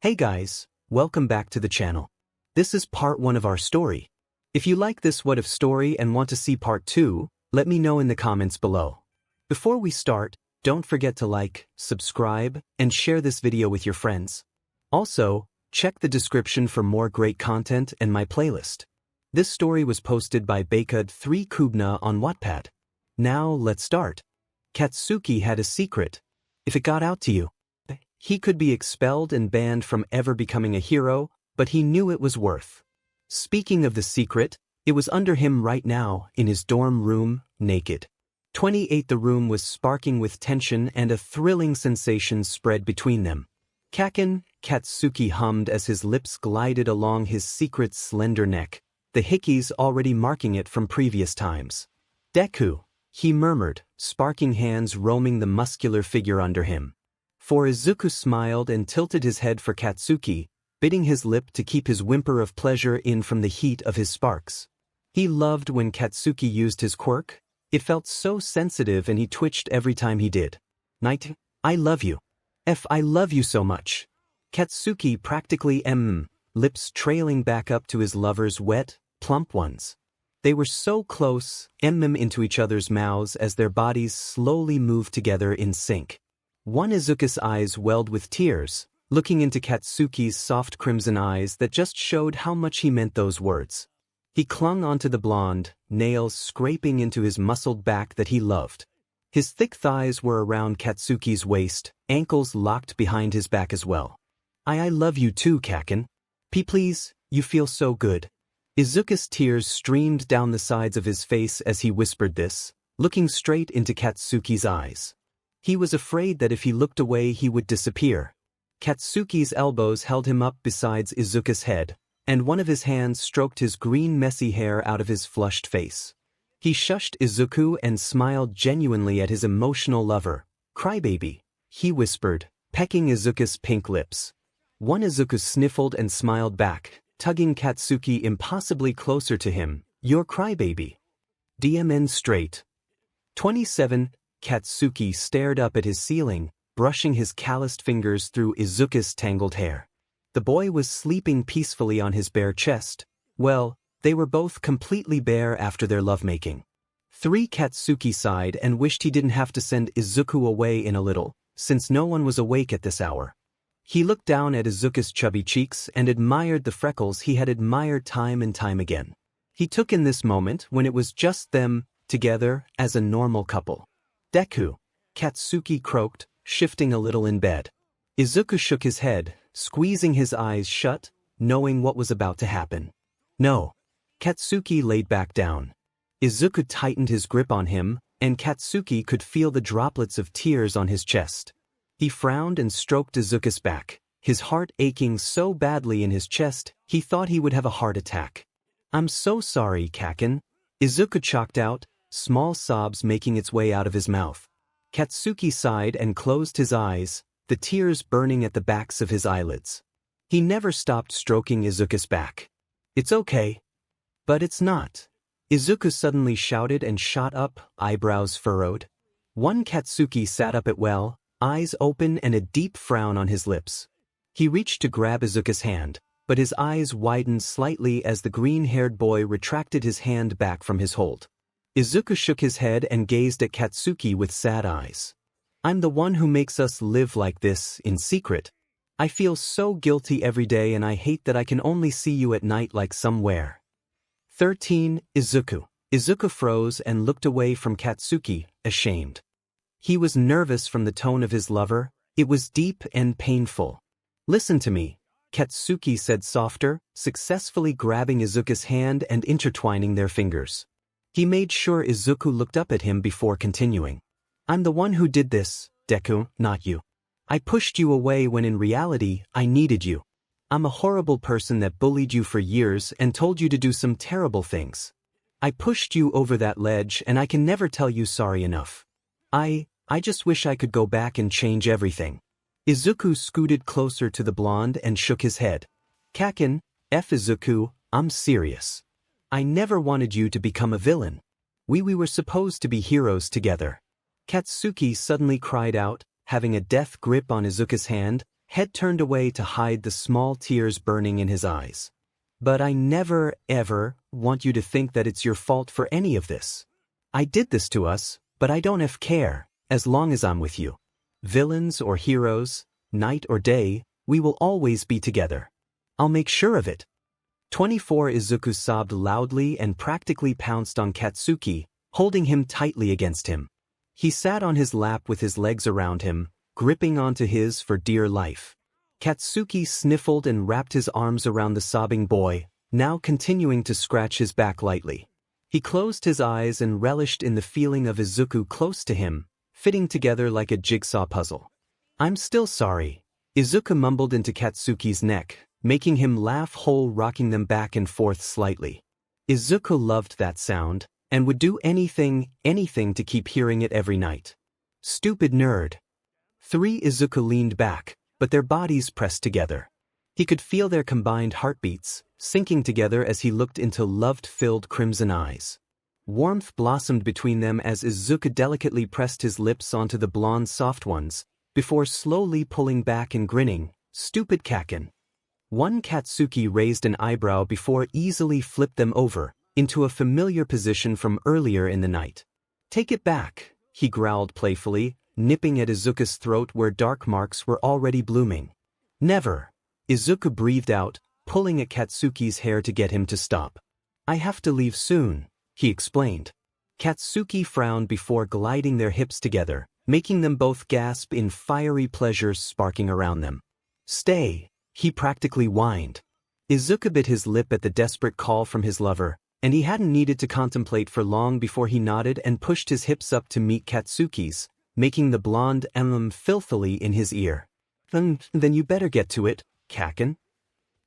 Hey guys, welcome back to the channel. This is part 1 of our story. If you like this what if story and want to see part 2, let me know in the comments below. Before we start, don't forget to like, subscribe, and share this video with your friends. Also, check the description for more great content and my playlist. This story was posted by 𝗧𝗵𝗲 on Wattpad. Now let's start. Katsuki had a secret. If it got out to you, he could be expelled and banned from ever becoming a hero, but he knew it was worth. Speaking of the secret, it was under him right now, in his dorm room, naked. 28 The room was sparking with tension and a thrilling sensation spread between them. Kacchan, Katsuki hummed as his lips glided along his secret's slender neck, the hickeys already marking it from previous times. Deku, he murmured, sparking hands roaming the muscular figure under him. For Izuku smiled and tilted his head for Katsuki, biting his lip to keep his whimper of pleasure in from the heat of his sparks. He loved when Katsuki used his quirk. It felt so sensitive and he twitched every time he did. Night, I love you. I love you so much. Katsuki practically lips trailing back up to his lover's wet, plump ones. They were so close, into each other's mouths as their bodies slowly moved together in sync. One Izuku's eyes welled with tears, looking into Katsuki's soft crimson eyes that just showed how much he meant those words. He clung onto the blonde, nails scraping into his muscled back that he loved. His thick thighs were around Katsuki's waist, ankles locked behind his back as well. I love you too, Kacchan. Please, you feel so good. Izuku's tears streamed down the sides of his face as he whispered this, looking straight into Katsuki's eyes. He was afraid that if he looked away he would disappear. Katsuki's elbows held him up beside Izuku's head, and one of his hands stroked his green messy hair out of his flushed face. He shushed Izuku and smiled genuinely at his emotional lover. Crybaby, he whispered, pecking Izuku's pink lips. One Izuku sniffled and smiled back, tugging Katsuki impossibly closer to him. You're crybaby. DMN straight. 27. Katsuki stared up at his ceiling, brushing his calloused fingers through Izuku's tangled hair. The boy was sleeping peacefully on his bare chest. Well, they were both completely bare after their lovemaking. 3. Katsuki sighed and wished he didn't have to send Izuku away in a little, since no one was awake at this hour. He looked down at Izuku's chubby cheeks and admired the freckles he had admired time and time again. He took in this moment when it was just them, together, as a normal couple. Deku, Katsuki croaked, shifting a little in bed. Izuku shook his head, squeezing his eyes shut, knowing what was about to happen. No. Katsuki laid back down. Izuku tightened his grip on him, and Katsuki could feel the droplets of tears on his chest. He frowned and stroked Izuku's back, his heart aching so badly in his chest, he thought he would have a heart attack. I'm so sorry, Kacchan. Izuku chalked out, small sobs making its way out of his mouth. Katsuki sighed and closed his eyes, the tears burning at the backs of his eyelids. He never stopped stroking Izuku's back. It's okay. But it's not. Izuku suddenly shouted and shot up, eyebrows furrowed. One Katsuki sat up eyes open and a deep frown on his lips. He reached to grab Izuku's hand, but his eyes widened slightly as the green-haired boy retracted his hand back from his hold. Izuku shook his head and gazed at Katsuki with sad eyes. I'm the one who makes us live like this, in secret. I feel so guilty every day and I hate that I can only see you at night like somewhere. 13. Izuku. Izuku froze and looked away from Katsuki, ashamed. He was nervous from the tone of his lover. It was deep and painful. Listen to me, Katsuki said softer, successfully grabbing Izuku's hand and intertwining their fingers. He made sure Izuku looked up at him before continuing. I'm the one who did this, Deku, not you. I pushed you away when in reality, I needed you. I'm a horrible person that bullied you for years and told you to do some terrible things. I pushed you over that ledge and I can never tell you sorry enough. I just wish I could go back and change everything. Izuku scooted closer to the blonde and shook his head. Kacchan, Izuku, I'm serious. I never wanted you to become a villain. We were supposed to be heroes together. Katsuki suddenly cried out, having a death grip on Izuku's hand, head turned away to hide the small tears burning in his eyes. But I never, ever want you to think that it's your fault for any of this. I did this to us, but I don't care, as long as I'm with you. Villains or heroes, night or day, we will always be together. I'll make sure of it. 24 Izuku sobbed loudly and practically pounced on Katsuki, holding him tightly against him. He sat on his lap with his legs around him, gripping onto his for dear life. Katsuki sniffled and wrapped his arms around the sobbing boy, now continuing to scratch his back lightly. He closed his eyes and relished in the feeling of Izuku close to him, fitting together like a jigsaw puzzle. I'm still sorry, Izuku mumbled into Katsuki's neck, making him laugh whole, rocking them back and forth slightly. Izuku loved that sound, and would do anything to keep hearing it every night. Stupid nerd. 3 Izuku leaned back, but their bodies pressed together. He could feel their combined heartbeats, sinking together as he looked into love-filled crimson eyes. Warmth blossomed between them as Izuku delicately pressed his lips onto the blonde soft ones, before slowly pulling back and grinning. Stupid Kacchan. 1 Katsuki raised an eyebrow before easily flipped them over, into a familiar position from earlier in the night. Take it back, he growled playfully, nipping at Izuku's throat where dark marks were already blooming. Never. Izuku breathed out, pulling at Katsuki's hair to get him to stop. I have to leave soon, he explained. Katsuki frowned before gliding their hips together, making them both gasp in fiery pleasure sparking around them. Stay, he practically whined. Izuku bit his lip at the desperate call from his lover, and he hadn't needed to contemplate for long before he nodded and pushed his hips up to meet Katsuki's, making the blonde filthily in his ear. Then you better get to it, Kacchan.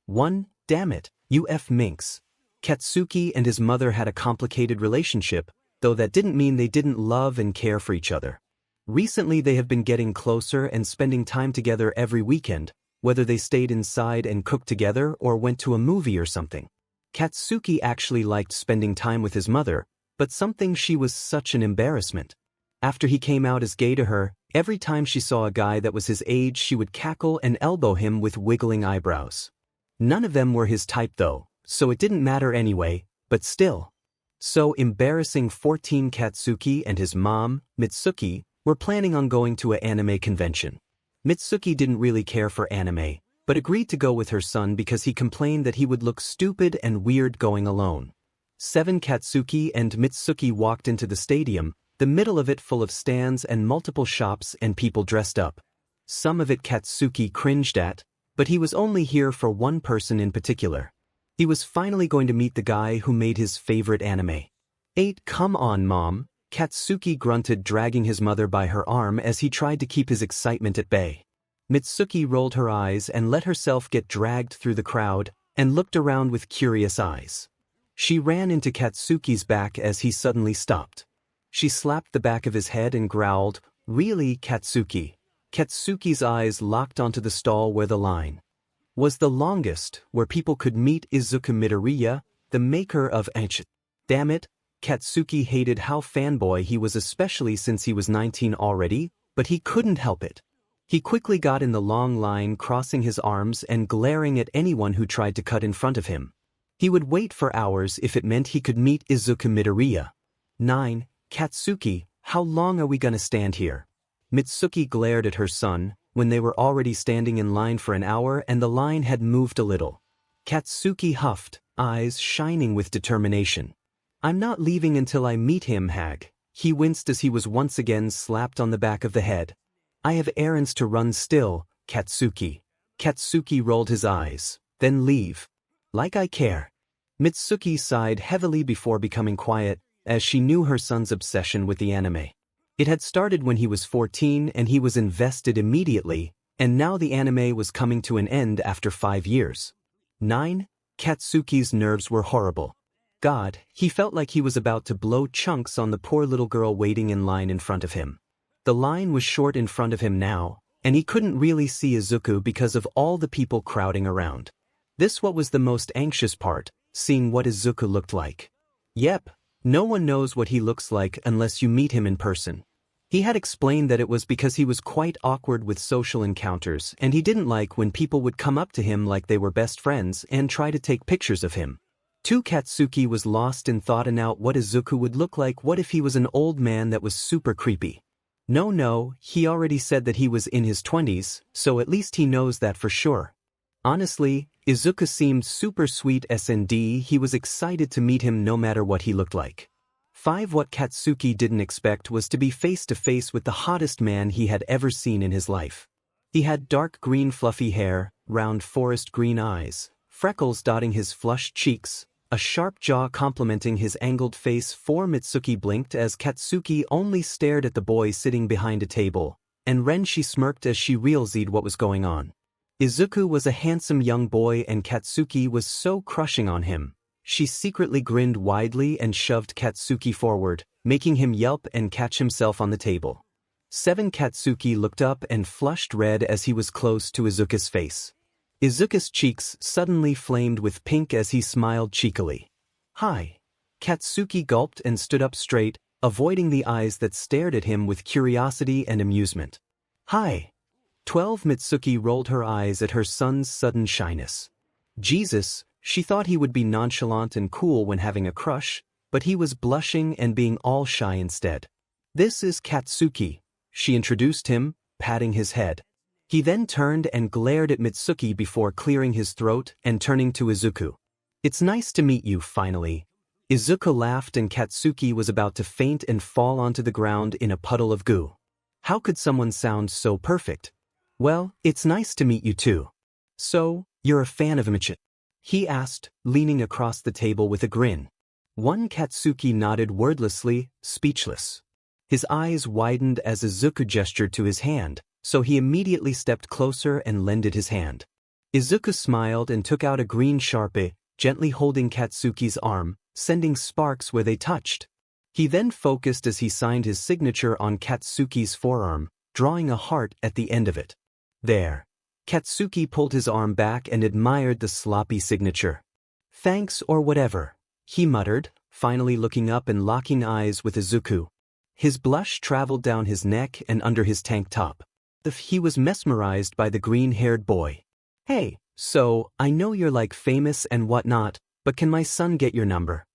1 Damn it, you 𝗵𝗃𝗄𝗃. Katsuki and his mother had a complicated relationship, though that didn't mean they didn't love and care for each other. Recently they have been getting closer and spending time together every weekend, whether they stayed inside and cooked together or went to a movie or something. Katsuki actually liked spending time with his mother, but something she was such an embarrassment. After he came out as gay to her, every time she saw a guy that was his age she would cackle and elbow him with wiggling eyebrows. None of them were his type though, so it didn't matter anyway, but still. So embarrassing. 14 Katsuki and his mom, Mitsuki, were planning on going to an anime convention. Mitsuki didn't really care for anime, but agreed to go with her son because he complained that he would look stupid and weird going alone. 7 Katsuki and Mitsuki walked into the stadium, the middle of it full of stands and multiple shops and people dressed up. Some of it Katsuki cringed at, but he was only here for one person in particular. He was finally going to meet the guy who made his favorite anime. 8 Come on, Mom, Katsuki grunted, dragging his mother by her arm as he tried to keep his excitement at bay. Mitsuki rolled her eyes and let herself get dragged through the crowd, and looked around with curious eyes. She ran into Katsuki's back as he suddenly stopped. She slapped the back of his head and growled, "Really, Katsuki?" Katsuki's eyes locked onto the stall where the line was the longest, where people could meet Izuku Midoriya, the maker of 𝗵𝗃𝗄𝗃. Damn it, Katsuki hated how fanboy he was, especially since he was 19 already, but he couldn't help it. He quickly got in the long line, crossing his arms and glaring at anyone who tried to cut in front of him. He would wait for hours if it meant he could meet Izuku Midoriya. 9 Katsuki, how long are we gonna stand here? Mitsuki glared at her son, when they were already standing in line for an hour and the line had moved a little. Katsuki huffed, eyes shining with determination. I'm not leaving until I meet him, Hag. He winced as he was once again slapped on the back of the head. I have errands to run still, Katsuki. Katsuki rolled his eyes. Then leave. Like I care. Mitsuki sighed heavily before becoming quiet, as she knew her son's obsession with the anime. It had started when he was 14 and he was invested immediately, and now the anime was coming to an end after 5 years. 9 Katsuki's nerves were horrible. God, he felt like he was about to blow chunks on the poor little girl waiting in line in front of him. The line was short in front of him now, and he couldn't really see Izuku because of all the people crowding around. This what was the most anxious part, seeing what Izuku looked like. Yep, no one knows what he looks like unless you meet him in person. He had explained that it was because he was quite awkward with social encounters and he didn't like when people would come up to him like they were best friends and try to take pictures of him. Katsuki was lost in thought and out what Izuku would look like. What if he was an old man that was super creepy? No, he already said that he was in his 20s, so at least he knows that for sure. Honestly, Izuku seemed super sweet SND. He was excited to meet him no matter what he looked like. 5. What Katsuki didn't expect was to be face to face with the hottest man he had ever seen in his life. He had dark green fluffy hair, round forest green eyes, freckles dotting his flushed cheeks, a sharp jaw complementing his angled face. 4. Mitsuki blinked as Katsuki only stared at the boy sitting behind a table, and Renshi smirked as she realized what was going on. Izuku was a handsome young boy and Katsuki was so crushing on him. She secretly grinned widely and shoved Katsuki forward, making him yelp and catch himself on the table. 7. Katsuki looked up and flushed red as he was close to Izuku's face. Izuku's cheeks suddenly flamed with pink as he smiled cheekily. "Hi." Katsuki gulped and stood up straight, avoiding the eyes that stared at him with curiosity and amusement. "Hi." 12. Mitsuki rolled her eyes at her son's sudden shyness. Jesus, she thought he would be nonchalant and cool when having a crush, but he was blushing and being all shy instead. "This is Katsuki," she introduced him, patting his head. He then turned and glared at Mitsuki before clearing his throat and turning to Izuku. "It's nice to meet you, finally." Izuku laughed and Katsuki was about to faint and fall onto the ground in a puddle of goo. How could someone sound so perfect? "Well, it's nice to meet you too. So, you're a fan of 𝗵𝗃?" he asked, leaning across the table with a grin. 1. Katsuki nodded wordlessly, speechless. His eyes widened as Izuku gestured to his hand, so he immediately stepped closer and lended his hand. Izuku smiled and took out a green 𝗕𝗏𝗄𝗃, gently holding Katsuki's arm, sending sparks where they touched. He then focused as he signed his signature on Katsuki's forearm, drawing a heart at the end of it. There. Katsuki pulled his arm back and admired the sloppy signature. "Thanks or whatever," he muttered, finally looking up and locking eyes with Izuku. His blush traveled down his neck and under his tank top. He was mesmerized by the green-haired boy. "Hey, so, I know you're like famous and whatnot, but can my son get your number?"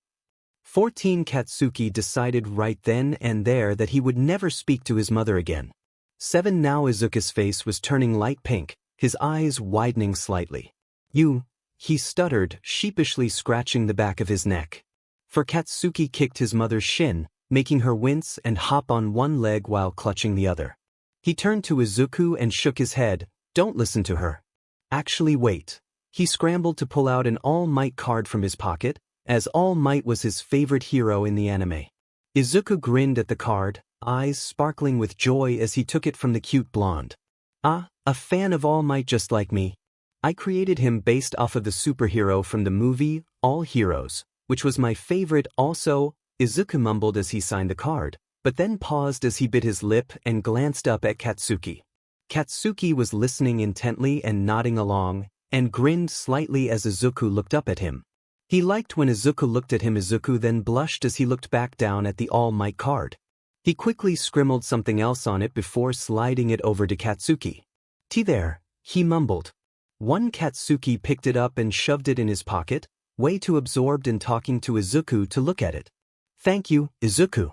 14. Katsuki decided right then and there that he would never speak to his mother again. 7. Now Izuku's face was turning light pink, his eyes widening slightly. "You," he stuttered, sheepishly scratching the back of his neck. For Katsuki kicked his mother's shin, making her wince and hop on one leg while clutching the other. He turned to Izuku and shook his head. "Don't listen to her." "Actually wait." He scrambled to pull out an All Might card from his pocket, as All Might was his favorite hero in the anime. Izuku grinned at the card, eyes sparkling with joy as he took it from the cute blonde. "Ah, a fan of All Might just like me. I created him based off of the superhero from the movie, All Heroes, which was my favorite also," Izuku mumbled as he signed the card, but then paused as he bit his lip and glanced up at Katsuki. Katsuki was listening intently and nodding along, and grinned slightly as Izuku looked up at him. He liked when Izuku looked at him. Izuku then blushed as he looked back down at the All Might card. He quickly scribbled something else on it before sliding it over to Katsuki. There," he mumbled. 1. Katsuki picked it up and shoved it in his pocket, way too absorbed in talking to Izuku to look at it. "Thank you, Izuku.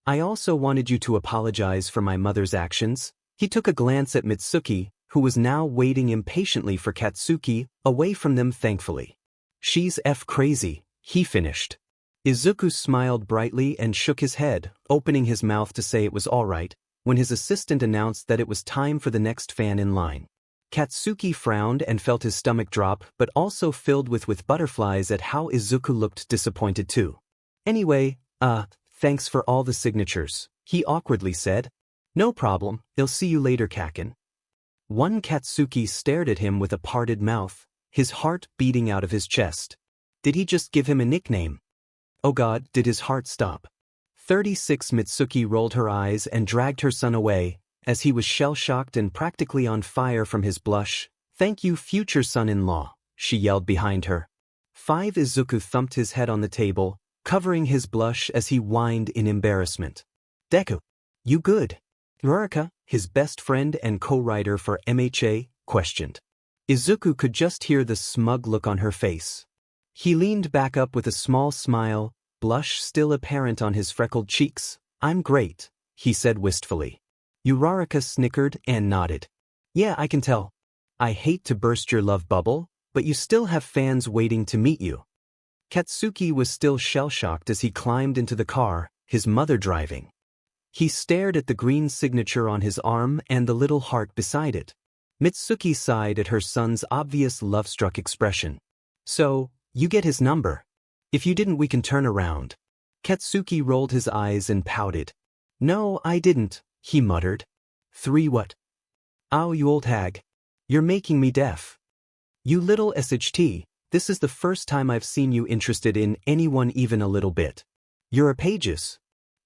I also wanted you to apologize for my mother's actions." He took a glance at Mitsuki, who was now waiting impatiently for Katsuki, away from them thankfully. "She's crazy," he finished. Izuku smiled brightly and shook his head, opening his mouth to say it was all right, when his assistant announced that it was time for the next fan in line. Katsuki frowned and felt his stomach drop, but also filled with butterflies at how Izuku looked disappointed too. "Anyway, thanks for all the signatures," he awkwardly said. "No problem, I'll see you later, Kacchan." 1. Katsuki stared at him with a parted mouth, his heart beating out of his chest. Did he just give him a nickname? Oh God, did his heart stop? 36. Mitsuki rolled her eyes and dragged her son away, as he was shell-shocked and practically on fire from his blush. "Thank you, future son-in-law," she yelled behind her. 5. Izuku thumped his head on the table, covering his blush as he whined in embarrassment. "Deku, you good?" 𝗧𝗏𝗧𝗃, his best friend and co-writer for 𝗕𝗏𝗧𝗃, questioned. Izuku could just hear the smug look on her face. He leaned back up with a small smile, blush still apparent on his freckled cheeks. "I'm great," he said wistfully. Uriarika snickered and nodded. "Yeah, I can tell. I hate to burst your love bubble, but you still have fans waiting to meet you." Katsuki was still shell-shocked as he climbed into the car, his mother driving. He stared at the green signature on his arm and the little heart beside it. Mitsuki sighed at her son's obvious love-struck expression. "So, you get his number. If you didn't, we can turn around." Katsuki rolled his eyes and pouted. "No, I didn't," he muttered. "3 what? Ow, you old hag. You're making me deaf. You little 𝗧𝗔𝗔, this is the first time I've seen you interested in anyone even a little bit. You're a pages."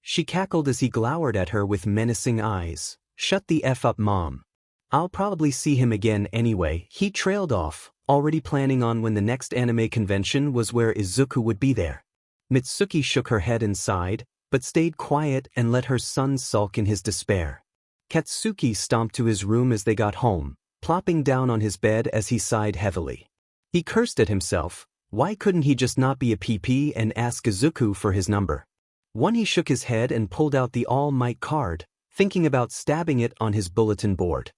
She cackled as he glowered at her with menacing eyes. "Shut the F up, Mom. I'll probably see him again anyway." He trailed off, already planning on when the next anime convention was where Izuku would be there. Mitsuki shook her head and sighed, but stayed quiet and let her son sulk in his despair. Katsuki stomped to his room as they got home, plopping down on his bed as he sighed heavily. He cursed at himself. Why couldn't he just not be a PP and ask Izuku for his number? He shook his head and pulled out the All Might card, thinking about stabbing it on his bulletin board,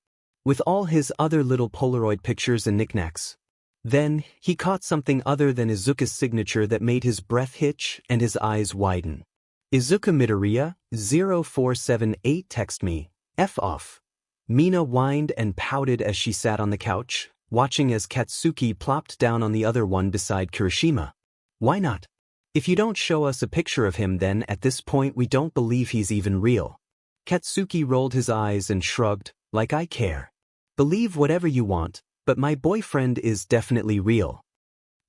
with all his other little Polaroid pictures and knickknacks. Then, he caught something other than Izuku's signature that made his breath hitch and his eyes widen. 𝗬𝗏𝗵𝗃 0478 text me, F off. Mina whined and pouted as she sat on the couch, watching as Katsuki plopped down on the other one beside Kirishima. "Why not? If you don't show us a picture of him, then at this point we don't believe he's even real." Katsuki rolled his eyes and shrugged, "Like I care. Believe whatever you want, but my boyfriend is definitely real."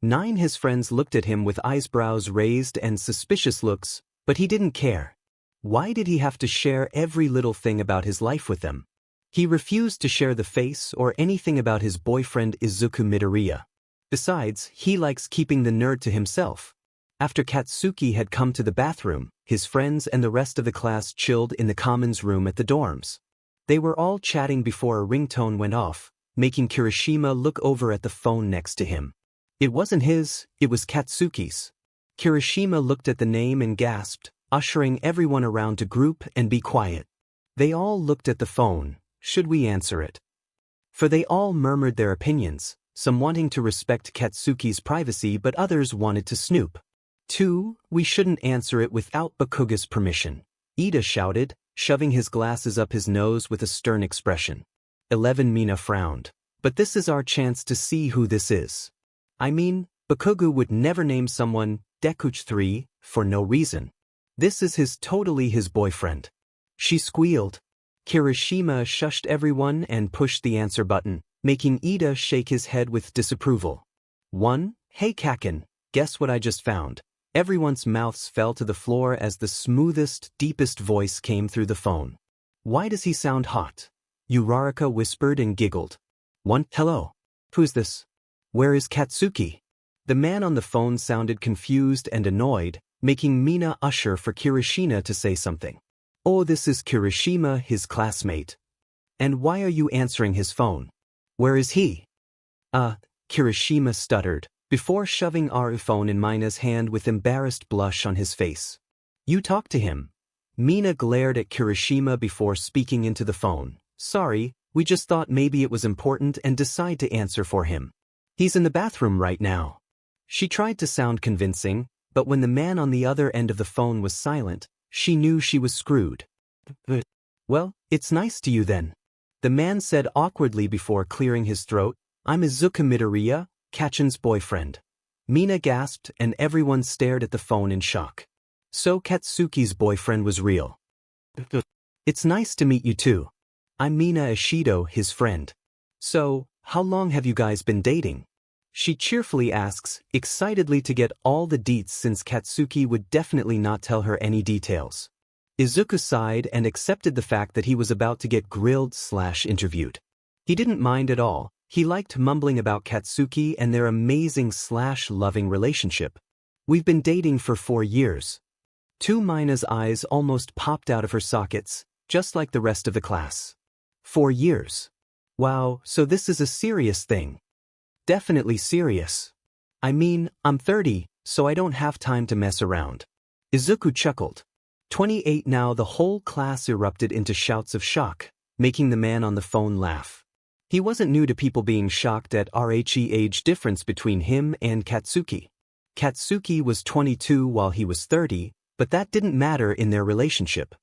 His friends looked at him with eyebrows raised and suspicious looks, but he didn't care. Why did he have to share every little thing about his life with them? He refused to share the face or anything about his boyfriend Izuku Midoriya. Besides, he likes keeping the nerd to himself. After Katsuki had come to the bathroom, his friends and the rest of the class chilled in the commons room at the dorms. They were all chatting before a ringtone went off, making Kirishima look over at the phone next to him. It wasn't his, it was Katsuki's. Kirishima looked at the name and gasped, ushering everyone around to group and be quiet. They all looked at the phone. Should we answer it? For they all murmured their opinions, some wanting to respect Katsuki's privacy but others wanted to snoop. 2. We shouldn't answer it without Bakuga's permission, Ida shouted, shoving his glasses up his nose with a stern expression. 11 Mina frowned. "But this is our chance to see who this is. I mean, Bakuga would never name someone 𝗕𝗏𝗧𝗃 for no reason. This is totally his boyfriend." She squealed. Kirishima shushed everyone and pushed the answer button, making Ida shake his head with disapproval. 1. "Hey Kacchan, guess what I just found?" Everyone's mouths fell to the floor as the smoothest, deepest voice came through the phone. "Why does he sound hot?" Uriarika whispered and giggled. 1. "Hello. Who's this? Where is Katsuki?" The man on the phone sounded confused and annoyed, making Mina usher for Kirishima to say something. "Oh, this is Kirishima, his classmate. And why are you answering his phone? Where is he?" Kirishima stuttered, before shoving our phone in Mina's hand with embarrassed blush on his face. "You talk to him." Mina glared at Kirishima before speaking into the phone. "Sorry, we just thought maybe it was important and decide to answer for him. He's in the bathroom right now." She tried to sound convincing, but when the man on the other end of the phone was silent, she knew she was screwed. "Well, it's nice to you then," the man said awkwardly before clearing his throat. "I'm Izuku Midoriya, Kacchan's boyfriend." Mina gasped and everyone stared at the phone in shock. So Katsuki's boyfriend was real. "It's nice to meet you too. I'm Mina Ishido, his friend. So, how long have you guys been dating?" She cheerfully asks, excitedly to get all the deets since Katsuki would definitely not tell her any details. Izuku sighed and accepted the fact that he was about to get grilled/interviewed. He didn't mind at all. He liked mumbling about Katsuki and their amazing/loving relationship. "We've been dating for 4 years. Mina's eyes almost popped out of her sockets. just like the rest of the class. 4 years. Wow, so this is a serious thing. Definitely serious. I mean, I'm 30, so I don't have time to mess around. Izuku chuckled. 28 now. The whole class erupted into shouts of shock, making the man on the phone laugh. He wasn't new to people being shocked at the age difference between him and Katsuki. Katsuki was 22 while he was 30, but that didn't matter in their relationship.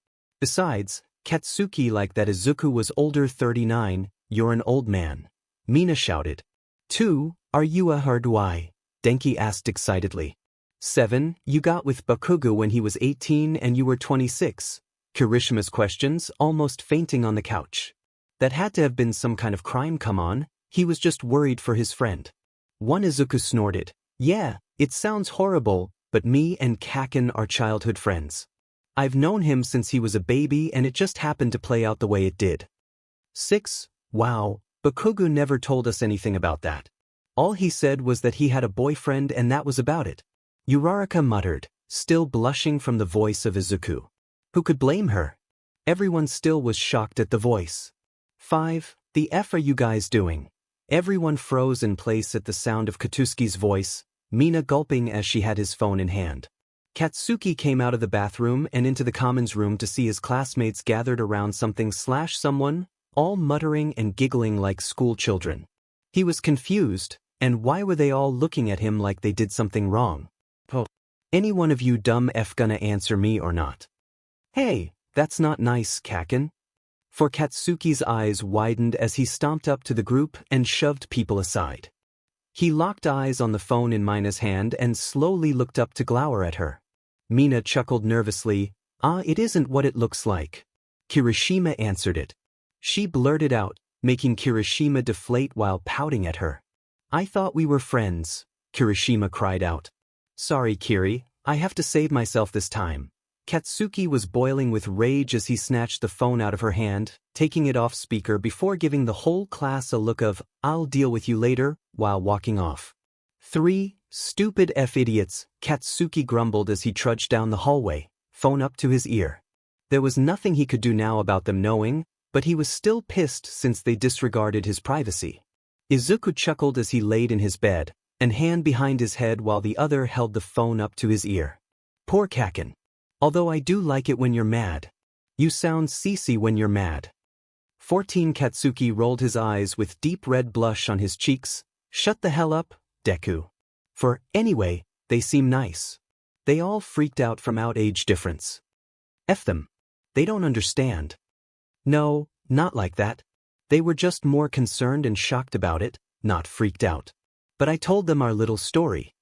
Besides, Katsuki liked that Izuku was older. 39, you're an old man. Mina shouted. 2, are you a hard why? Denki asked excitedly. 7, you got with Bakugo when he was 18 and you were 26. Kirishima's questions, almost fainting on the couch. That had to have been some kind of crime. Come on, he was just worried for his friend. 1, Izuku snorted. Yeah, it sounds horrible, but me and Kacchan are childhood friends. I've known him since he was a baby and it just happened to play out the way it did. 6, wow, Bakugo never told us anything about that. All he said was that he had a boyfriend and that was about it. Uraraka muttered, still blushing from the voice of Izuku. Who could blame her? Everyone still was shocked at the voice. 5, the F are you guys doing? Everyone froze in place at the sound of Katsuki's voice, Mina gulping as she had his phone in hand. Katsuki came out of the bathroom and into the commons room to see his classmates gathered around something/someone, all muttering and giggling like school children. He was confused, and why were they all looking at him like they did something wrong? Oh, any one of you dumb F gonna answer me or not? Hey, that's not nice, Kacchan. For Katsuki's eyes widened as he stomped up to the group and shoved people aside. He locked eyes on the phone in Mina's hand and slowly looked up to glower at her. Mina chuckled nervously. It isn't what it looks like. Kirishima answered it. She blurted out, making Kirishima deflate while pouting at her. I thought we were friends, Kirishima cried out. Sorry, Kiri, I have to save myself this time. Katsuki was boiling with rage as he snatched the phone out of her hand, taking it off speaker before giving the whole class a look of, I'll deal with you later, while walking off. 3, stupid F idiots, Katsuki grumbled as he trudged down the hallway, phone up to his ear. There was nothing he could do now about them knowing, but he was still pissed since they disregarded his privacy. Izuku chuckled as he laid in his bed, an hand behind his head while the other held the phone up to his ear. Poor Kacchan. Although I do like it when you're mad. You sound 𝗬𝗎 when you're mad. 14 Katsuki rolled his eyes with deep red blush on his cheeks. Shut the hell up, Deku. For, anyway, they seem nice. They all freaked out from age difference. F them. They don't understand. No, not like that. They were just more concerned and shocked about it, not freaked out. But I told them our little story.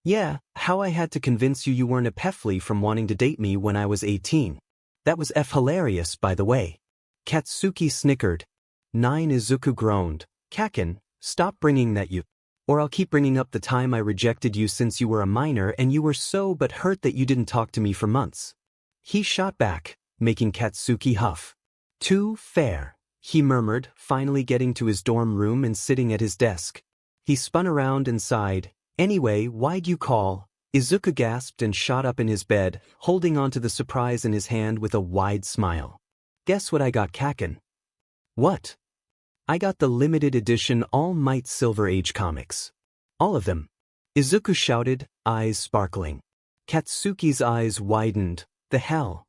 Yeah, how I had to convince you weren't a 𝗵𝗃 from wanting to date me when I was 18. That was hilarious, by the way. Katsuki snickered. 9 Izuku groaned. Kacchan, stop bringing that you. Or I'll keep bringing up the time I rejected you since you were a minor and you were so but hurt that you didn't talk to me for months. He shot back, making Katsuki huff. 2 fair, he murmured, finally getting to his dorm room and sitting at his desk. He spun around and sighed. Anyway, why'd you call? Izuku gasped and shot up in his bed, holding onto the surprise in his hand with a wide smile. Guess what I got, Kacchan? What? I got the limited edition All Might Silver Age comics. All of them. Izuku shouted, eyes sparkling. Katsuki's eyes widened. The hell?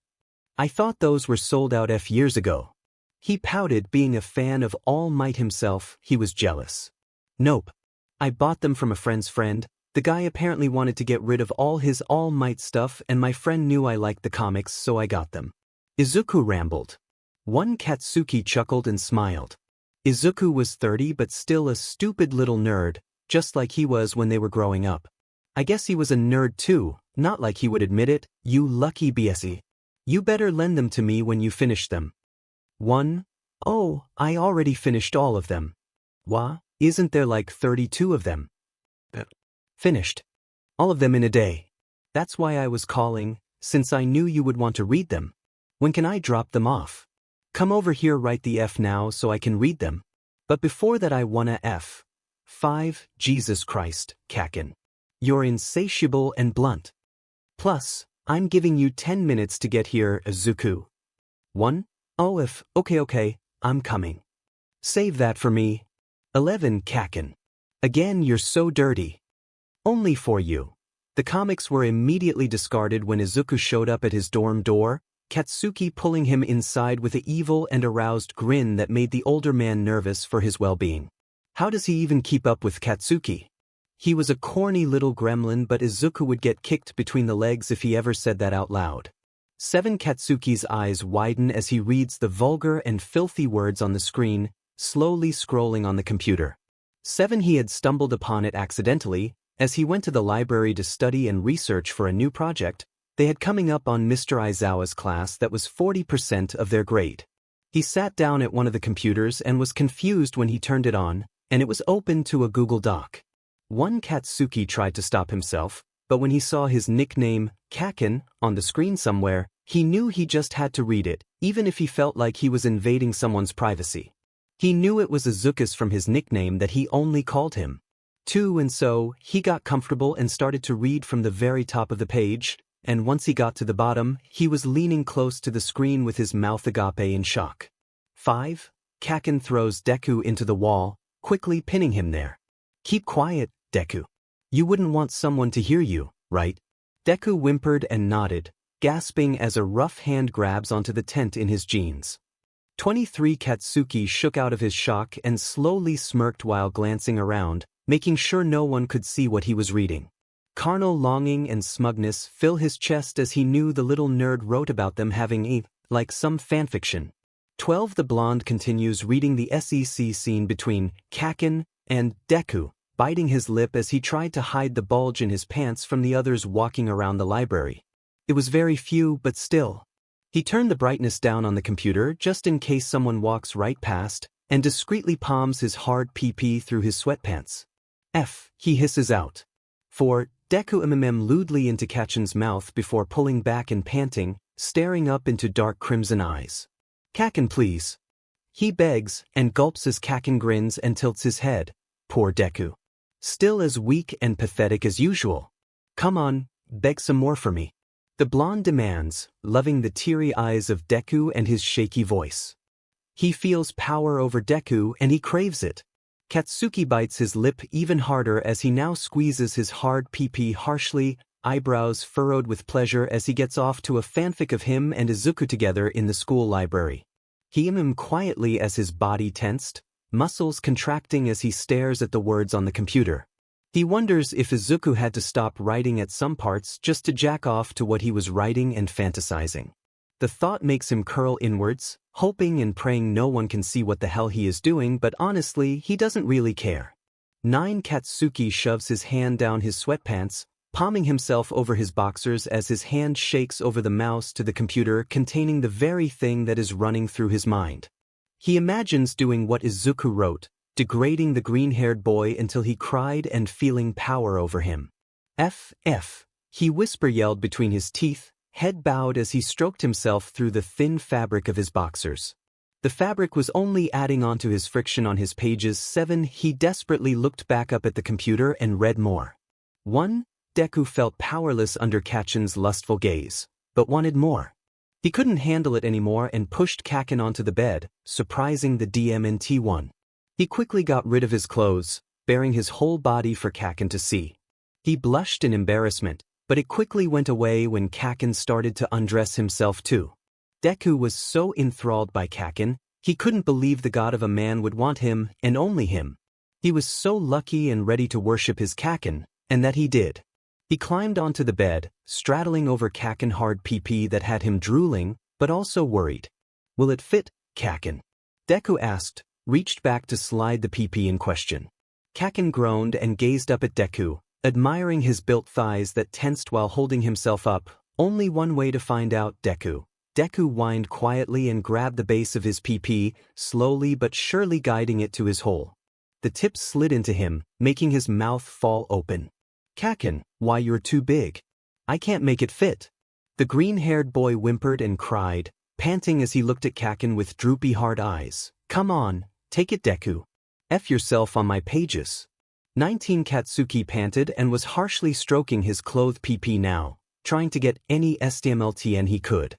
I thought those were sold out years ago. He pouted, being a fan of All Might himself. He was jealous. Nope. I bought them from a friend's friend. The guy apparently wanted to get rid of all his All Might stuff and my friend knew I liked the comics so I got them. Izuku rambled. 1 Katsuki chuckled and smiled. Izuku was 30 but still a stupid little nerd, just like he was when they were growing up. I guess he was a nerd too, not like he would admit it. You lucky 𝗵𝗲. You better lend them to me when you finish them. 1. Oh, I already finished all of them. Wha? Isn't there like 32 of them? Finished. All of them in a day. That's why I was calling, since I knew you would want to read them. When can I drop them off? Come over here, write the F now so I can read them. But before that I wanna F. 5 Jesus Christ, Kacchan. You're insatiable and blunt. Plus, I'm giving you 10 minutes to get here, Izuku. 1. Oh, okay, I'm coming. Save that for me. 11 Kacchan. Again, you're so dirty. Only for you. The comics were immediately discarded when Izuku showed up at his dorm door, Katsuki pulling him inside with an evil and aroused grin that made the older man nervous for his well-being. How does he even keep up with Katsuki? He was a corny little gremlin, but Izuku would get kicked between the legs if he ever said that out loud. 7 Katsuki's eyes widen as he reads the vulgar and filthy words on the screen, slowly scrolling on the computer. 7 He had stumbled upon it accidentally, as he went to the library to study and research for a new project. They had coming up on Mr. Aizawa's class that was 40% of their grade. He sat down at one of the computers and was confused when he turned it on, and it was open to a Google Doc. 1 Katsuki tried to stop himself, but when he saw his nickname, Kacchan, on the screen somewhere, he knew he just had to read it, even if he felt like he was invading someone's privacy. He knew it was Izuku's from his nickname that he only called him. 2 And so, he got comfortable and started to read from the very top of the page, and once he got to the bottom, he was leaning close to the screen with his mouth agape in shock. 5 Kacchan throws Deku into the wall, quickly pinning him there. Keep quiet, Deku. You wouldn't want someone to hear you, right? Deku whimpered and nodded, gasping as a rough hand grabs onto the tent in his jeans. 23 Katsuki shook out of his shock and slowly smirked while glancing around, making sure no one could see what he was reading. Carnal longing and smugness fill his chest as he knew the little nerd wrote about them having like some fanfiction. 12 The blonde continues reading the SEC scene between Kacchan and Deku, biting his lip as he tried to hide the bulge in his pants from the others walking around the library. It was very few, but still. He turned the brightness down on the computer just in case someone walks right past, and discreetly palms his hard pee-pee through his sweatpants. He hisses out. 4 Deku lewdly into Kacchan's mouth before pulling back and panting, staring up into dark crimson eyes. Kacchan, please. He begs and gulps as Kacchan grins and tilts his head. Poor Deku. Still as weak and pathetic as usual. Come on, beg some more for me. The blonde demands, loving the teary eyes of Deku and his shaky voice. He feels power over Deku and he craves it. Katsuki bites his lip even harder as he now squeezes his hard pee-pee harshly, eyebrows furrowed with pleasure as he gets off to a fanfic of him and Izuku together in the school library. He quietly as his body tensed, muscles contracting as he stares at the words on the computer. He wonders if Izuku had to stop writing at some parts just to jack off to what he was writing and fantasizing. The thought makes him curl inwards, hoping and praying no one can see what the hell he is doing, but honestly, he doesn't really care. 9 Katsuki shoves his hand down his sweatpants, palming himself over his boxers as his hand shakes over the mouse to the computer containing the very thing that is running through his mind. He imagines doing what Izuku wrote, degrading the green-haired boy until he cried and feeling power over him. He whisper-yelled between his teeth, head bowed as he stroked himself through the thin fabric of his boxers. The fabric was only adding on to his friction on his pages. 7 He desperately looked back up at the computer and read more. 1 Deku felt powerless under Kacchan's lustful gaze, but wanted more. He couldn't handle it anymore and pushed Kacchan onto the bed, surprising the DMNT1. He quickly got rid of his clothes, baring his whole body for Kacchan to see. He blushed in embarrassment, but it quickly went away when Kacchan started to undress himself too. Deku was so enthralled by Kacchan, he couldn't believe the god of a man would want him and only him. He was so lucky and ready to worship his Kacchan, and that he did. He climbed onto the bed, straddling over Kacchan hard pee-pee that had him drooling, but also worried. Will it fit, Kacchan? Deku asked, reached back to slide the pee-pee in question. Kacchan groaned and gazed up at Deku, admiring his built thighs that tensed while holding himself up. Only one way to find out, Deku. Deku whined quietly and grabbed the base of his pee-pee, slowly but surely guiding it to his hole. The tip slid into him, making his mouth fall open. Kacchan, why you're too big. I can't make it fit. The green-haired boy whimpered and cried, panting as he looked at Kacchan with droopy hard eyes. Come on, take it, Deku. F yourself on my pages. 19 Katsuki panted and was harshly stroking his clothed pee-pee now, trying to get any STMLTN he could.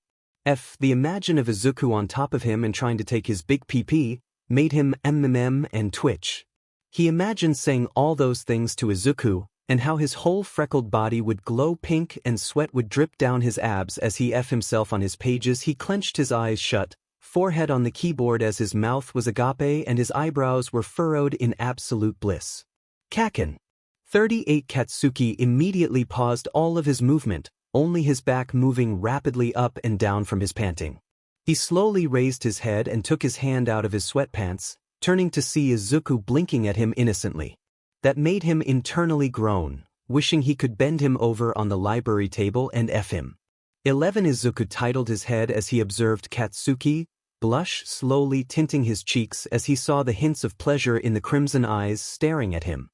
The imagine of Izuku on top of him and trying to take his big PP made him and twitch. He imagined saying all those things to Izuku, and how his whole freckled body would glow pink and sweat would drip down his abs as he himself on his pages. He clenched his eyes shut, forehead on the keyboard as his mouth was agape and his eyebrows were furrowed in absolute bliss. Kacchan. 38 Katsuki immediately paused all of his movement, only his back moving rapidly up and down from his panting. He slowly raised his head and took his hand out of his sweatpants, turning to see Izuku blinking at him innocently. That made him internally groan, wishing he could bend him over on the library table and him. 11 Izuku titled his head as he observed Katsuki, blush slowly tinting his cheeks as he saw the hints of pleasure in the crimson eyes staring at him.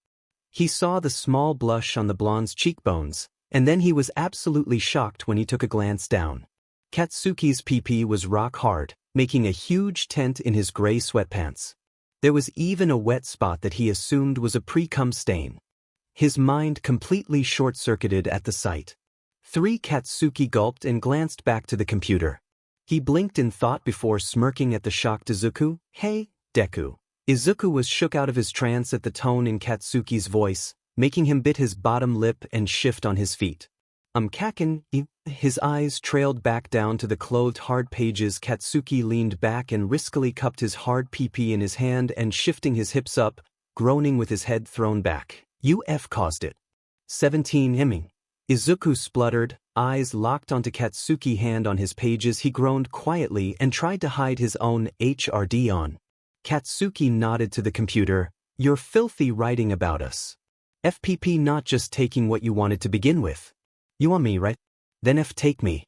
He saw the small blush on the blonde's cheekbones, and then he was absolutely shocked when he took a glance down. Katsuki's PP was rock hard, making a huge tent in his gray sweatpants. There was even a wet spot that he assumed was a pre-cum stain. His mind completely short-circuited at the sight. 3 Katsuki gulped and glanced back to the computer. He blinked in thought before smirking at the shocked Izuku. Hey, Deku. Izuku was shook out of his trance at the tone in Katsuki's voice, making him bit his bottom lip and shift on his feet. Kacchan. His eyes trailed back down to the clothed hard pages. Katsuki leaned back and riskily cupped his hard PP in his hand and shifting his hips up, groaning with his head thrown back. 𝗧𝗵𝗃𝗁. 17 Hemming. Izuku spluttered, eyes locked onto Katsuki's hand on his pages. He groaned quietly and tried to hide his own HRD on. Katsuki nodded to the computer. You're filthy writing about us. FPP not just taking what you wanted to begin with. You want me, right? Then take me.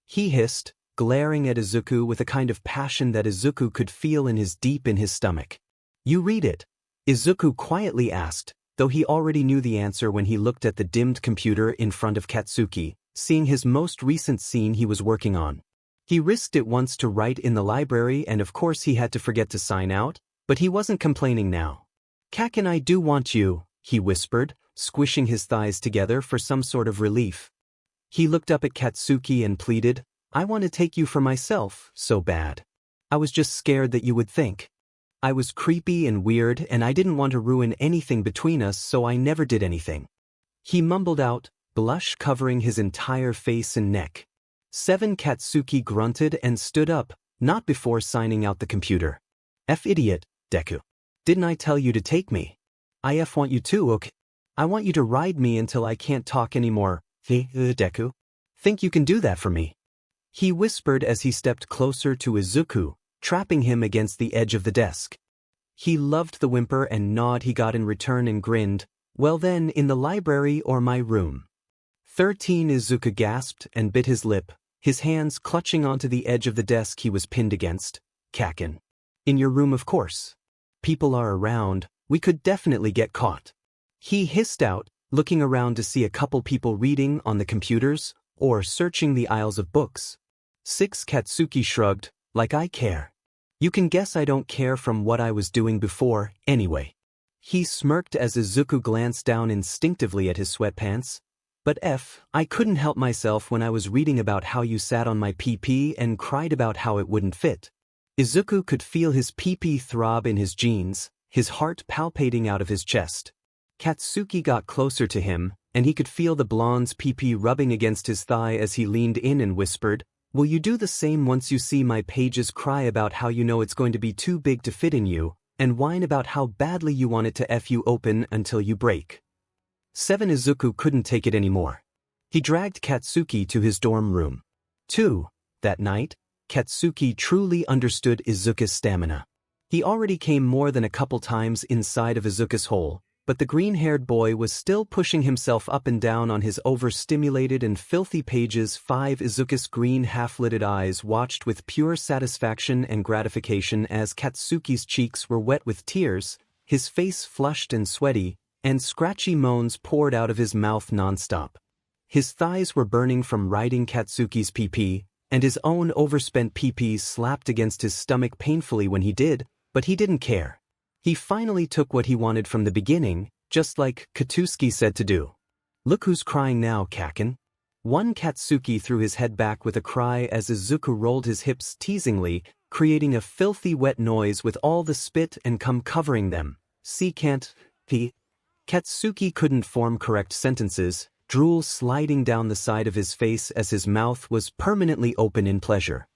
He hissed, glaring at Izuku with a kind of passion that Izuku could feel in his stomach. You read it? Izuku quietly asked, though he already knew the answer when he looked at the dimmed computer in front of Katsuki, seeing his most recent scene he was working on. He risked it once to write in the library and of course he had to forget to sign out, but he wasn't complaining now. Kacchan, I do want you, he whispered, squishing his thighs together for some sort of relief. He looked up at Katsuki and pleaded, I want to take you for myself, so bad. I was just scared that you would think I was creepy and weird and I didn't want to ruin anything between us, so I never did anything. He mumbled out, blush covering his entire face and neck. 7 Katsuki grunted and stood up, not before signing out the computer. Idiot, Deku. Didn't I tell you to take me? I want you too, okay? I want you to ride me until I can't talk anymore. Deku? Think you can do that for me? He whispered as he stepped closer to Izuku, trapping him against the edge of the desk. He loved the whimper and nod he got in return and grinned, well then, in the library or my room. 13 Izuku gasped and bit his lip, his hands clutching onto the edge of the desk he was pinned against. Kacchan. In your room, of course. People are around, we could definitely get caught. He hissed out, looking around to see a couple people reading on the computers or searching the aisles of books. 6 Katsuki shrugged, like I care. You can guess I don't care from what I was doing before, anyway. He smirked as Izuku glanced down instinctively at his sweatpants. But I couldn't help myself when I was reading about how you sat on my PP and cried about how it wouldn't fit. Izuku could feel his PP throb in his jeans, his heart palpitating out of his chest. Katsuki got closer to him, and he could feel the blonde's PP rubbing against his thigh as he leaned in and whispered, will you do the same once you see my pages cry about how you know it's going to be too big to fit in you, and whine about how badly you want it to F you open until you break? 7 Izuku couldn't take it anymore. He dragged Katsuki to his dorm room. 2. That night, Katsuki truly understood Izuku's stamina. He already came more than a couple times inside of Izuku's hole, but the green-haired boy was still pushing himself up and down on his overstimulated and filthy pages. 5 Izuku's green half-lidded eyes watched with pure satisfaction and gratification as Katsuki's cheeks were wet with tears, his face flushed and sweaty, and scratchy moans poured out of his mouth nonstop. His thighs were burning from riding Katsuki's PP, and his own overspent PP slapped against his stomach painfully when he did, but he didn't care. He finally took what he wanted from the beginning, just like Katsuki said to do. Look who's crying now, Kacchan. Katsuki threw his head back with a cry as Izuku rolled his hips teasingly, creating a filthy wet noise with all the spit and cum covering them. Katsuki couldn't form correct sentences, drool sliding down the side of his face as his mouth was permanently open in pleasure.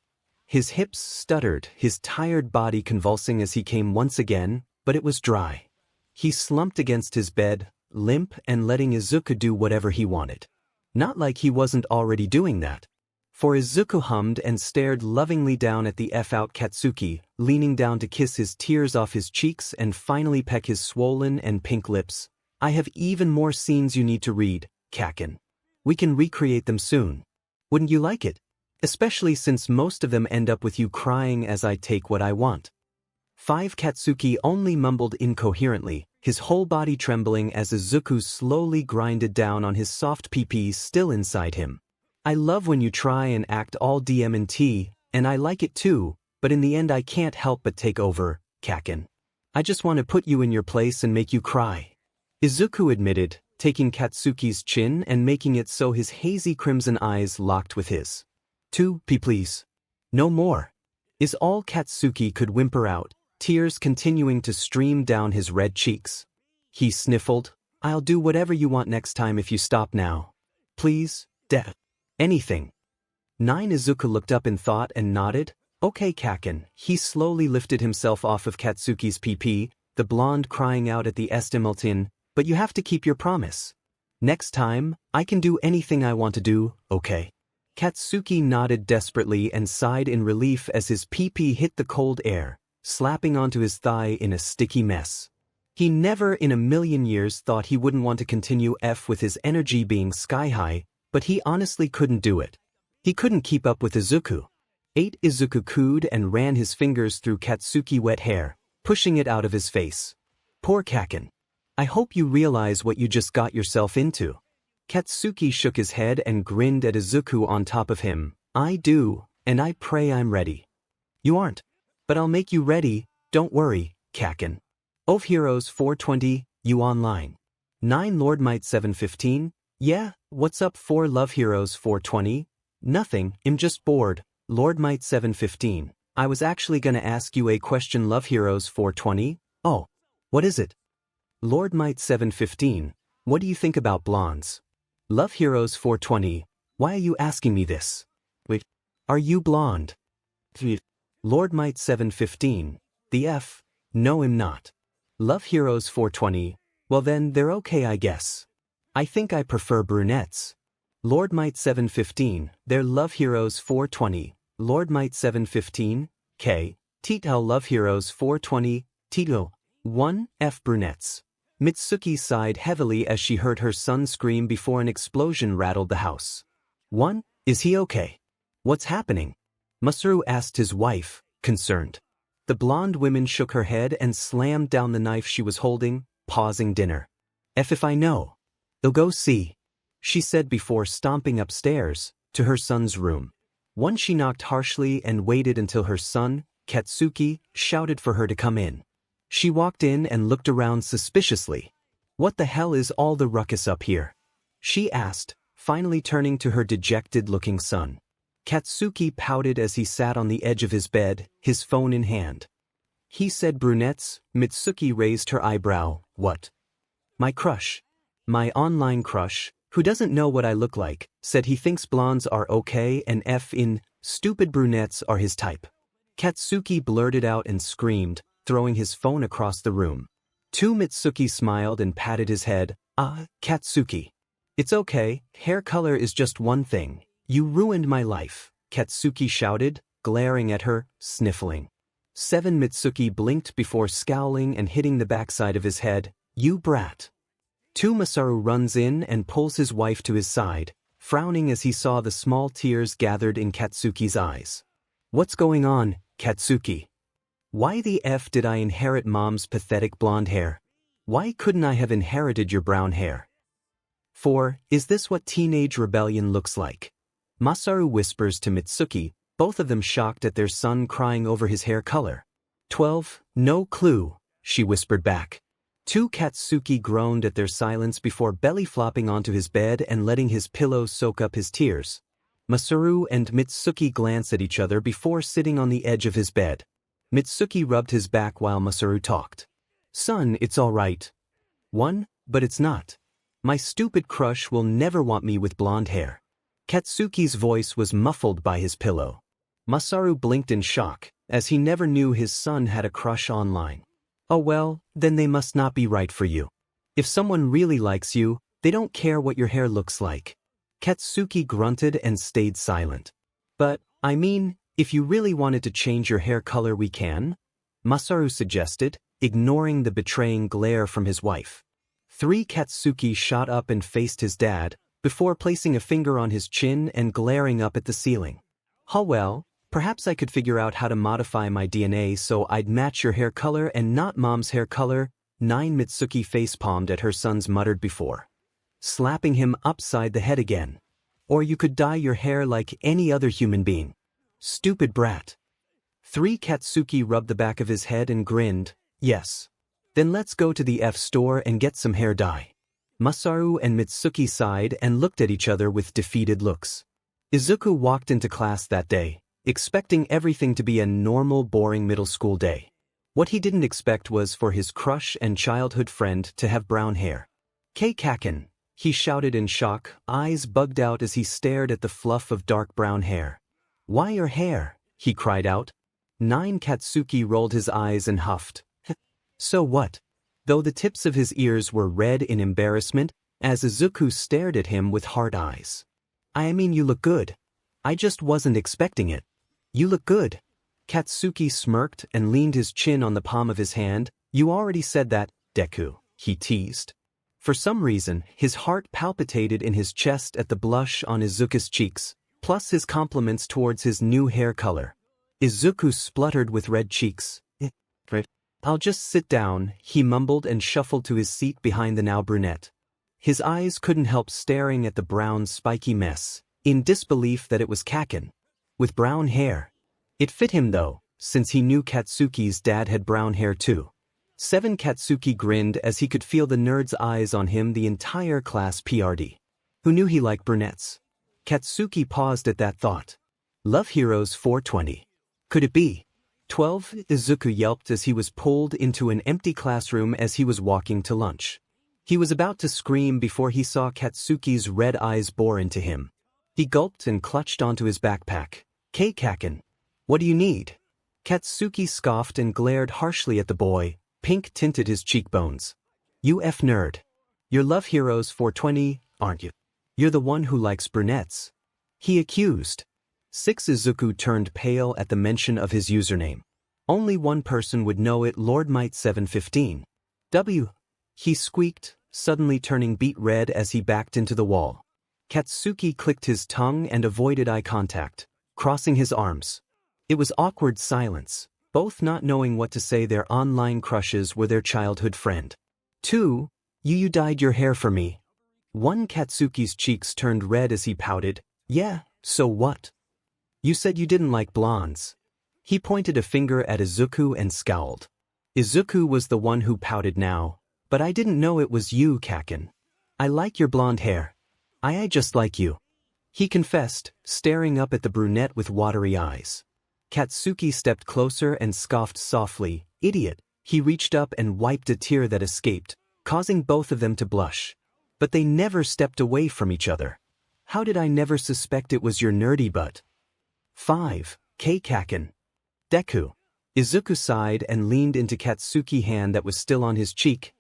His hips stuttered, his tired body convulsing as he came once again, but it was dry. He slumped against his bed, limp and letting Izuku do whatever he wanted. Not like he wasn't already doing that. For Izuku hummed and stared lovingly down at the F-out Katsuki, leaning down to kiss his tears off his cheeks and finally peck his swollen and pink lips. I have even more scenes you need to read, Kacchan. We can recreate them soon. Wouldn't you like it? Especially since most of them end up with you crying as I take what I want. 5 Katsuki only mumbled incoherently, his whole body trembling as Izuku slowly grinded down on his soft pee-pee still inside him. I love when you try and act all DM&T, and I like it too, but in the end I can't help but take over, Kacchan. I just want to put you in your place and make you cry. Izuku admitted, taking Katsuki's chin and making it so his hazy crimson eyes locked with his. 2 please. No more. Is all Katsuki could whimper out, tears continuing to stream down his red cheeks. He sniffled, I'll do whatever you want next time if you stop now. Please, anything. 9 Izuku looked up in thought and nodded, okay Kacchan. He slowly lifted himself off of Katsuki's pee-pee, the blonde crying out at the 𝗬𝗵𝗲𝗏, but you have to keep your promise. Next time, I can do anything I want to do, okay? Katsuki nodded desperately and sighed in relief as his pee-pee hit the cold air, slapping onto his thigh in a sticky mess. He never in a million years thought he wouldn't want to continue with his energy being sky-high, but he honestly couldn't do it. He couldn't keep up with Izuku. 8 Izuku cooed and ran his fingers through Katsuki's wet hair, pushing it out of his face. Poor Kacchan. I hope you realize what you just got yourself into. Katsuki shook his head and grinned at Izuku on top of him. I do, and I pray I'm ready. You aren't. But I'll make you ready, don't worry, Kacchan. 𝗕𝗏𝗄𝐻eroes 420, you online. 9 Lord Might 715, yeah, what's up 4 Love Heroes 420? Nothing, I'm just bored, Lord Might 715. I was actually gonna ask you a question Love Heroes 420? Oh, what is it? Lord Might 715, what do you think about blondes? Love Heroes 420, why are you asking me this? Wait, are you blonde? Lord Might 715, the F, no I'm not. Love Heroes 420, well then they're okay I guess. I think I prefer brunettes. Lord Might 715, they're Love Heroes 420, Lord Might 715, K, 𝗕𝗏𝗄 Love Heroes 420, 𝗕𝗏𝗄 1, F brunettes. Mitsuki sighed heavily as she heard her son scream before an explosion rattled the house. 1, is he okay? What's happening? Masaru asked his wife, concerned. The blonde woman shook her head and slammed down the knife she was holding, pausing dinner. If I know. They'll go see, she said before stomping upstairs, to her son's room. 1 She knocked harshly and waited until her son, Katsuki, shouted for her to come in. She walked in and looked around suspiciously. What the hell is all the ruckus up here? She asked, finally turning to her dejected-looking son. Katsuki pouted as he sat on the edge of his bed, his phone in hand. He said brunettes. Mitsuki raised her eyebrow. What? My crush. My online crush, who doesn't know what I look like, said he thinks blondes are okay and stupid brunettes are his type. Katsuki blurted out and screamed, throwing his phone across the room. 2 Mitsuki smiled and patted his head. Katsuki. It's okay, hair color is just one thing. You ruined my life, Katsuki shouted, glaring at her, sniffling. 7 Mitsuki blinked before scowling and hitting the backside of his head. You brat. 2 Masaru runs in and pulls his wife to his side, frowning as he saw the small tears gathered in Katsuki's eyes. What's going on, Katsuki? Why the F did I inherit mom's pathetic blonde hair? Why couldn't I have inherited your brown hair? 4. Is this what teenage rebellion looks like? Masaru whispers to Mitsuki, both of them shocked at their son crying over his hair color. 12. No clue, she whispered back. Katsuki groaned at their silence before belly flopping onto his bed and letting his pillow soak up his tears. Masaru and Mitsuki glanced at each other before sitting on the edge of his bed. Mitsuki rubbed his back while Masaru talked. Son, it's all right. But it's not. My stupid crush will never want me with blonde hair. Katsuki's voice was muffled by his pillow. Masaru blinked in shock, as he never knew his son had a crush online. Oh well, then they must not be right for you. If someone really likes you, they don't care what your hair looks like. Katsuki grunted and stayed silent. But, I mean, if you really wanted to change your hair color we can? Masaru suggested, ignoring the betraying glare from his wife. Katsuki shot up and faced his dad, before placing a finger on his chin and glaring up at the ceiling. Well, perhaps I could figure out how to modify my DNA so I'd match your hair color and not mom's hair color. Mitsuki facepalmed at her son's muttered before, slapping him upside the head again. Or you could dye your hair like any other human being. Stupid brat. Katsuki rubbed the back of his head and grinned. Yes. Then let's go to the F store and get some hair dye. Masaru and Mitsuki sighed and looked at each other with defeated looks. Izuku walked into class that day, expecting everything to be a normal, boring middle school day. What he didn't expect was for his crush and childhood friend to have brown hair. Kacchan, he shouted in shock, eyes bugged out as he stared at the fluff of dark brown hair. Why your hair? He cried out. Katsuki rolled his eyes and huffed. So what? Though the tips of his ears were red in embarrassment, as Izuku stared at him with hard eyes. I mean, you look good. I just wasn't expecting it. You look good. Katsuki smirked and leaned his chin on the palm of his hand. You already said that, Deku, he teased. For some reason, his heart palpitated in his chest at the blush on Izuku's cheeks, plus his compliments towards his new hair color. Izuku spluttered with red cheeks. I'll just sit down, he mumbled and shuffled to his seat behind the now brunette. His eyes couldn't help staring at the brown spiky mess, in disbelief that it was Kacchan. With brown hair. It fit him though, since he knew Katsuki's dad had brown hair too. Katsuki grinned as he could feel the nerd's eyes on him the entire class PRD. Who knew he liked brunettes? Katsuki paused at that thought. Love Heroes 420. Could it be? 12. Izuku yelped as he was pulled into an empty classroom as he was walking to lunch. He was about to scream before he saw Katsuki's red eyes bore into him. He gulped and clutched onto his backpack. Kacchan, what do you need? Katsuki scoffed and glared harshly at the boy, pink tinted his cheekbones. You nerd. You're Love Heroes 420, aren't you? You're the one who likes brunettes. He accused. Izuku turned pale at the mention of his username. Only one person would know it, Lord Might 715. He squeaked, suddenly turning beet red as he backed into the wall. Katsuki clicked his tongue and avoided eye contact, crossing his arms. It was awkward silence, both not knowing what to say. Their online crushes were their childhood friend. 2. You dyed your hair for me. 1. Katsuki's cheeks turned red as he pouted. Yeah, so what? You said you didn't like blondes. He pointed a finger at Izuku and scowled. Izuku was the one who pouted now. But I didn't know it was you, Kacchan. I like your blonde hair. I just like you. He confessed, staring up at the brunette with watery eyes. Katsuki stepped closer and scoffed softly. Idiot. He reached up and wiped a tear that escaped, causing both of them to blush. But they never stepped away from each other. How did I never suspect it was your nerdy butt? 5. Kacchan. Deku. Izuku sighed and leaned into Katsuki's hand that was still on his cheek.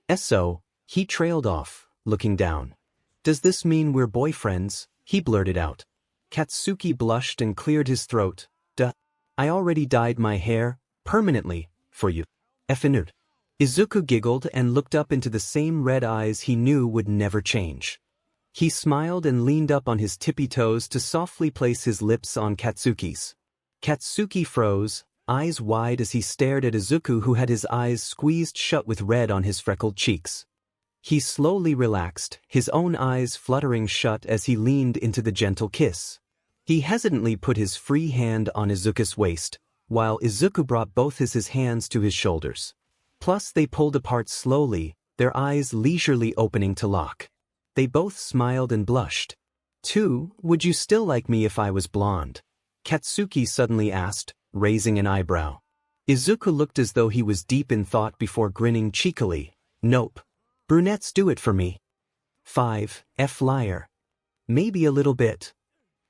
He trailed off, looking down. Does this mean we're boyfriends? He blurted out. Katsuki blushed and cleared his throat. Duh. I already dyed my hair, permanently, for you. Nerd. Izuku giggled and looked up into the same red eyes he knew would never change. He smiled and leaned up on his tippy toes to softly place his lips on Katsuki's. Katsuki froze, eyes wide as he stared at Izuku, who had his eyes squeezed shut with red on his freckled cheeks. He slowly relaxed, his own eyes fluttering shut as he leaned into the gentle kiss. He hesitantly put his free hand on Izuku's waist, while Izuku brought both his hands to his shoulders. Plus they pulled apart slowly, their eyes leisurely opening to lock. They both smiled and blushed. Would you still like me if I was blonde? Katsuki suddenly asked, raising an eyebrow. Izuku looked as though he was deep in thought before grinning cheekily. Nope. Brunettes do it for me. 5. F liar. Maybe a little bit.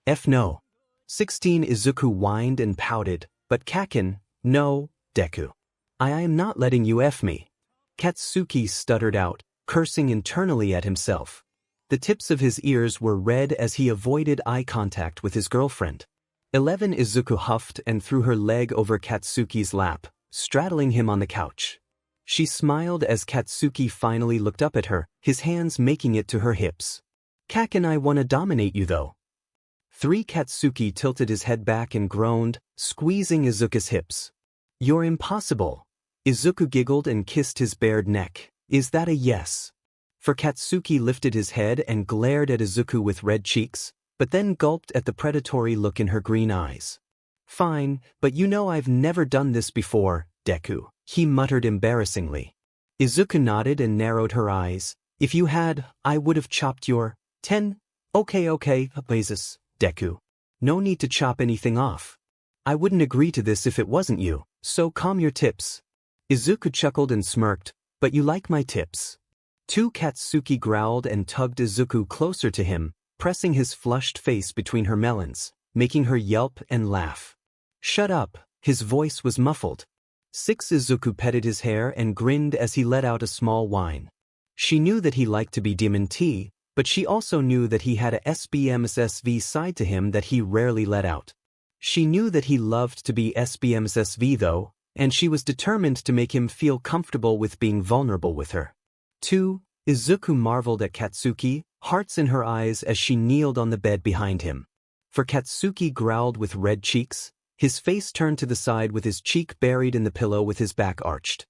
F no. 16. Izuku whined and pouted, but Kacchan, no, Deku. I am not letting you F me. Katsuki stuttered out, cursing internally at himself. The tips of his ears were red as he avoided eye contact with his girlfriend. 11. Izuku huffed and threw her leg over Katsuki's lap, straddling him on the couch. She smiled as Katsuki finally looked up at her, his hands making it to her hips. Kacchan, I wanna dominate you though. 3. Katsuki tilted his head back and groaned, squeezing Izuku's hips. You're impossible. Izuku giggled and kissed his bared neck. Is that a yes? For Katsuki lifted his head and glared at Izuku with red cheeks, but then gulped at the predatory look in her green eyes. Fine, but you know I've never done this before, Deku, he muttered embarrassingly. Izuku nodded and narrowed her eyes. If you had, I would have chopped your 10. Okay, basis, Deku. No need to chop anything off. I wouldn't agree to this if it wasn't you, so calm your tips. Izuku chuckled and smirked, but you like my tips. 2. Katsuki growled and tugged Izuku closer to him, pressing his flushed face between her melons, making her yelp and laugh. Shut up, his voice was muffled. 6. Izuku petted his hair and grinned as he let out a small whine. She knew that he liked to be 𝗵𝗃, but she also knew that he had a 𝗬𝗵𝗃𝗃 side to him that he rarely let out. She knew that he loved to be 𝗬𝗵𝗃𝗃 though, and she was determined to make him feel comfortable with being vulnerable with her. 2. Izuku marveled at Katsuki, hearts in her eyes as she kneeled on the bed behind him. For Katsuki growled with red cheeks, his face turned to the side with his cheek buried in the pillow with his back arched.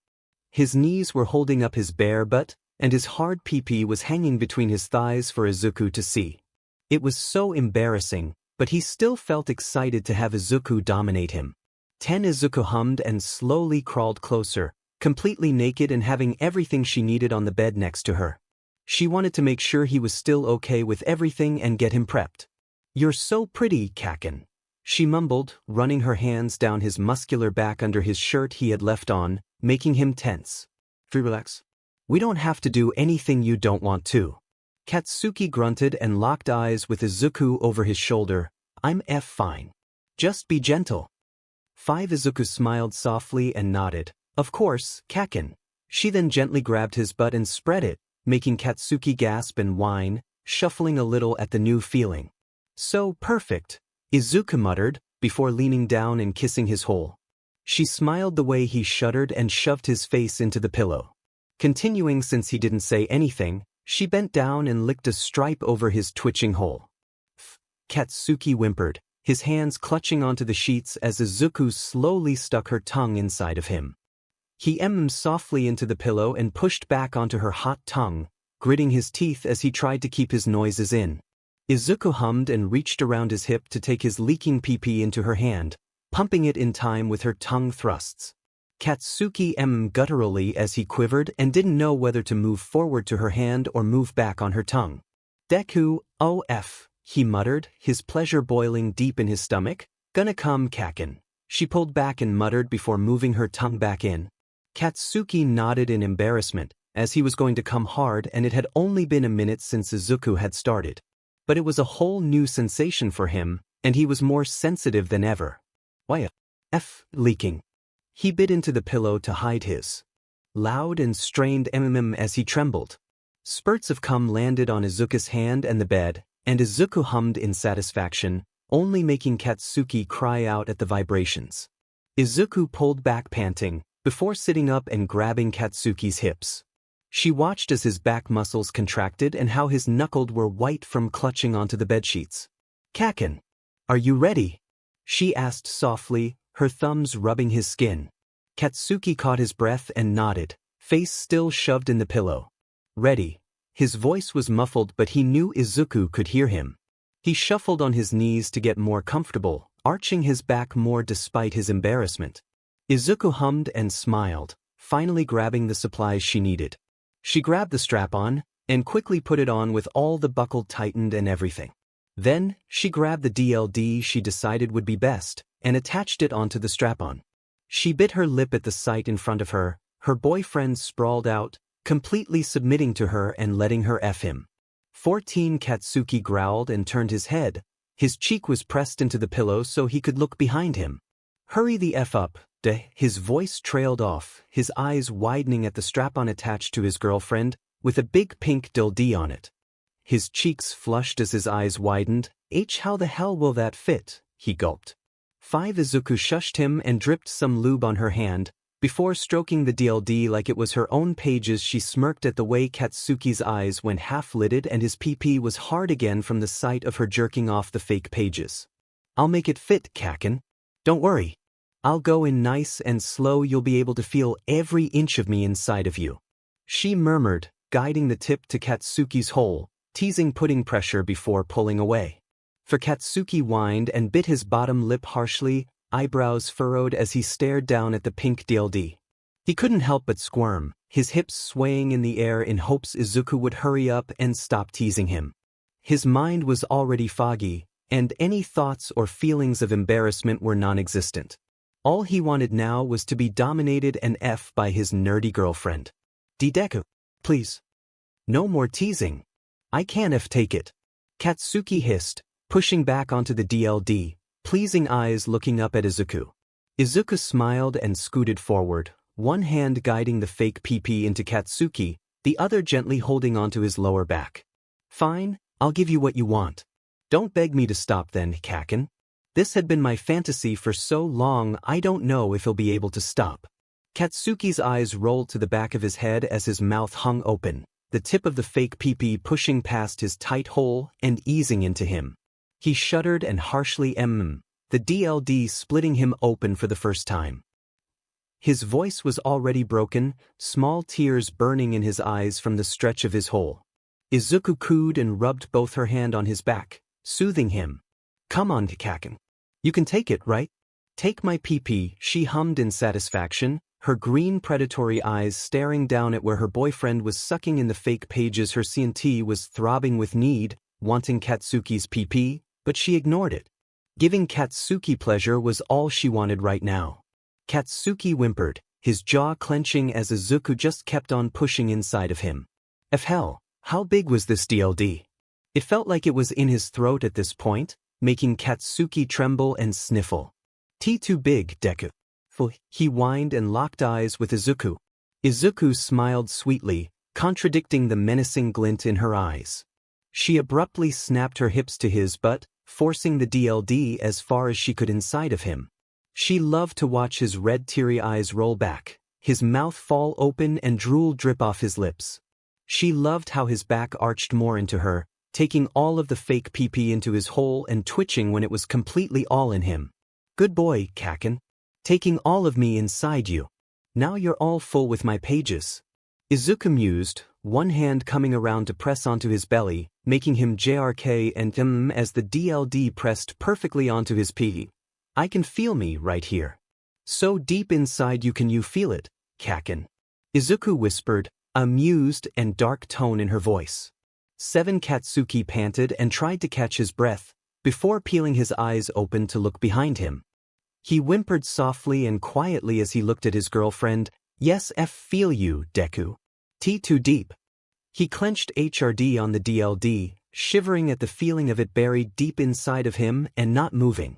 His knees were holding up his bare butt, and his hard pee-pee was hanging between his thighs for Izuku to see. It was so embarrassing, but he still felt excited to have Izuku dominate him. 10. Izuku hummed and slowly crawled closer, completely naked and having everything she needed on the bed next to her. She wanted to make sure he was still okay with everything and get him prepped. You're so pretty, Kacchan, she mumbled, running her hands down his muscular back under his shirt he had left on, making him tense. Relax. We don't have to do anything you don't want to. Katsuki grunted and locked eyes with Izuku over his shoulder. I'm fine. Just be gentle. 5. Izuku smiled softly and nodded. Of course, Kacchan. She then gently grabbed his butt and spread it, making Katsuki gasp and whine, shuffling a little at the new feeling. So perfect, Izuku muttered, before leaning down and kissing his hole. She smiled the way he shuddered and shoved his face into the pillow. Continuing since he didn't say anything, she bent down and licked a stripe over his twitching hole. Katsuki whimpered, his hands clutching onto the sheets as Izuku slowly stuck her tongue inside of him. He emmed softly into the pillow and pushed back onto her hot tongue, gritting his teeth as he tried to keep his noises in. Izuku hummed and reached around his hip to take his leaking pee-pee into her hand, pumping it in time with her tongue thrusts. Katsuki emmed gutturally as he quivered and didn't know whether to move forward to her hand or move back on her tongue. Deku, he muttered, his pleasure boiling deep in his stomach. Gonna come, Kacchan. She pulled back and muttered before moving her tongue back in. Katsuki nodded in embarrassment, as he was going to come hard and it had only been a minute since Izuku had started. But it was a whole new sensation for him, and he was more sensitive than ever. Why leaking. He bit into the pillow to hide his loud and strained as he trembled. Spurts of cum landed on Izuku's hand and the bed, and Izuku hummed in satisfaction, only making Katsuki cry out at the vibrations. Izuku pulled back panting, before sitting up and grabbing Katsuki's hips. She watched as his back muscles contracted and how his knuckles were white from clutching onto the bedsheets. Kacchan, are you ready? She asked softly, her thumbs rubbing his skin. Katsuki caught his breath and nodded, face still shoved in the pillow. Ready. His voice was muffled but he knew Izuku could hear him. He shuffled on his knees to get more comfortable, arching his back more despite his embarrassment. Izuku hummed and smiled, finally grabbing the supplies she needed. She grabbed the strap-on and quickly put it on with all the buckle tightened and everything. Then, she grabbed the DLD she decided would be best and attached it onto the strap-on. She bit her lip at the sight in front of her. Her boyfriend sprawled out, completely submitting to her and letting her F him. 14 Katsuki growled and turned his head. His cheek was pressed into the pillow so he could look behind him. Hurry the F up, his voice trailed off, his eyes widening at the strap-on attached to his girlfriend, with a big pink dildo on it. His cheeks flushed as his eyes widened. How the hell will that fit? He gulped. 𝗵𝗃 shushed him and dripped some lube on her hand. Before stroking the DLD like it was her own pages, she smirked at the way Katsuki's eyes went half-lidded and his PP was hard again from the sight of her jerking off the fake pages. I'll make it fit, Kacchan. Don't worry. I'll go in nice and slow, you'll be able to feel every inch of me inside of you. She murmured, guiding the tip to Katsuki's hole, teasing putting pressure before pulling away. For Katsuki whined and bit his bottom lip harshly, eyebrows furrowed as he stared down at the pink DLD. He couldn't help but squirm, his hips swaying in the air in hopes Izuku would hurry up and stop teasing him. His mind was already foggy, and any thoughts or feelings of embarrassment were non-existent. All he wanted now was to be dominated and F by his nerdy girlfriend. Deku, please. No more teasing. I can't take it. Katsuki hissed, pushing back onto the DLD, pleasing eyes looking up at Izuku. Izuku smiled and scooted forward, one hand guiding the fake PP into Katsuki, the other gently holding onto his lower back. Fine, I'll give you what you want. Don't beg me to stop then, Kacchan. This had been my fantasy for so long I don't know if he'll be able to stop. Katsuki's eyes rolled to the back of his head as his mouth hung open, the tip of the fake PP pushing past his tight hole and easing into him. He shuddered and harshly the DLD splitting him open for the first time. His voice was already broken, small tears burning in his eyes from the stretch of his hole. Izuku cooed and rubbed both her hand on his back, soothing him. Come on, Kacchan. You can take it, right? Take my PP, she hummed in satisfaction, her green predatory eyes staring down at where her boyfriend was sucking in the fake pages. Her CNT was throbbing with need, wanting Katsuki's PP, but she ignored it. Giving Katsuki pleasure was all she wanted right now. Katsuki whimpered, his jaw clenching as Izuku just kept on pushing inside of him. Hell, how big was this DLD? It felt like it was in his throat at this point, making Katsuki tremble and sniffle. Too big, Deku. He whined and locked eyes with Izuku. Izuku smiled sweetly, contradicting the menacing glint in her eyes. She abruptly snapped her hips to his butt, forcing the DLD as far as she could inside of him. She loved to watch his red teary eyes roll back, his mouth fall open and drool drip off his lips. She loved how his back arched more into her, taking all of the fake PP into his hole and twitching when it was completely all in him. Good boy, Kacchan. Taking all of me inside you. Now you're all full with my pages. Izuku mused, one hand coming around to press onto his belly, making him JRK and as the DLD pressed perfectly onto his pee. I can feel me right here. So deep inside you, can you feel it, Kacchan? Izuku whispered, amused and dark tone in her voice. 7 Katsuki panted and tried to catch his breath, before peeling his eyes open to look behind him. He whimpered softly and quietly as he looked at his girlfriend. Yes, feel you, Deku. Too deep. He clenched HRD on the DLD, shivering at the feeling of it buried deep inside of him and not moving.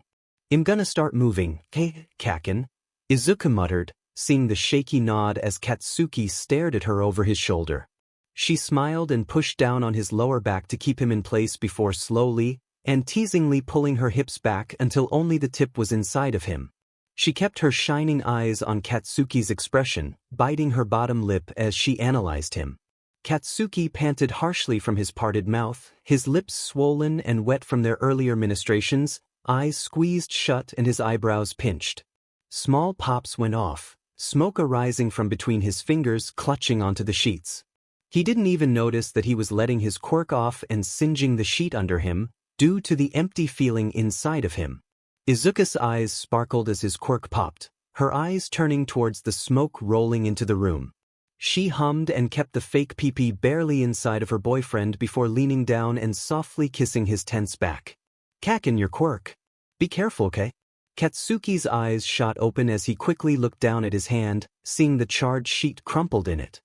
I'm gonna start moving, Kacchan, Izuku muttered, seeing the shaky nod as Katsuki stared at her over his shoulder. She smiled and pushed down on his lower back to keep him in place before slowly and teasingly pulling her hips back until only the tip was inside of him. She kept her shining eyes on Katsuki's expression, biting her bottom lip as she analyzed him. Katsuki panted harshly from his parted mouth, his lips swollen and wet from their earlier ministrations, eyes squeezed shut and his eyebrows pinched. Small pops went off, smoke arising from between his fingers clutching onto the sheets. He didn't even notice that he was letting his quirk off and singeing the sheet under him, due to the empty feeling inside of him. Izuku's eyes sparkled as his quirk popped, her eyes turning towards the smoke rolling into the room. She hummed and kept the fake pee-pee barely inside of her boyfriend before leaning down and softly kissing his tense back. Kacchan, your quirk. Be careful, okay? Katsuki's eyes shot open as he quickly looked down at his hand, seeing the charred sheet crumpled in it.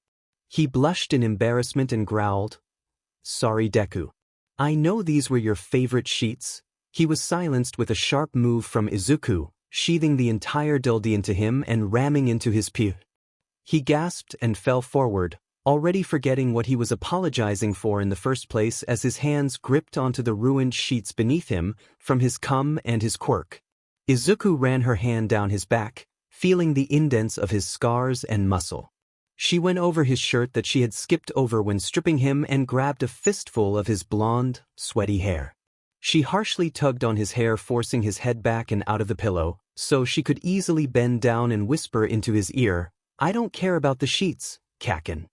He blushed in embarrassment and growled, "Sorry, Deku. I know these were your favorite sheets." He was silenced with a sharp move from Izuku, sheathing the entire 𝗕𝗏 into him and ramming into his 𝗕𝗏𝗏. He gasped and fell forward, already forgetting what he was apologizing for in the first place as his hands gripped onto the ruined sheets beneath him from his cum and his quirk. Izuku ran her hand down his back, feeling the indents of his scars and muscle. She went over his shirt that she had skipped over when stripping him and grabbed a fistful of his blonde, sweaty hair. She harshly tugged on his hair, forcing his head back and out of the pillow, so she could easily bend down and whisper into his ear, "I don't care about the sheets, Kacchan.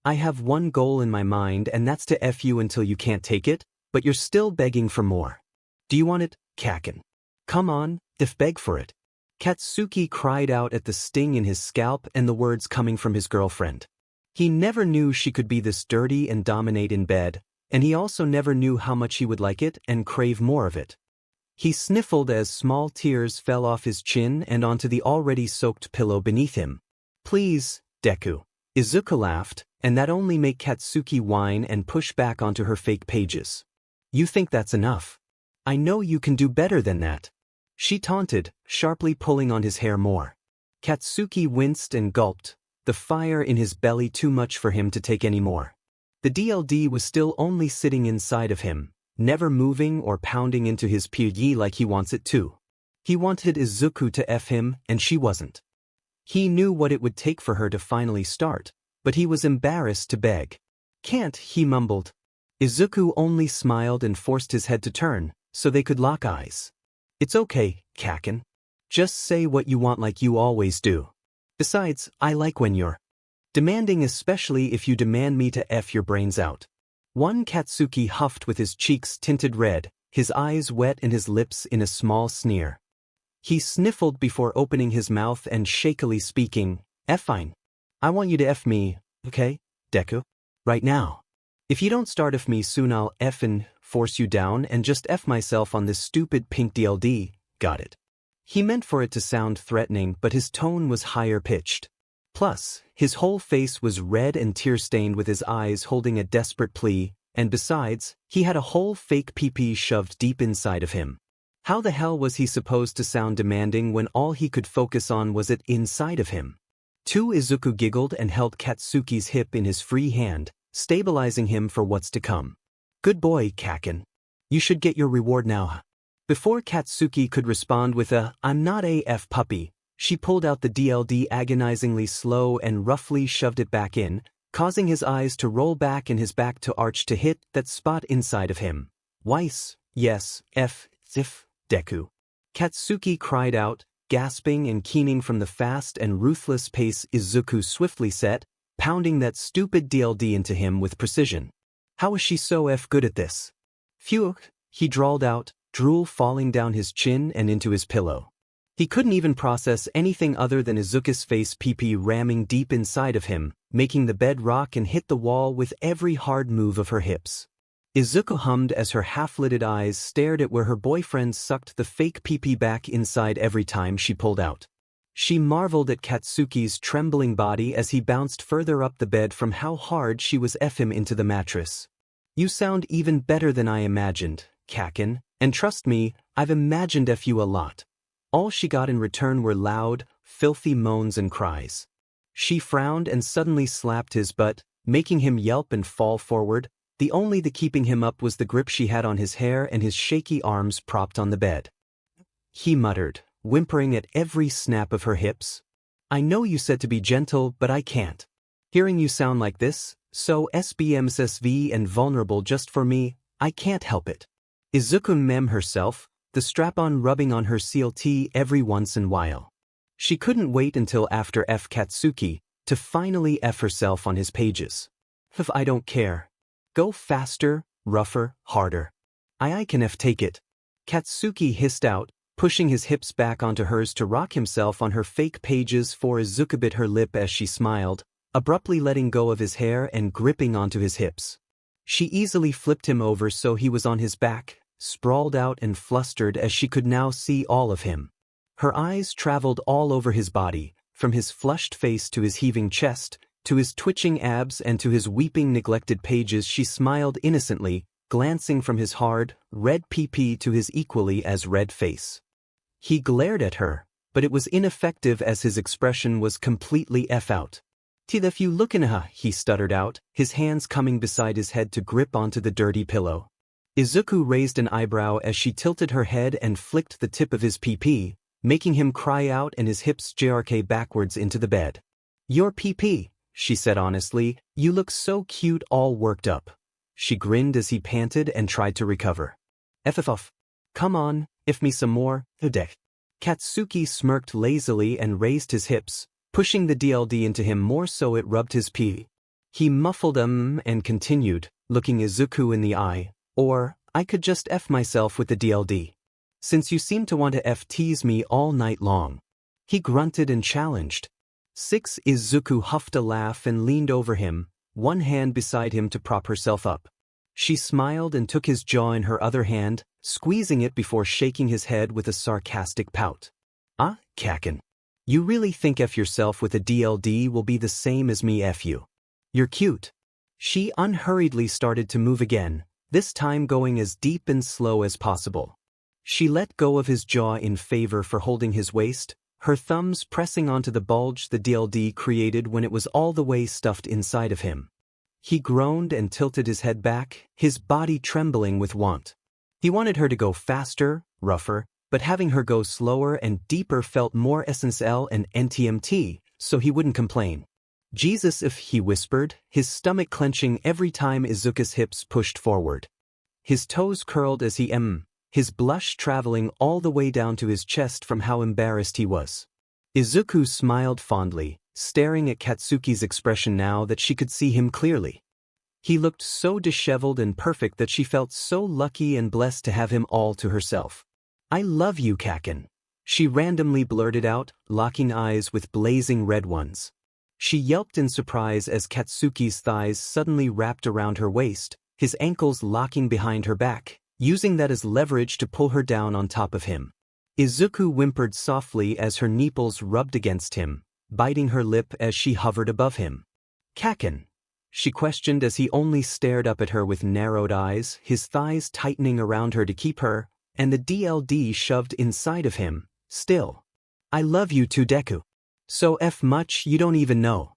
I have one goal in my mind, and that's to F you until you can't take it, but you're still begging for more. Do you want it, Kacchan? Come on, beg for it." Katsuki cried out at the sting in his scalp and the words coming from his girlfriend. He never knew she could be this dirty and dominate in bed, and he also never knew how much he would like it and crave more of it. He sniffled as small tears fell off his chin and onto the already soaked pillow beneath him. "Please, Deku." Izuku laughed, and that only made Katsuki whine and push back onto her fake pages. "You think that's enough? I know you can do better than that," she taunted, sharply pulling on his hair more. Katsuki winced and gulped, the fire in his belly too much for him to take any more. The 𝗕𝗏𝗍 was still only sitting inside of him, never moving or pounding into his 𝗕𝗏𝗍 like he wants it to. He wanted Izuku to F him, and she wasn't. He knew what it would take for her to finally start, but he was embarrassed to beg. "Can't," he mumbled. Izuku only smiled and forced his head to turn, so they could lock eyes. "It's okay, Kacchan. Just say what you want like you always do. Besides, I like when you're demanding, especially if you demand me to F your brains out." One Katsuki huffed with his cheeks tinted red, his eyes wet and his lips in a small sneer. He sniffled before opening his mouth and shakily speaking, "Fine. I want you to F me, okay, Deku? Right now. If you don't start F me soon, I'll effin' force you down and just F myself on this stupid pink 𝗕𝗏𝗍, got it?" He meant for it to sound threatening, but his tone was higher pitched. Plus, his whole face was red and tear-stained with his eyes holding a desperate plea, and besides, he had a whole fake pee-pee shoved deep inside of him. How the hell was he supposed to sound demanding when all he could focus on was it inside of him? Izuku giggled and held Katsuki's hip in his free hand, stabilizing him for what's to come. "Good boy, Kacchan. You should get your reward now." Before Katsuki could respond with a, "I'm not a F puppy," she pulled out the 𝗕𝗏𝗍 agonizingly slow and roughly shoved it back in, causing his eyes to roll back and his back to arch to hit that spot inside of him. "Weiss, yes, if Deku." Katsuki cried out, gasping and keening from the fast and ruthless pace Izuku swiftly set, pounding that stupid 𝗕𝗏𝗍 into him with precision. How is she so good at this? "Phew," he drawled out, drool falling down his chin and into his pillow. He couldn't even process anything other than Izuku's face pee-pee ramming deep inside of him, making the bed rock and hit the wall with every hard move of her hips. Izuku hummed as her half-lidded eyes stared at where her boyfriend sucked the fake pee-pee back inside every time she pulled out. She marveled at Katsuki's trembling body as he bounced further up the bed from how hard she was F him into the mattress. "You sound even better than I imagined, Kacchan, and trust me, I've imagined F you a lot." All she got in return were loud, filthy moans and cries. She frowned and suddenly slapped his butt, making him yelp and fall forward. The only thing keeping him up was the grip she had on his hair and his shaky arms propped on the bed. He muttered, whimpering at every snap of her hips. "I know you said to be gentle, but I can't. Hearing you sound like this, so 𝗬𝗵𝗲 and vulnerable just for me, I can't help it." Izuku 𝗵𝗃 herself, the strap-on rubbing on her 𝗕𝗏𝗍 every once in a while. She couldn't wait until after F Katsuki to finally F herself on his pages. "If I don't care. Go faster, rougher, harder. I can take it." Katsuki hissed out, pushing his hips back onto hers to rock himself on her fake pages for Izuku bit her lip as she smiled, abruptly letting go of his hair and gripping onto his hips. She easily flipped him over so he was on his back, sprawled out and flustered as she could now see all of him. Her eyes traveled all over his body, from his flushed face to his heaving chest, to his twitching abs and to his weeping neglected pages. She smiled innocently, glancing from his hard, red PP to his equally as red face. He glared at her, but it was ineffective as his expression was completely out. 𝗕𝗏𝗪𝗧𝗏, he stuttered out, his hands coming beside his head to grip onto the dirty pillow. Izuku raised an eyebrow as she tilted her head and flicked the tip of his PP, making him cry out and his hips 𝗕𝗪𝗁𝐻𝗫 backwards into the bed. Your PP, she said honestly, you look so cute all worked up. She grinned as he panted and tried to recover. FFF. Come on, if me some more, 𝗕𝗏𝗪𝗧𝗏. Katsuki smirked lazily and raised his hips, pushing the DLD into him more so it rubbed his pee. He muffled and continued, looking Izuku in the eye, or, I could just F myself with the DLD. Since you seem to want to tease me all night long. He grunted and challenged. 6. Izuku huffed a laugh and leaned over him, one hand beside him to prop herself up. She smiled and took his jaw in her other hand, squeezing it before shaking his head with a sarcastic pout. Ah, Kacchan. You really think F yourself with a DLD will be the same as me F you? You're cute. She unhurriedly started to move again, this time going as deep and slow as possible. She let go of his jaw in favor for holding his waist, her thumbs pressing onto the bulge the DLD created when it was all the way stuffed inside of him. He groaned and tilted his head back, his body trembling with want. He wanted her to go faster, rougher, but having her go slower and deeper felt more essential and NTMT, so he wouldn't complain. Jesus, if he whispered, his stomach clenching every time Izuku's hips pushed forward. His toes curled as he his blush traveling all the way down to his chest from how embarrassed he was. Izuku smiled fondly, staring at Katsuki's expression now that she could see him clearly. He looked so disheveled and perfect that she felt so lucky and blessed to have him all to herself. I love you, Kacchan. She randomly blurted out, locking eyes with blazing red ones. She yelped in surprise as Katsuki's thighs suddenly wrapped around her waist, his ankles locking behind her back, using that as leverage to pull her down on top of him. Izuku whimpered softly as her nipples rubbed against him, biting her lip as she hovered above him. Kacchan? She questioned as he only stared up at her with narrowed eyes, his thighs tightening around her to keep her, and the DLD shoved inside of him, still. I love you too, Deku. So much you don't even know.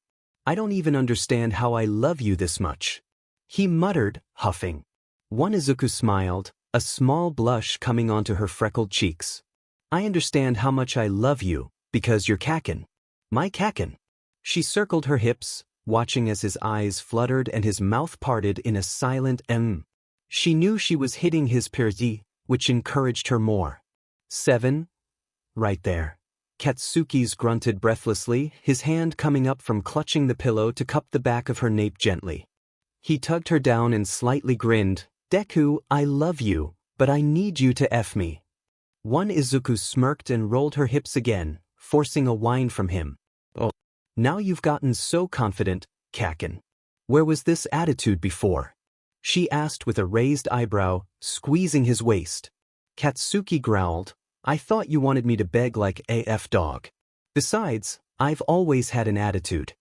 I don't even understand how I love you this much. He muttered, huffing. Izuku smiled, a small blush coming onto her freckled cheeks. I understand how much I love you, because you're Kacchan. My Kacchan. She circled her hips, watching as his eyes fluttered and his mouth parted in a silent She knew she was hitting his 𝗕𝗏𝗧𝗏, which encouraged her more. 7. Right there. Katsuki's grunted breathlessly, his hand coming up from clutching the pillow to cup the back of her nape gently. He tugged her down and slightly grinned. Deku, I love you, but I need you to F me. Izuku smirked and rolled her hips again, forcing a whine from him. Oh. Now you've gotten so confident, Kacchan. Where was this attitude before? She asked with a raised eyebrow, squeezing his waist. Katsuki growled, I thought you wanted me to beg like AF dog. Besides, I've always had an attitude.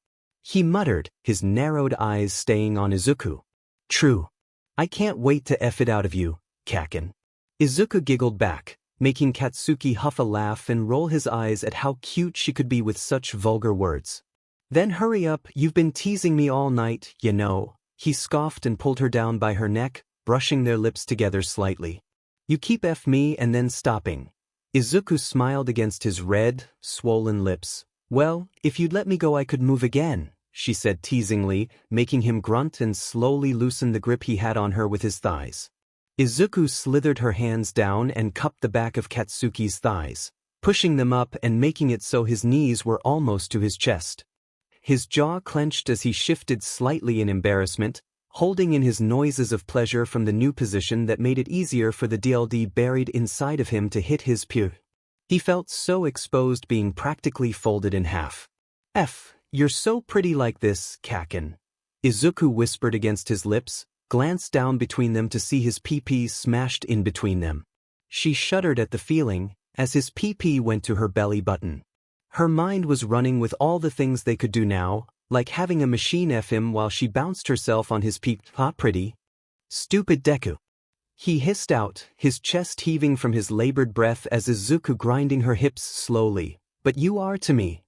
He muttered, his narrowed eyes staying on Izuku. True. I can't wait to F it out of you, Kacchan. Izuku giggled back, making Katsuki huff a laugh and roll his eyes at how cute she could be with such vulgar words. Then hurry up, you've been teasing me all night, you know. He scoffed and pulled her down by her neck, brushing their lips together slightly. You keep F me and then stopping. Izuku smiled against his red, swollen lips. Well, if you'd let me go I could move again, she said teasingly, making him grunt and slowly loosen the grip he had on her with his thighs. Izuku slithered her hands down and cupped the back of Katsuki's thighs, pushing them up and making it so his knees were almost to his chest. His jaw clenched as he shifted slightly in embarrassment, holding in his noises of pleasure from the new position that made it easier for the DLD buried inside of him to hit his 𝗕𝗏𝗪𝗧𝗏. He felt so exposed being practically folded in half. You're so pretty like this, Kacchan. Izuku whispered against his lips, glanced down between them to see his 𝗵𝗃 smashed in between them. She shuddered at the feeling, as his 𝗵𝗃 went to her belly button. Her mind was running with all the things they could do now, like having a machine F him while she bounced herself on his 𝗵𝗃. Pretty. Stupid Deku. He hissed out, his chest heaving from his labored breath as Izuku grinding her hips slowly. But you are to me.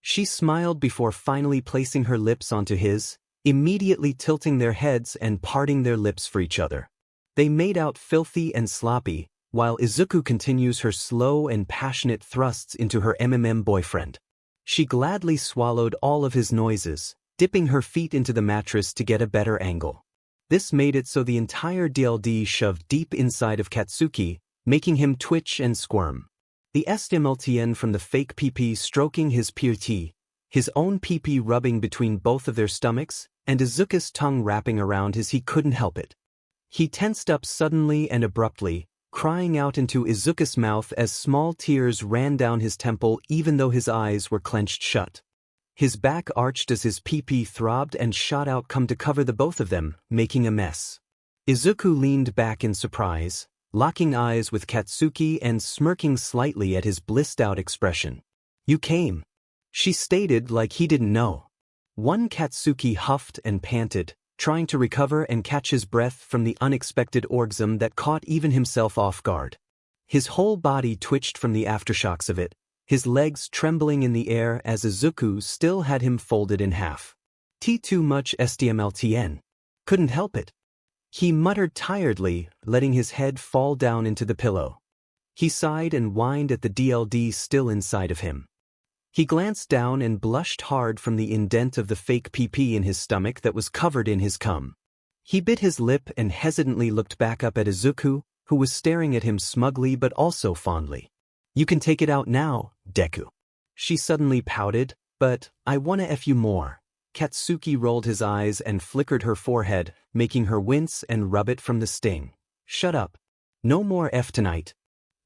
She smiled before finally placing her lips onto his, immediately tilting their heads and parting their lips for each other. They made out filthy and sloppy, while Izuku continues her slow and passionate thrusts into her boyfriend. She gladly swallowed all of his noises, dipping her feet into the mattress to get a better angle. This made it so the entire 𝗕𝗏𝗍 shoved deep inside of Katsuki, making him twitch and squirm. The 𝗕𝗏𝗍𝗔𝗍 from the fake 𝗵𝗃 stroking his 𝗕𝗏𝗍, his own 𝗵𝗃 rubbing between both of their stomachs, and Izuku's tongue wrapping around his. He couldn't help it. He tensed up suddenly and abruptly, crying out into Izuku's mouth as small tears ran down his temple even though his eyes were clenched shut. His back arched as his 𝗵𝗃 throbbed and shot out to cover the both of them, making a mess. Izuku leaned back in surprise, locking eyes with Katsuki and smirking slightly at his blissed-out expression. You came. She stated like he didn't know. One Katsuki huffed and panted, trying to recover and catch his breath from the unexpected orgasm that caught even himself off guard. His whole body twitched from the aftershocks of it, his legs trembling in the air as Izuku still had him folded in half. Too much 𝗬𝗏𝗍𝗔𝗍. Couldn't help it. He muttered tiredly, letting his head fall down into the pillow. He sighed and whined at the 𝗕𝗏𝗍 still inside of him. He glanced down and blushed hard from the indent of the fake 𝗵𝗃 in his stomach that was covered in his cum. He bit his lip and hesitantly looked back up at Izuku, who was staring at him smugly but also fondly. You can take it out now, Deku. She suddenly pouted, but I wanna F you more. Katsuki rolled his eyes and flickered her forehead, making her wince and rub it from the sting. Shut up. No more F tonight.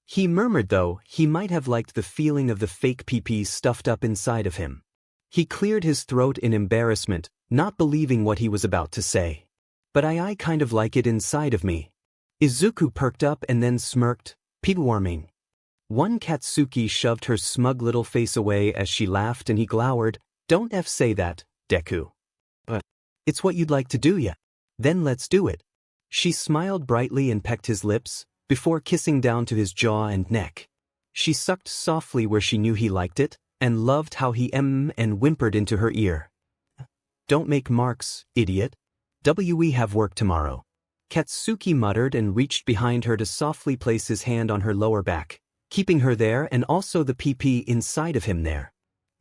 He murmured though he might have liked the feeling of the fake 𝗵𝗃 stuffed up inside of him. He cleared his throat in embarrassment, not believing what he was about to say. But I kind of like it inside of me. Izuku perked up and then smirked, warming. One Katsuki shoved her smug little face away as she laughed and he glowered, Don't say that, Deku. But it's what you'd like to do, yeah? Then let's do it. She smiled brightly and pecked his lips, before kissing down to his jaw and neck. She sucked softly where she knew he liked it, and loved how he and whimpered into her ear. Don't make marks, idiot. We have work tomorrow. Katsuki muttered and reached behind her to softly place his hand on her lower back, keeping her there and also the 𝗵𝗃 inside of him there.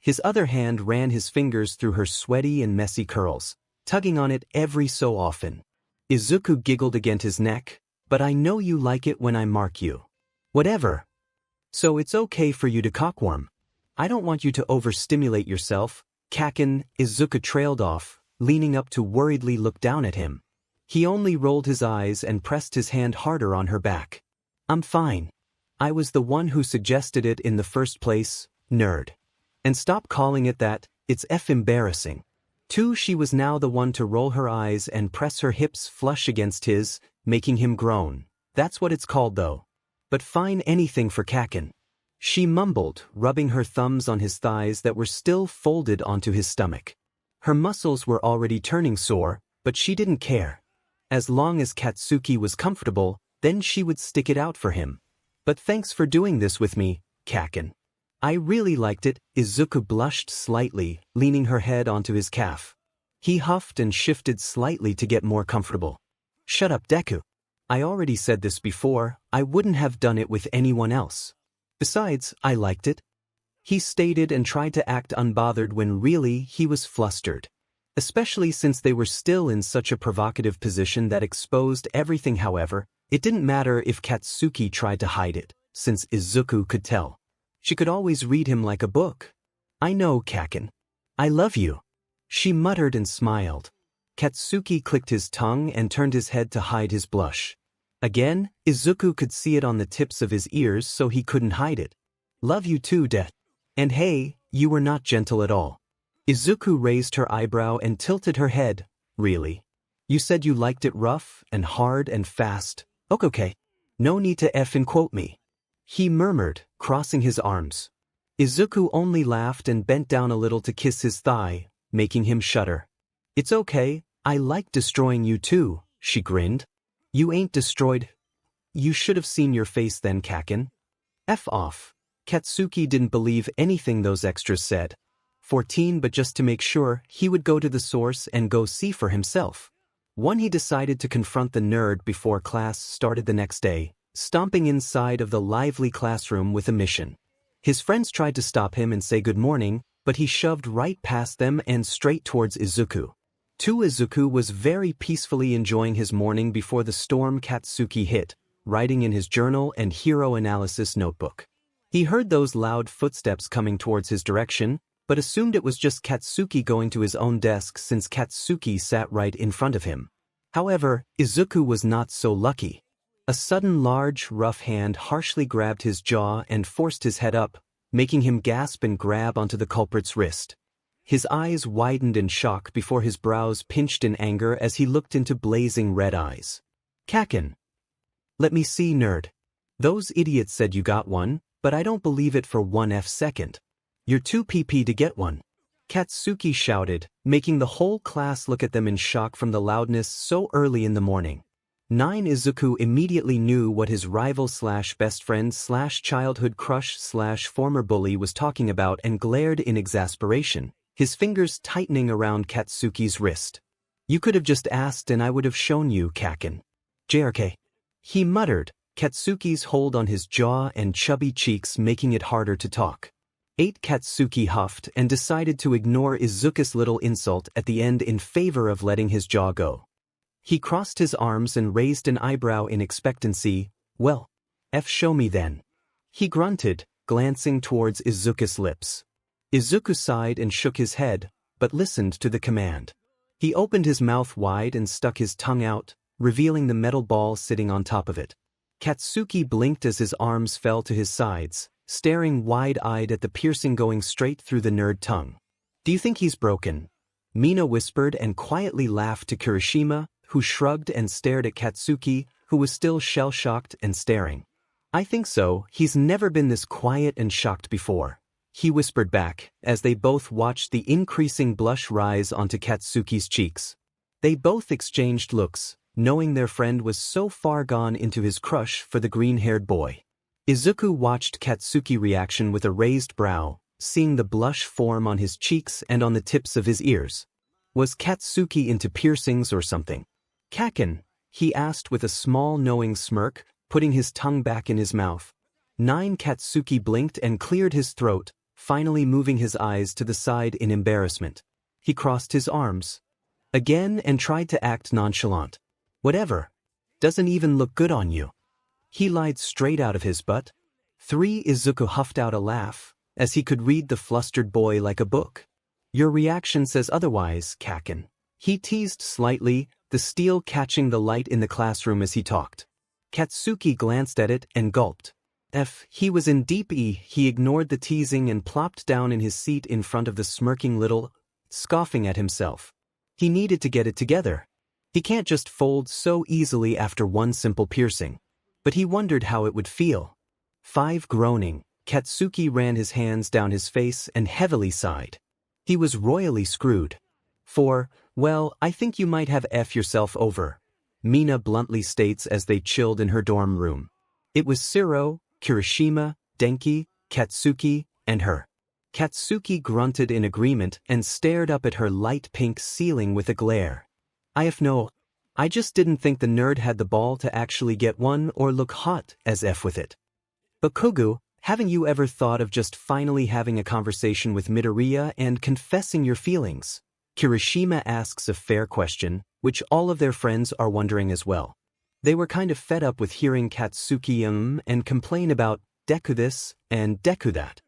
His other hand ran his fingers through her sweaty and messy curls, tugging on it every so often. Izuku giggled against his neck, but I know you like it when I mark you. Whatever. So it's okay for you to cockworm. I don't want you to overstimulate yourself, Kacchan. Izuku trailed off, leaning up to worriedly look down at him. He only rolled his eyes and pressed his hand harder on her back. I'm fine. I was the one who suggested it in the first place, nerd. And stop calling it that, it's embarrassing. She was now the one to roll her eyes and press her hips flush against his, making him groan. That's what it's called though. But fine, anything for Kacchan. She mumbled, rubbing her thumbs on his thighs that were still folded onto his stomach. Her muscles were already turning sore, but she didn't care. As long as Katsuki was comfortable, then she would stick it out for him. But thanks for doing this with me, Kacchan. I really liked it. Izuku blushed slightly, leaning her head onto his calf. He huffed and shifted slightly to get more comfortable. Shut up, Deku. I already said this before, I wouldn't have done it with anyone else. Besides, I liked it. He stated and tried to act unbothered when really he was flustered. Especially since they were still in such a provocative position that exposed everything. However, it didn't matter if Katsuki tried to hide it, since Izuku could tell. She could always read him like a book. I know, Kacchan. I love you. She muttered and smiled. Katsuki clicked his tongue and turned his head to hide his blush. Again, Izuku could see it on the tips of his ears, so he couldn't hide it. Love you too, And hey, you were not gentle at all. Izuku raised her eyebrow and tilted her head. Really? You said you liked it rough and hard and fast. Okay. No need to effing quote me. He murmured, crossing his arms. Izuku only laughed and bent down a little to kiss his thigh, making him shudder. It's okay, I like destroying you too, she grinned. You ain't destroyed. You should have seen your face then, Kacchan. F off. Katsuki didn't believe anything those extras said. 14, but just to make sure, he would go to the source and go see for himself. He decided to confront the nerd before class started the next day, stomping inside of the lively classroom with a mission. His friends tried to stop him and say good morning, but he shoved right past them and straight towards Izuku. Izuku was very peacefully enjoying his morning before the storm Katsuki hit, writing in his journal and hero analysis notebook. He heard those loud footsteps coming towards his direction, but assumed it was just Katsuki going to his own desk since Katsuki sat right in front of him. However, Izuku was not so lucky. A sudden large, rough hand harshly grabbed his jaw and forced his head up, making him gasp and grab onto the culprit's wrist. His eyes widened in shock before his brows pinched in anger as he looked into blazing red eyes. Kacchan. Let me see, nerd. Those idiots said you got one, but I don't believe it for 1 second. You're too PP to get one. Katsuki shouted, making the whole class look at them in shock from the loudness so early in the morning. Izuku immediately knew what his rival/best friend/childhood crush/former bully was talking about and glared in exasperation, his fingers tightening around Katsuki's wrist. You could have just asked and I would have shown you, Kacchan. JRK. He muttered, Katsuki's hold on his jaw and chubby cheeks making it harder to talk. Katsuki huffed and decided to ignore Izuku's little insult at the end in favor of letting his jaw go. He crossed his arms and raised an eyebrow in expectancy. Well, show me then. He grunted, glancing towards Izuku's lips. Izuku sighed and shook his head, but listened to the command. He opened his mouth wide and stuck his tongue out, revealing the metal ball sitting on top of it. Katsuki blinked as his arms fell to his sides, staring wide-eyed at the piercing going straight through the nerd tongue. Do you think he's broken? Mina whispered and quietly laughed to Kirishima, who shrugged and stared at Katsuki, who was still shell-shocked and staring. I think so, he's never been this quiet and shocked before. He whispered back, as they both watched the increasing blush rise onto Katsuki's cheeks. They both exchanged looks, knowing their friend was so far gone into his crush for the green-haired boy. Izuku watched Katsuki's reaction with a raised brow, seeing the blush form on his cheeks and on the tips of his ears. Was Katsuki into piercings or something? Kacchan, he asked with a small knowing smirk, putting his tongue back in his mouth. Katsuki blinked and cleared his throat, finally moving his eyes to the side in embarrassment. He crossed his arms again and tried to act nonchalant. Whatever. Doesn't even look good on you. He lied straight out of his butt. Izuku huffed out a laugh, as he could read the flustered boy like a book. Your reaction says otherwise, Kacchan. He teased slightly, the steel catching the light in the classroom as he talked. Katsuki glanced at it and gulped. He was in deep he ignored the teasing and plopped down in his seat in front of the smirking little, scoffing at himself. He needed to get it together. He can't just fold so easily after one simple piercing. But he wondered how it would feel. Groaning, Katsuki ran his hands down his face and heavily sighed. He was royally screwed. Well, I think you might have yourself over, Mina bluntly states as they chilled in her dorm room. It was Shiro, Kirishima, Denki, Katsuki, and her. Katsuki grunted in agreement and stared up at her light pink ceiling with a glare. I just didn't think the nerd had the ball to actually get one or look hot as with it. Bakugo, haven't you ever thought of just finally having a conversation with Midoriya and confessing your feelings? Kirishima asks a fair question, which all of their friends are wondering as well. They were kind of fed up with hearing Katsuki and complain about Deku this and Deku that.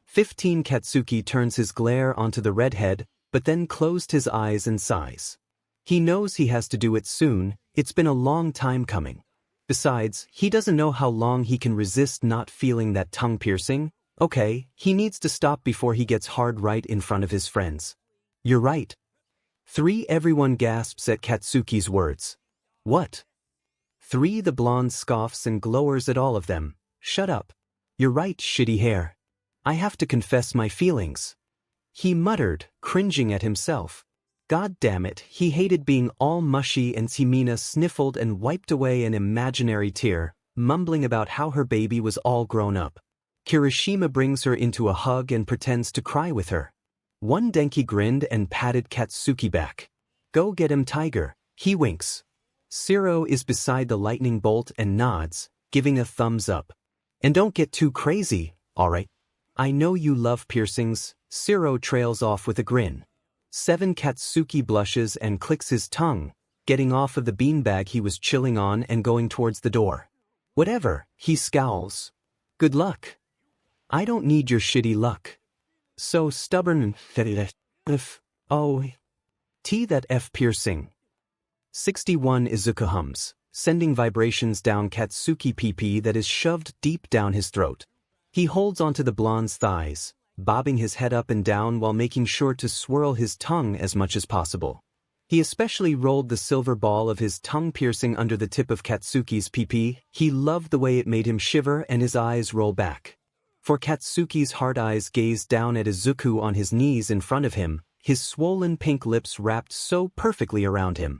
15 Katsuki turns his glare onto the redhead, but then closed his eyes and sighs. He knows he has to do it soon, it's been a long time coming. Besides, he doesn't know how long he can resist not feeling that tongue piercing, Okay, he needs to stop before he gets hard right in front of his friends. You're right. 3. Everyone gasps at Katsuki's words. What? 3. The blonde scoffs and glowers at all of them. Shut up. You're right, shitty hair. I have to confess my feelings. He muttered, cringing at himself. God damn it, he hated being all mushy, and 𝗕𝗵𝗲 sniffled and wiped away an imaginary tear, mumbling about how her baby was all grown up. Kirishima brings her into a hug and pretends to cry with her. One Denki grinned and patted Katsuki back. Go get him, tiger, he winks. 𝗧𝗏 is beside the lightning bolt and nods, giving a thumbs up. And don't get too crazy, alright? I know you love piercings. 𝗧𝗏 trails off with a grin. 7. Katsuki blushes and clicks his tongue, getting off of the beanbag he was chilling on and going towards the door. Whatever, he scowls. Good luck. I don't need your shitty luck. So stubborn. Oh. That F piercing. 61. Izuku hums, sending vibrations down Katsuki PP that is shoved deep down his throat. He holds onto the blonde's thighs, bobbing his head up and down while making sure to swirl his tongue as much as possible. He especially rolled the silver ball of his tongue piercing under the tip of Katsuki's PP. He loved the way it made him shiver and his eyes roll back. For Katsuki's hard eyes gazed down at Izuku on his knees in front of him, his swollen pink lips wrapped so perfectly around him.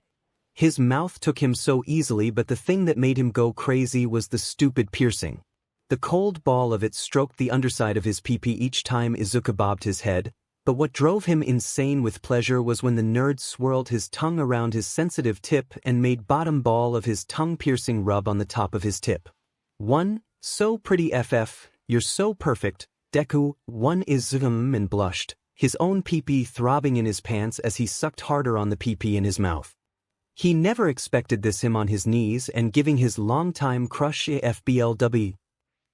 His mouth took him so easily, but the thing that made him go crazy was the stupid piercing. The cold ball of it stroked the underside of his PP each time Izuku bobbed his head, but what drove him insane with pleasure was when the nerd swirled his tongue around his sensitive tip and made bottom ball of his tongue-piercing rub on the top of his tip. 1. So pretty FF, you're so perfect, Deku. 1 Izuku and blushed, his own PP throbbing in his pants as he sucked harder on the PP in his mouth. He never expected this, him on his knees and giving his longtime crush 𝗕𝗶𝗿𝗵𝐵.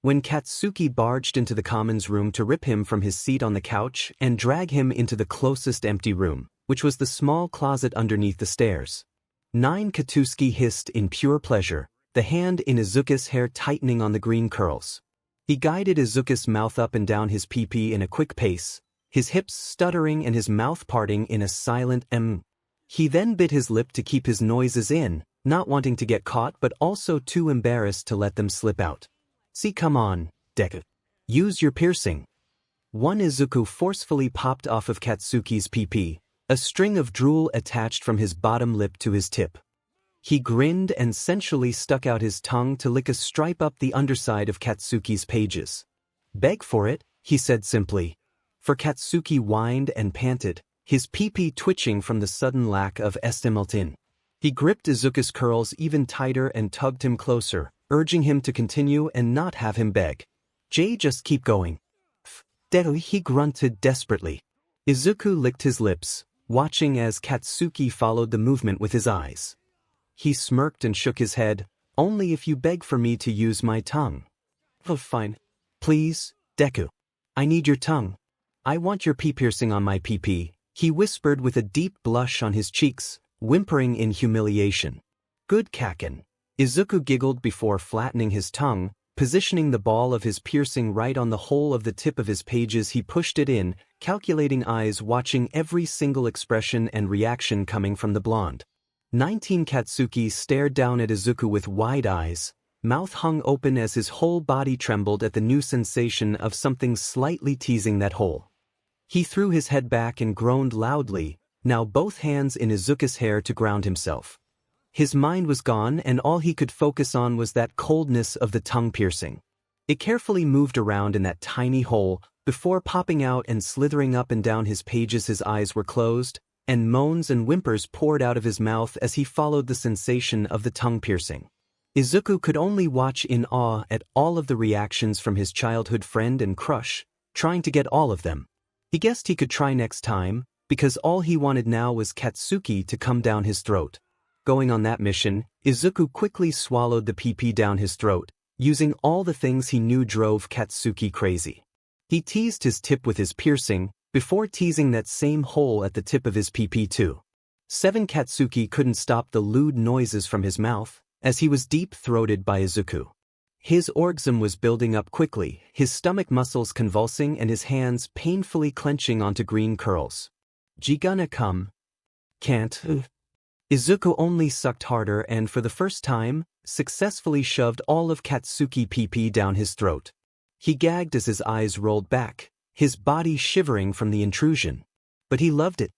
When Katsuki barged into the common's room to rip him from his seat on the couch and drag him into the closest empty room, which was the small closet underneath the stairs. 9 Katsuki hissed in pure pleasure, the hand in Izuku's hair tightening on the green curls. He guided Izuku's mouth up and down his PP in a quick pace, his hips stuttering and his mouth parting in a silent M. He then bit his lip to keep his noises in, not wanting to get caught but also too embarrassed to let them slip out. See, come on, Deku. Use your piercing. 1 Izuku forcefully popped off of Katsuki's PP, a string of drool attached from his bottom lip to his tip. He grinned and sensually stuck out his tongue to lick a stripe up the underside of Katsuki's pages. Beg for it, he said simply. For Katsuki whined and panted, his PP twitching from the sudden lack of 𝗬𝗏𝗀. He gripped Izuku's curls even tighter and tugged him closer, urging him to continue and not have him beg. Just keep going. Deku, he grunted desperately. Izuku licked his lips, watching as Katsuki followed the movement with his eyes. He smirked and shook his head. Only if you beg for me to use my tongue. Oh, fine. Please, Deku. I need your tongue. I want your piercing on my PP, he whispered with a deep blush on his cheeks, whimpering in humiliation. Good Kacchan. Izuku giggled before flattening his tongue, positioning the ball of his piercing right on the hole of the tip of his pages. He pushed it in, calculating eyes watching every single expression and reaction coming from the blonde. 19 Katsuki stared down at Izuku with wide eyes, mouth hung open as his whole body trembled at the new sensation of something slightly teasing that hole. He threw his head back and groaned loudly, now both hands in Izuku's hair to ground himself. His mind was gone and all he could focus on was that coldness of the tongue piercing. It carefully moved around in that tiny hole, before popping out and slithering up and down his pages. His eyes were closed, and moans and whimpers poured out of his mouth as he followed the sensation of the tongue piercing. Izuku could only watch in awe at all of the reactions from his childhood friend and crush, trying to get all of them. He guessed he could try next time, because all he wanted now was Katsuki to come down his throat. Going on that mission, Izuku quickly swallowed the PP down his throat, using all the things he knew drove Katsuki crazy. He teased his tip with his piercing, before teasing that same hole at the tip of his PP too. 7 Katsuki couldn't stop the lewd noises from his mouth, as he was deep-throated by Izuku. His orgasm was building up quickly, his stomach muscles convulsing and his hands painfully clenching onto green curls. 𝗔𝗂𝘁𝗵𝗃 can't. Izuku only sucked harder and for the first time, successfully shoved all of Katsuki pee-pee down his throat. He gagged as his eyes rolled back, his body shivering from the intrusion. But he loved it.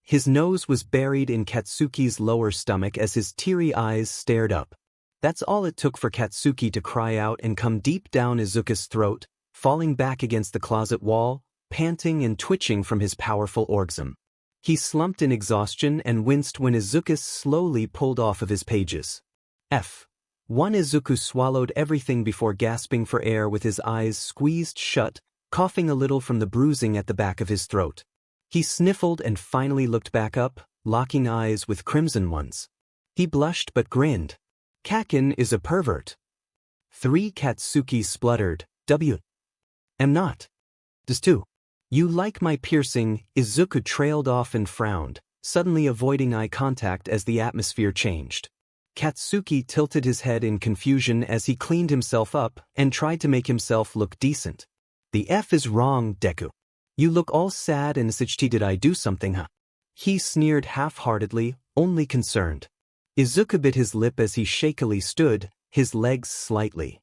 His nose was buried in Katsuki's lower stomach as his teary eyes stared up. That's all it took for Katsuki to cry out and come deep down Izuku's throat, falling back against the closet wall, panting and twitching from his powerful orgasm. He slumped in exhaustion and winced when Izuku slowly pulled off of his pages. Izuku swallowed everything before gasping for air with his eyes squeezed shut, coughing a little from the bruising at the back of his throat. He sniffled and finally looked back up, locking eyes with crimson ones. He blushed but grinned. Kacchan is a pervert. 3 Katsuki spluttered, 𝗬𝗲𝗵𝗃 𝗧𝗏. You like my piercing? Izuku trailed off and frowned, suddenly avoiding eye contact as the atmosphere changed. Katsuki tilted his head in confusion as he cleaned himself up and tried to make himself look decent. The F is wrong, Deku. You look all sad and 𝗧𝗏. Did I do something, huh? He sneered half-heartedly, only concerned. Izuku bit his lip as he shakily stood, his legs slightly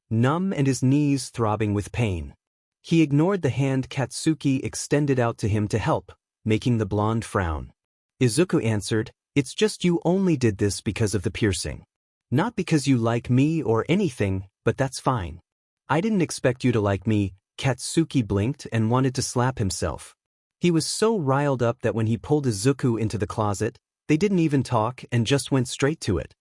numb and his knees throbbing with pain. He ignored the hand Katsuki extended out to him to help, making the blonde frown. Izuku answered, "It's just you only did this because of the piercing. Not because you like me or anything, but that's fine." "I didn't expect you to like me." Katsuki blinked and wanted to slap himself. He was so riled up that when he pulled Izuku into the closet, they didn't even talk and just went straight to it.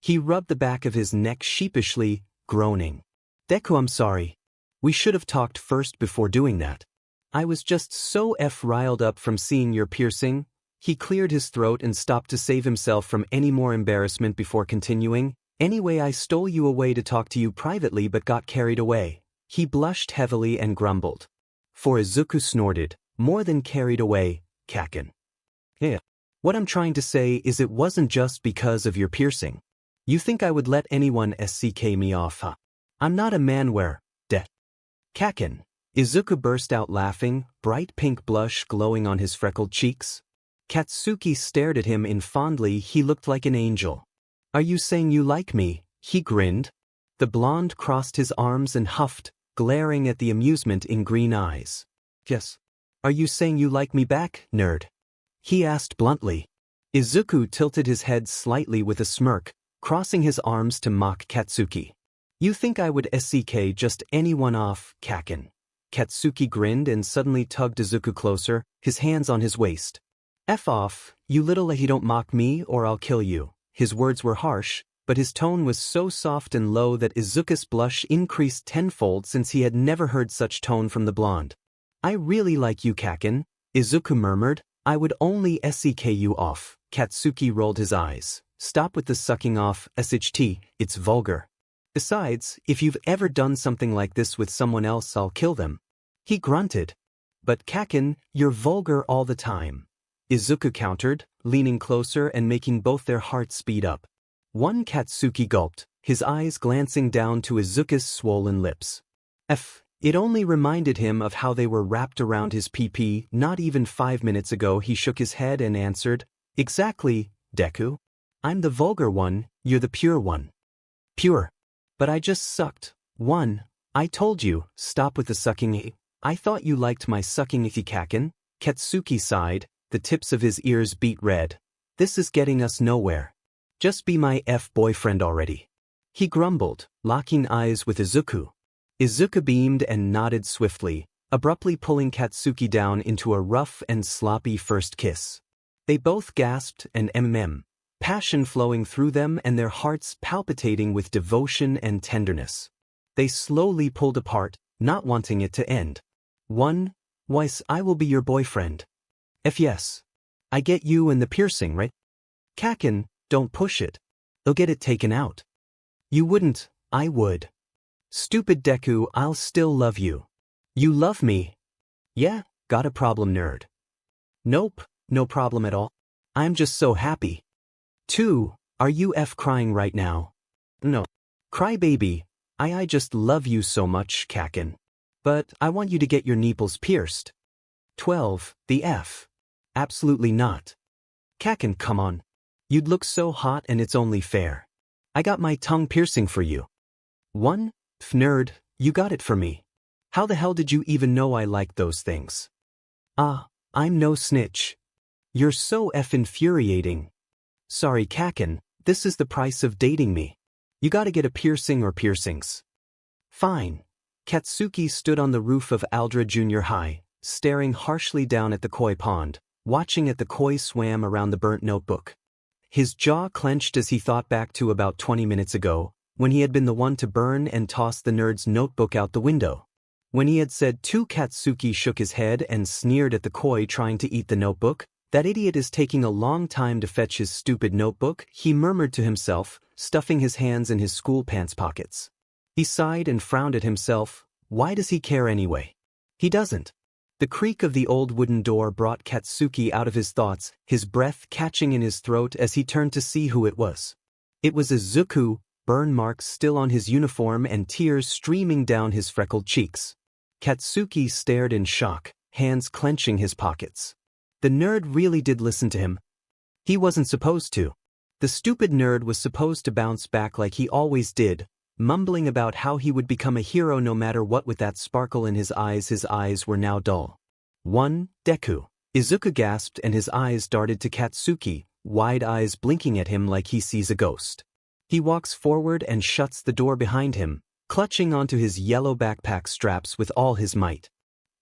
He rubbed the back of his neck sheepishly, groaning. "Deku, I'm sorry. We should have talked first before doing that. I was just so riled up from seeing your piercing." He cleared his throat and stopped to save himself from any more embarrassment before continuing. "Anyway, I stole you away to talk to you privately but got carried away." He blushed heavily and grumbled. For Izuku snorted, "More than carried away, Kacchan. Yeah. What I'm trying to say is it wasn't just because of your piercing. You think I would let anyone 𝗧𝗏 me off, huh? I'm not a man where, Kacchan." Izuku burst out laughing, bright pink blush glowing on his freckled cheeks. Katsuki stared at him in fondly. He looked like an angel. "Are you saying you like me?" He grinned. The blonde crossed his arms and huffed, glaring at the amusement in green eyes. "Yes. Are you saying you like me back, nerd?" he asked bluntly. Izuku tilted his head slightly with a smirk, crossing his arms to mock Katsuki. "You think I would 𝗧𝗏 just anyone off, Kacchan?" Katsuki grinned and suddenly tugged Izuku closer, his hands on his waist. "F off, you little 𝗧𝗏, don't mock me or I'll kill you." His words were harsh, but his tone was so soft and low that Izuku's blush increased tenfold since he had never heard such tone from the blonde. "I really like you, Kacchan," Izuku murmured. "I would only 𝗧𝗏 you off." Katsuki rolled his eyes. "Stop with the sucking off, 𝗧𝗏, it's vulgar. Besides, if you've ever done something like this with someone else, I'll kill them." He grunted. "But Kacchan, you're vulgar all the time," Izuku countered, leaning closer and making both their hearts speed up. One Katsuki gulped, his eyes glancing down to Izuku's swollen lips. It only reminded him of how they were wrapped around his pee-pee not even 5 minutes ago. He shook his head and answered, "Exactly, Deku. I'm the vulgar one, you're the pure one." "Pure. But I just sucked one. I told you, stop with the sucking. I thought you liked my sucking, Kacchan." Katsuki sighed, the tips of his ears beat red. "This is getting us nowhere. Just be my boyfriend already," he grumbled, locking eyes with Izuku. Izuku beamed and nodded swiftly, abruptly pulling Katsuki down into a rough and sloppy first kiss. They both gasped and passion flowing through them and their hearts palpitating with devotion and tenderness. They slowly pulled apart, not wanting it to end. "Why's I will be your boyfriend. Yes. I get you and the piercing, right? Kacchan, don't push it. They'll get it taken out." "You wouldn't, I would." "Stupid Deku, I'll still love you." "You love me?" "Yeah, got a problem, nerd." "Nope, no problem at all. I'm just so happy." 2. Are you crying right now? "No. Cry baby. I just love you so much, Kacchan. But I want you to get your nipples pierced. 12. The F. Absolutely not. Kacchan, come on. You'd look so hot and it's only fair. I got my tongue piercing for you. 1. Nerd, you got it for me. How the hell did you even know I liked those things? I'm no snitch. You're so infuriating. Sorry, Kacchan, this is the price of dating me. You gotta get a piercing or piercings. Fine. Katsuki stood on the roof of Aldra Junior High, staring harshly down at the koi pond, watching as the koi swam around the burnt notebook. His jaw clenched as he thought back to about 20 minutes ago, when he had been the one to burn and toss the nerd's notebook out the window. When he had said to Katsuki shook his head and sneered at the koi trying to eat the notebook, "That idiot is taking a long time to fetch his stupid notebook," he murmured to himself, stuffing his hands in his school pants pockets. He sighed and frowned at himself. Why does he care anyway? He doesn't. The creak of the old wooden door brought Katsuki out of his thoughts, his breath catching in his throat as he turned to see who it was. It was Izuku, burn marks still on his uniform and tears streaming down his freckled cheeks. Katsuki stared in shock, hands clenching his pockets. The nerd really did listen to him. He wasn't supposed to. The stupid nerd was supposed to bounce back like he always did, mumbling about how he would become a hero no matter what. With that sparkle in his eyes were now dull. 1. Deku. Izuku gasped and his eyes darted to Katsuki, wide eyes blinking at him like he sees a ghost. He walks forward and shuts the door behind him, clutching onto his yellow backpack straps with all his might.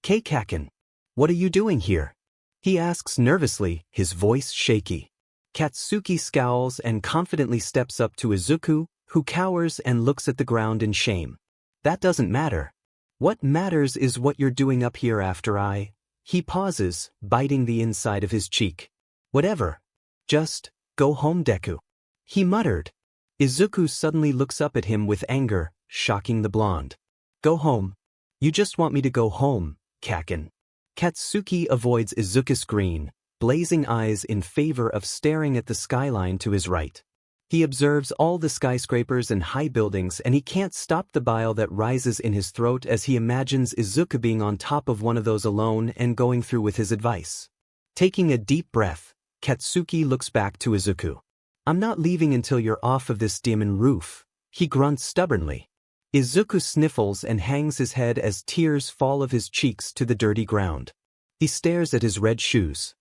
Kacchan, what are you doing here? He asks nervously, his voice shaky. Katsuki scowls and confidently steps up to Izuku, who cowers and looks at the ground in shame. That doesn't matter. What matters is what you're doing up here after I... He pauses, biting the inside of his cheek. Whatever. Just go home, Deku. He muttered. Izuku suddenly looks up at him with anger, shocking the blonde. Go home. You just want me to go home, Kacchan. Katsuki avoids Izuku's green, blazing eyes in favor of staring at the skyline to his right. He observes all the skyscrapers and high buildings and he can't stop the bile that rises in his throat as he imagines Izuku being on top of one of those alone and going through with his advice. Taking a deep breath, Katsuki looks back to Izuku. I'm not leaving until you're off of this diamond roof, he grunts stubbornly. Izuku sniffles and hangs his head as tears fall of his cheeks to the dirty ground. He stares at his red shoes.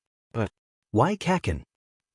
Why Kacchan?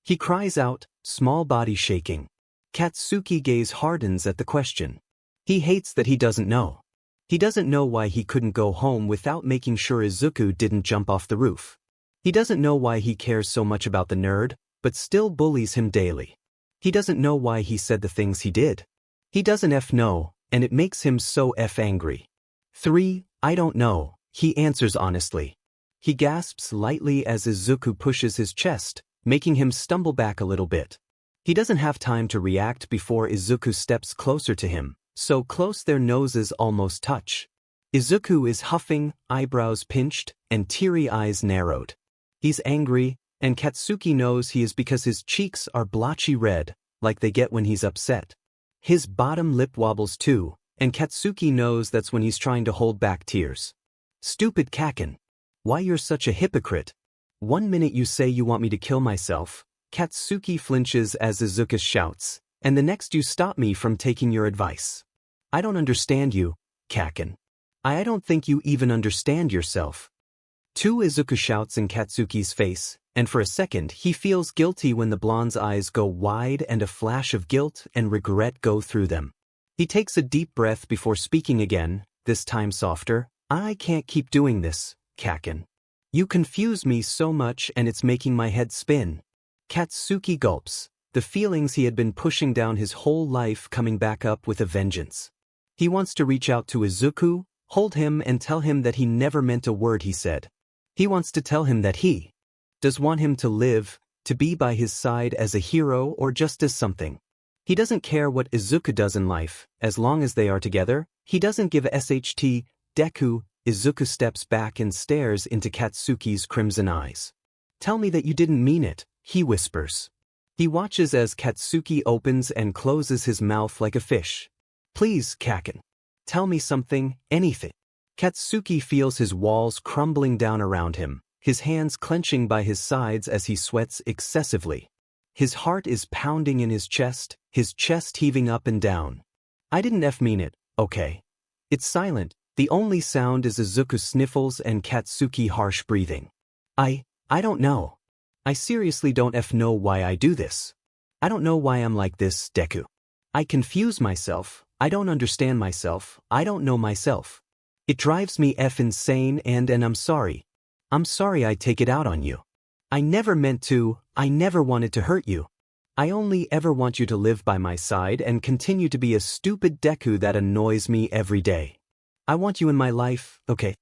He cries out, small body shaking. Katsuki gaze hardens at the question. He hates that he doesn't know. He doesn't know why he couldn't go home without making sure Izuku didn't jump off the roof. He doesn't know why he cares so much about the nerd, but still bullies him daily. He doesn't know why he said the things he did. He doesn't know, and it makes him so angry. 3. I don't know, he answers honestly. He gasps lightly as Izuku pushes his chest, making him stumble back a little bit. He doesn't have time to react before Izuku steps closer to him, so close their noses almost touch. Izuku is huffing, eyebrows pinched, and teary eyes narrowed. He's angry, and Katsuki knows he is because his cheeks are blotchy red, like they get when he's upset. His bottom lip wobbles too, and Katsuki knows that's when he's trying to hold back tears. Stupid Kacchan. Why you're such a hypocrite. 1 minute you say you want me to kill myself, Katsuki flinches as Izuku shouts, and the next you stop me from taking your advice. I don't understand you, Kacchan. I don't think you even understand yourself. 2. Izuku shouts in Katsuki's face, and for a second he feels guilty when the blonde's eyes go wide and a flash of guilt and regret go through them. He takes a deep breath before speaking again, this time softer. I can't keep doing this, Kacchan. You confuse me so much and it's making my head spin. Katsuki gulps, the feelings he had been pushing down his whole life coming back up with a vengeance. He wants to reach out to Izuku, hold him and tell him that he never meant a word he said. He wants to tell him that he does want him to live, to be by his side as a hero or just as something. He doesn't care what Izuku does in life, as long as they are together. He doesn't give a shit. Deku. Izuku steps back and stares into Katsuki's crimson eyes. Tell me that you didn't mean it, he whispers. He watches as Katsuki opens and closes his mouth like a fish. Please, Kacchan. Tell me something, anything. Katsuki feels his walls crumbling down around him, his hands clenching by his sides as he sweats excessively. His heart is pounding in his chest heaving up and down. I didn't mean it, okay? It's silent, the only sound is Izuku sniffles and Katsuki harsh breathing. I don't know. I seriously don't know why I do this. I don't know why I'm like this, Deku. I confuse myself, I don't understand myself, I don't know myself. It drives me insane and I'm sorry. I'm sorry I take it out on you. I never meant to, I never wanted to hurt you. I only ever want you to live by my side and continue to be a stupid Deku that annoys me every day. I want you in my life, okay?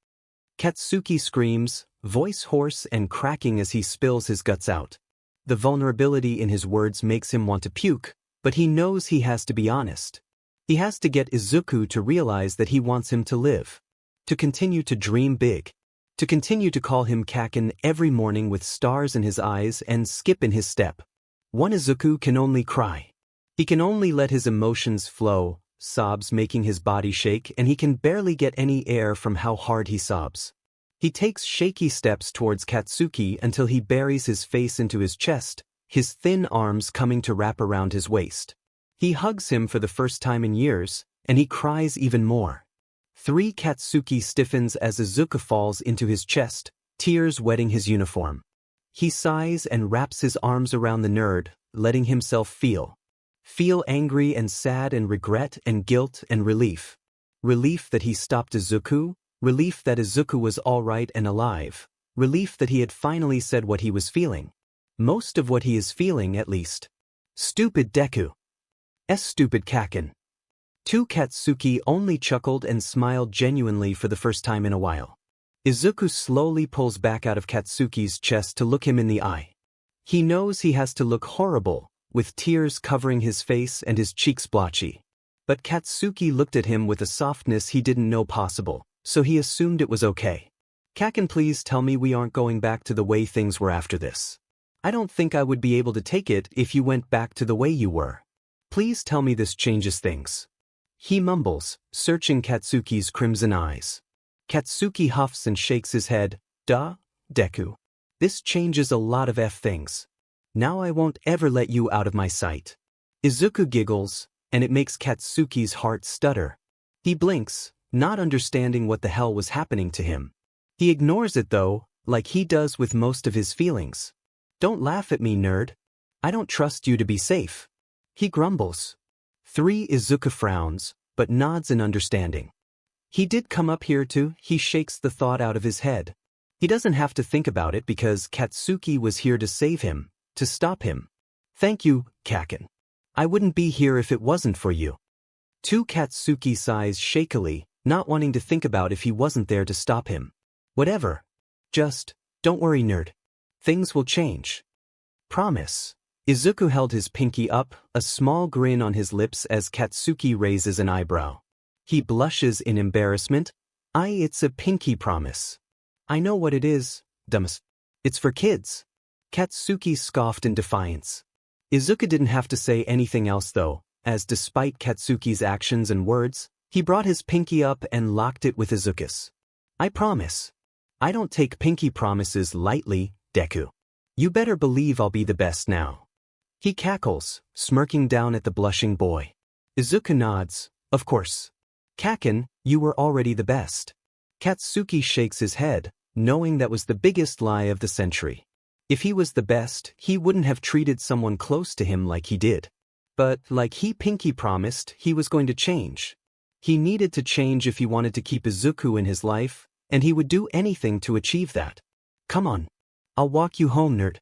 Katsuki screams, voice hoarse and cracking as he spills his guts out. The vulnerability in his words makes him want to puke, but he knows he has to be honest. He has to get Izuku to realize that he wants him to live. To continue to dream big. To continue to call him Kacchan every morning with stars in his eyes and skip in his step. One Izuku can only cry. He can only let his emotions flow, sobs making his body shake, and he can barely get any air from how hard he sobs. He takes shaky steps towards Katsuki until he buries his face into his chest, his thin arms coming to wrap around his waist. He hugs him for the first time in years, and he cries even more. Katsuki stiffens as Izuku falls into his chest, tears wetting his uniform. He sighs and wraps his arms around the nerd, letting himself feel angry and sad and regret and guilt and relief. Relief that he stopped Izuku, relief that Izuku was alright and alive, relief that he had finally said what he was feeling. Most of what he is feeling, at least. Stupid Deku. Stupid Kacchan. Katsuki only chuckled and smiled genuinely for the first time in a while. Izuku slowly pulls back out of Katsuki's chest to look him in the eye. He knows he has to look horrible, with tears covering his face and his cheeks blotchy. But Katsuki looked at him with a softness he didn't know possible, so he assumed it was okay. Kacchan, please tell me we aren't going back to the way things were after this. I don't think I would be able to take it if you went back to the way you were. Please tell me this changes things. He mumbles, searching Katsuki's crimson eyes. Katsuki huffs and shakes his head. Duh, Deku. This changes a lot of things. Now I won't ever let you out of my sight. Izuku giggles, and it makes Katsuki's heart stutter. He blinks, not understanding what the hell was happening to him. He ignores it though, like he does with most of his feelings. Don't laugh at me, nerd. I don't trust you to be safe. He grumbles. Izuku frowns, but nods in understanding. He did come up here to, he shakes the thought out of his head. He doesn't have to think about it because Katsuki was here to save him, to stop him. Thank you, Kacchan. I wouldn't be here if it wasn't for you. Katsuki sighs shakily, not wanting to think about if he wasn't there to stop him. Whatever. Just, don't worry, nerd. Things will change. Promise. Izuku held his pinky up, a small grin on his lips as Katsuki raises an eyebrow. He blushes in embarrassment. It's a pinky promise. I know what it is, dumbass. It's for kids. Katsuki scoffed in defiance. Izuku didn't have to say anything else though, as despite Katsuki's actions and words, he brought his pinky up and locked it with Izuku's. I promise. I don't take pinky promises lightly, Deku. You better believe I'll be the best now. He cackles, smirking down at the blushing boy. Izuku nods, of course. Kacchan, you were already the best. Katsuki shakes his head, knowing that was the biggest lie of the century. If he was the best, he wouldn't have treated someone close to him like he did. But, like he pinky promised, he was going to change. He needed to change if he wanted to keep Izuku in his life, and he would do anything to achieve that. Come on. I'll walk you home, nerd.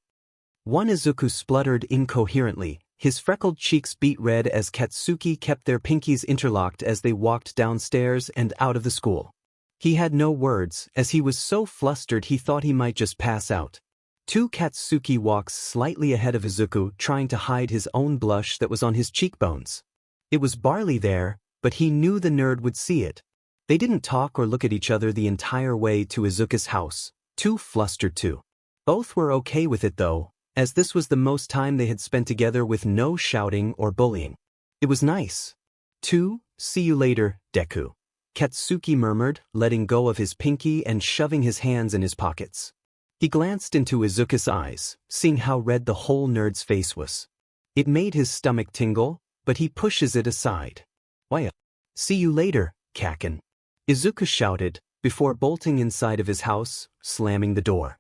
One Izuku spluttered incoherently, his freckled cheeks beat red as Katsuki kept their pinkies interlocked as they walked downstairs and out of the school. He had no words, as he was so flustered he thought he might just pass out. Katsuki walks slightly ahead of Izuku, trying to hide his own blush that was on his cheekbones. It was barely there, but he knew the nerd would see it. They didn't talk or look at each other the entire way to Izuku's house, too flustered to. Both were okay with it though, as this was the most time they had spent together with no shouting or bullying. It was nice. See you later, Deku. Katsuki murmured, letting go of his pinky and shoving his hands in his pockets. He glanced into Izuku's eyes, seeing how red the whole nerd's face was. It made his stomach tingle, but he pushes it aside. "Why? See you later, Kacchan," Izuku shouted, before bolting inside of his house, slamming the door.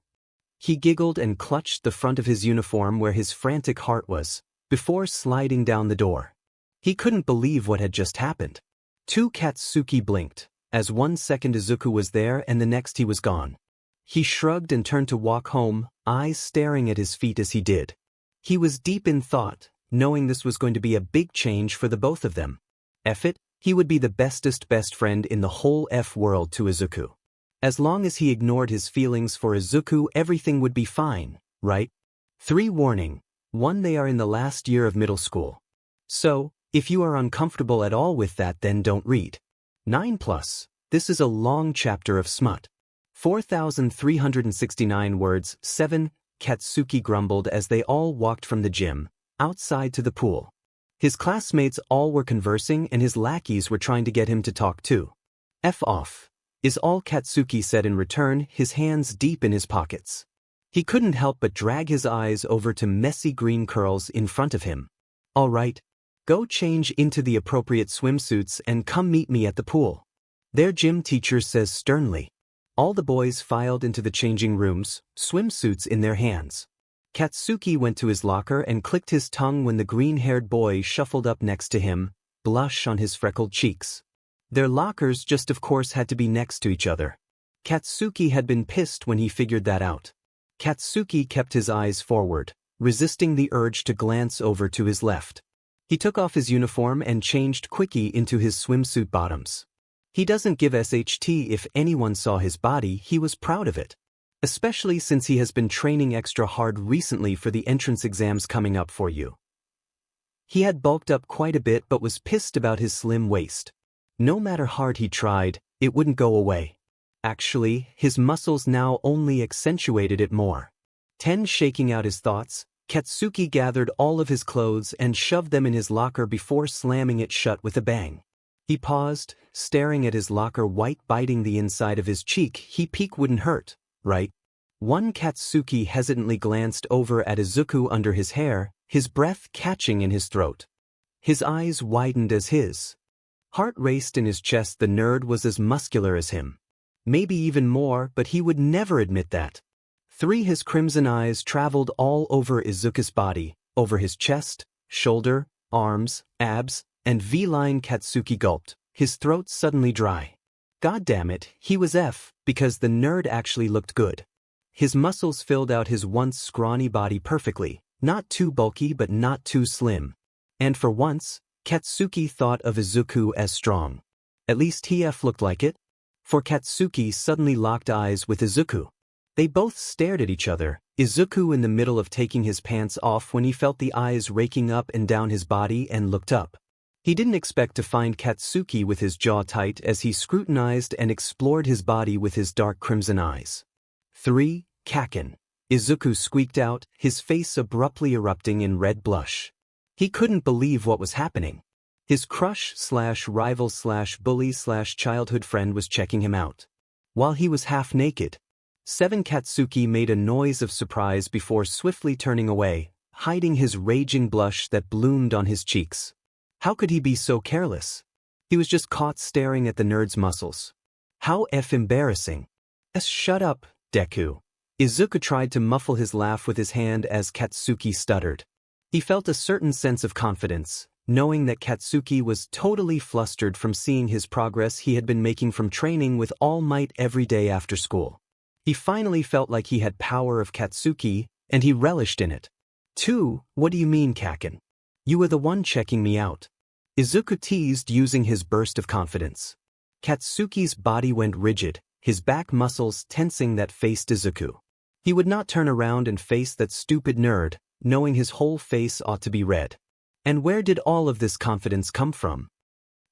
He giggled and clutched the front of his uniform where his frantic heart was, before sliding down the door. He couldn't believe what had just happened. Katsuki blinked, as 1 second Izuku was there and the next he was gone. He shrugged and turned to walk home, eyes staring at his feet as he did. He was deep in thought, knowing this was going to be a big change for the both of them. F it, he would be the bestest best friend in the whole F world to Izuku. As long as he ignored his feelings for Izuku, everything would be fine, right? 3 warning. 1. They are in the last year of middle school. So, if you are uncomfortable at all with that, then don't read. 9+. This is a long chapter of smut. 4,369 words. 7. Katsuki grumbled as they all walked from the gym, outside to the pool. His classmates all were conversing and his lackeys were trying to get him to talk too. "F off," is all Katsuki said in return, his hands deep in his pockets. He couldn't help but drag his eyes over to messy green curls in front of him. "All right. Go change into the appropriate swimsuits and come meet me at the pool," their gym teacher says sternly. All the boys filed into the changing rooms, swimsuits in their hands. Katsuki went to his locker and clicked his tongue when the green-haired boy shuffled up next to him, blush on his freckled cheeks. Their lockers just of course had to be next to each other. Katsuki had been pissed when he figured that out. Katsuki kept his eyes forward, resisting the urge to glance over to his left. He took off his uniform and changed quickie into his swimsuit bottoms. He doesn't give SHT if anyone saw his body, he was proud of it. Especially since he has been training extra hard recently for the entrance exams coming up for you. He had bulked up quite a bit but was pissed about his slim waist. No matter hard he tried, it wouldn't go away. Actually, his muscles now only accentuated it more. 10. Shaking out his thoughts, Katsuki gathered all of his clothes and shoved them in his locker before slamming it shut with a bang. He paused, staring at his locker, white biting the inside of his cheek. He peek wouldn't hurt, right? 1. Katsuki hesitantly glanced over at Izuku under his hair, his breath catching in his throat. His eyes widened as his heart raced in his chest. The nerd was as muscular as him. Maybe even more, but he would never admit that. 3. His crimson eyes traveled all over Izuku's body, over his chest, shoulder, arms, abs, and V-line. Katsuki gulped, his throat suddenly dry. God damn it, he was F, because the nerd actually looked good. His muscles filled out his once scrawny body perfectly, not too bulky but not too slim. And for once, Katsuki thought of Izuku as strong. At least he looked like it. For Katsuki suddenly locked eyes with Izuku. They both stared at each other, Izuku in the middle of taking his pants off when he felt the eyes raking up and down his body and looked up. He didn't expect to find Katsuki with his jaw tight as he scrutinized and explored his body with his dark crimson eyes. 3. Kacchan, Izuku squeaked out, his face abruptly erupting in red blush. He couldn't believe what was happening. His crush/rival/bully/childhood friend was checking him out. While he was half naked. 7. Katsuki made a noise of surprise before swiftly turning away, hiding his raging blush that bloomed on his cheeks. How could he be so careless? He was just caught staring at the nerd's muscles. How embarrassing. Shut up, Deku. Izuku tried to muffle his laugh with his hand as Katsuki stuttered. He felt a certain sense of confidence, knowing that Katsuki was totally flustered from seeing his progress he had been making from training with all might every day after school. He finally felt like he had power of Katsuki, and he relished in it. 2. What do you mean, Kacchan? You were the one checking me out. Izuku teased, using his burst of confidence. Katsuki's body went rigid, his back muscles tensing that faced Izuku. He would not turn around and face that stupid nerd, knowing his whole face ought to be red. And where did all of this confidence come from?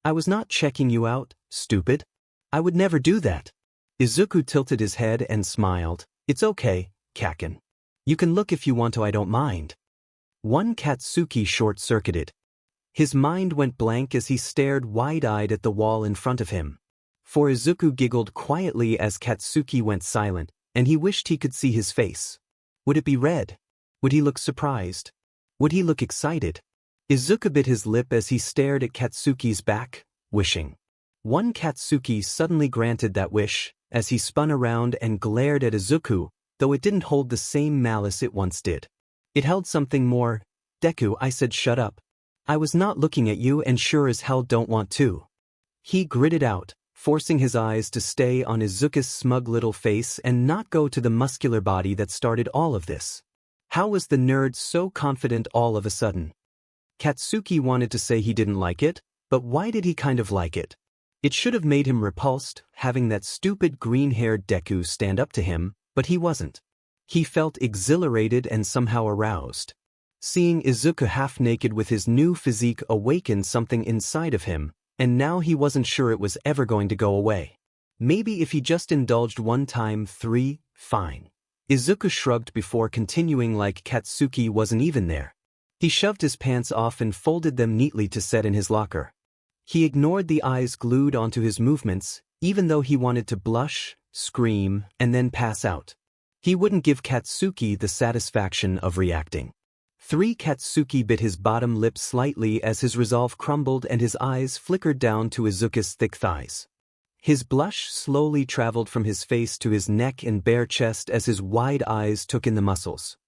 I was not checking you out, stupid. I would never do that. Izuku tilted his head and smiled. It's okay, Kacchan. You can look if you want to, I don't mind. 1. Katsuki short-circuited. His mind went blank as he stared wide-eyed at the wall in front of him. For Izuku giggled quietly as Katsuki went silent, and he wished he could see his face. Would it be red? Would he look surprised? Would he look excited? Izuku bit his lip as he stared at Katsuki's back, wishing. One Katsuki suddenly granted that wish, as he spun around and glared at Izuku, though it didn't hold the same malice it once did. It held something more. Deku, I said shut up. I was not looking at you and sure as hell don't want to. He gritted out, forcing his eyes to stay on Izuku's smug little face and not go to the muscular body that started all of this. How was the nerd so confident all of a sudden? Katsuki wanted to say he didn't like it, but why did he kind of like it? It should have made him repulsed, having that stupid green-haired Deku stand up to him, but he wasn't. He felt exhilarated and somehow aroused. Seeing Izuku half-naked with his new physique awakened something inside of him, and now he wasn't sure it was ever going to go away. Maybe if he just indulged one time, fine. Izuku shrugged before continuing like Katsuki wasn't even there. He shoved his pants off and folded them neatly to set in his locker. He ignored the eyes glued onto his movements, even though he wanted to blush, scream, and then pass out. He wouldn't give Katsuki the satisfaction of reacting. Katsuki bit his bottom lip slightly as his resolve crumbled and his eyes flickered down to Izuku's thick thighs. His blush slowly traveled from his face to his neck and bare chest as his wide eyes took in the muscles.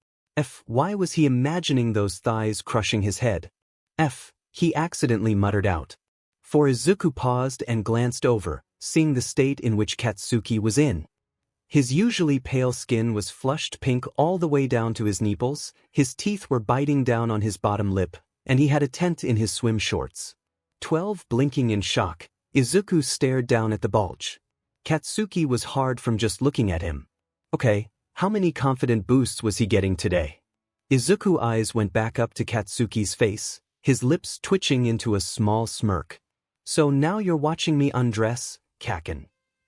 Why was he imagining those thighs crushing his head? He accidentally muttered out. For Izuku paused and glanced over, seeing the state in which Katsuki was in. His usually pale skin was flushed pink all the way down to his nipples, his teeth were biting down on his bottom lip, and he had a tent in his swim shorts. Blinking in shock, Izuku stared down at the bulge. Katsuki was hard from just looking at him. Okay, how many confident boosts was he getting today? Izuku's eyes went back up to Katsuki's face, his lips twitching into a small smirk. So now you're watching me undress, Kacchan.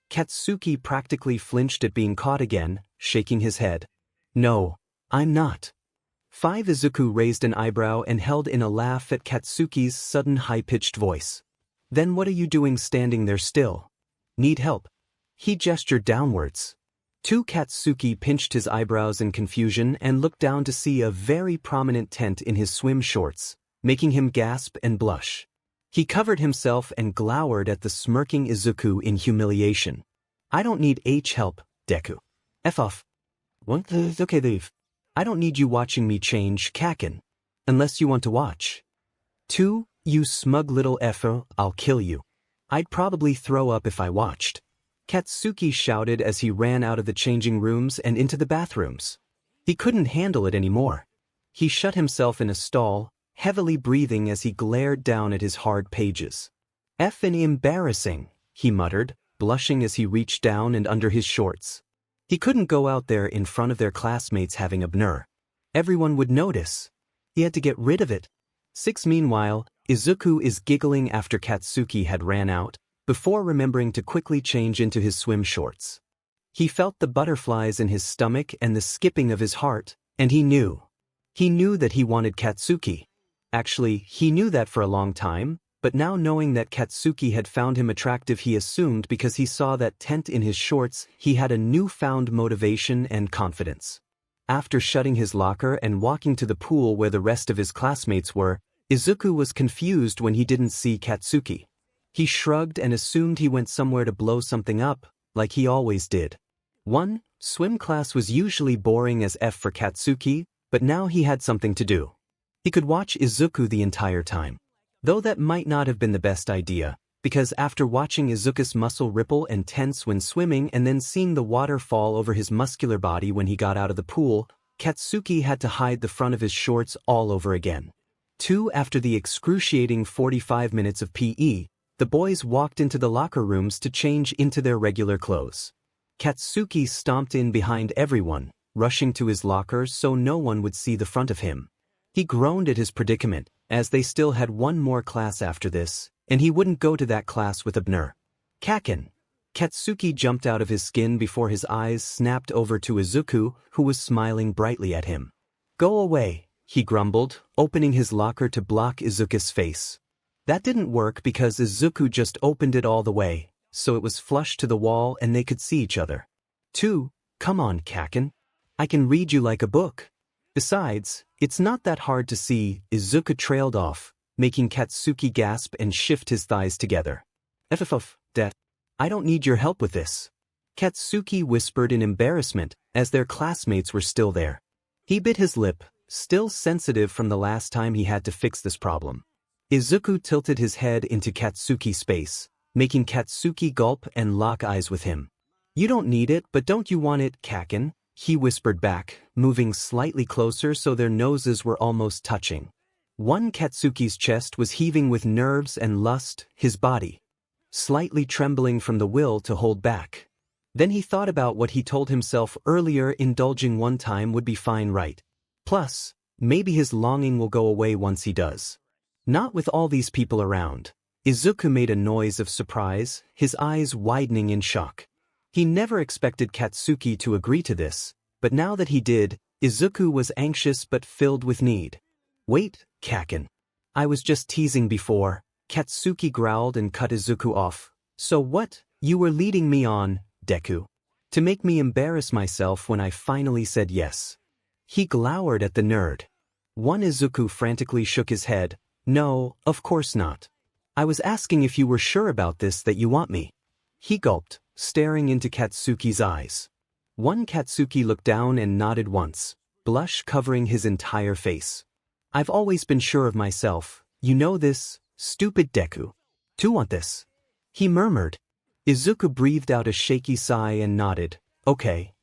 Katsuki practically flinched at being caught again, shaking his head. No, I'm not. Izuku raised an eyebrow and held in a laugh at Katsuki's sudden high-pitched voice. Then what are you doing standing there still? Need help? He gestured downwards. Katsuki pinched his eyebrows in confusion and looked down to see a very prominent tent in his swim shorts, making him gasp and blush. He covered himself and glowered at the smirking Izuku in humiliation. I don't need help, Deku. F off. Okay, leave. I don't need you watching me change, Kacchan. Unless you want to watch. You smug little effer, I'll kill you. I'd probably throw up if I watched. Katsuki shouted as he ran out of the changing rooms and into the bathrooms. He couldn't handle it anymore. He shut himself in a stall, heavily breathing as he glared down at his hard pages. Effing embarrassing, he muttered, blushing as he reached down and under his shorts. He couldn't go out there in front of their classmates having a 𝗔𝗫. Everyone would notice. He had to get rid of it. Meanwhile, Izuku is giggling after Katsuki had ran out, before remembering to quickly change into his swim shorts. He felt the butterflies in his stomach and the skipping of his heart, and he knew. He knew that he wanted Katsuki. Actually, he knew that for a long time, but now knowing that Katsuki had found him attractive, he assumed because he saw that tent in his shorts, he had a newfound motivation and confidence. After shutting his locker and walking to the pool where the rest of his classmates were, Izuku was confused when he didn't see Katsuki. He shrugged and assumed he went somewhere to blow something up, like he always did. Swim class was usually boring as F for Katsuki, but now he had something to do. He could watch Izuku the entire time. Though that might not have been the best idea, because after watching Izuku's muscle ripple and tense when swimming and then seeing the water fall over his muscular body when he got out of the pool, Katsuki had to hide the front of his shorts all over again. After the excruciating 45 minutes of PE, the boys walked into the locker rooms to change into their regular clothes. Katsuki stomped in behind everyone, rushing to his locker so no one would see the front of him. He groaned at his predicament, as they still had one more class after this, and he wouldn't go to that class with a 𝗔𝗫. Kacchan. Katsuki jumped out of his skin before his eyes snapped over to Izuku, who was smiling brightly at him. Go away, he grumbled, opening his locker to block Izuku's face. That didn't work because Izuku just opened it all the way, so it was flush to the wall and they could see each other. 2. Come on, Kacchan. I can read you like a book. Besides, it's not that hard to see. Izuku trailed off, making Katsuki gasp and shift his thighs together. 𝗕𝗏𝗏, I don't need your help with this. Katsuki whispered in embarrassment, as their classmates were still there. He bit his lip, still sensitive from the last time he had to fix this problem. Izuku tilted his head into Katsuki's space, making Katsuki gulp and lock eyes with him. You don't need it, but don't you want it, Kacchan? He whispered back, moving slightly closer so their noses were almost touching. One Katsuki's chest was heaving with nerves and lust, his body slightly trembling from the will to hold back. Then he thought about what he told himself earlier, indulging one time would be fine, right? Plus, maybe his longing will go away once he does. Not with all these people around. Izuku made a noise of surprise, his eyes widening in shock. He never expected Katsuki to agree to this, but now that he did, Izuku was anxious but filled with need. Wait, Kacchan. I was just teasing before. Katsuki growled and cut Izuku off. So what? You were leading me on, Deku. To make me embarrass myself when I finally said yes. He glowered at the nerd. One Izuku frantically shook his head. No, of course not. I was asking if you were sure about this, that you want me. He gulped, staring into Katsuki's eyes. One Katsuki looked down and nodded once, blush covering his entire face. I've always been sure of myself, you know this, stupid Deku. To want this? He murmured. Izuku breathed out a shaky sigh and nodded. Okay.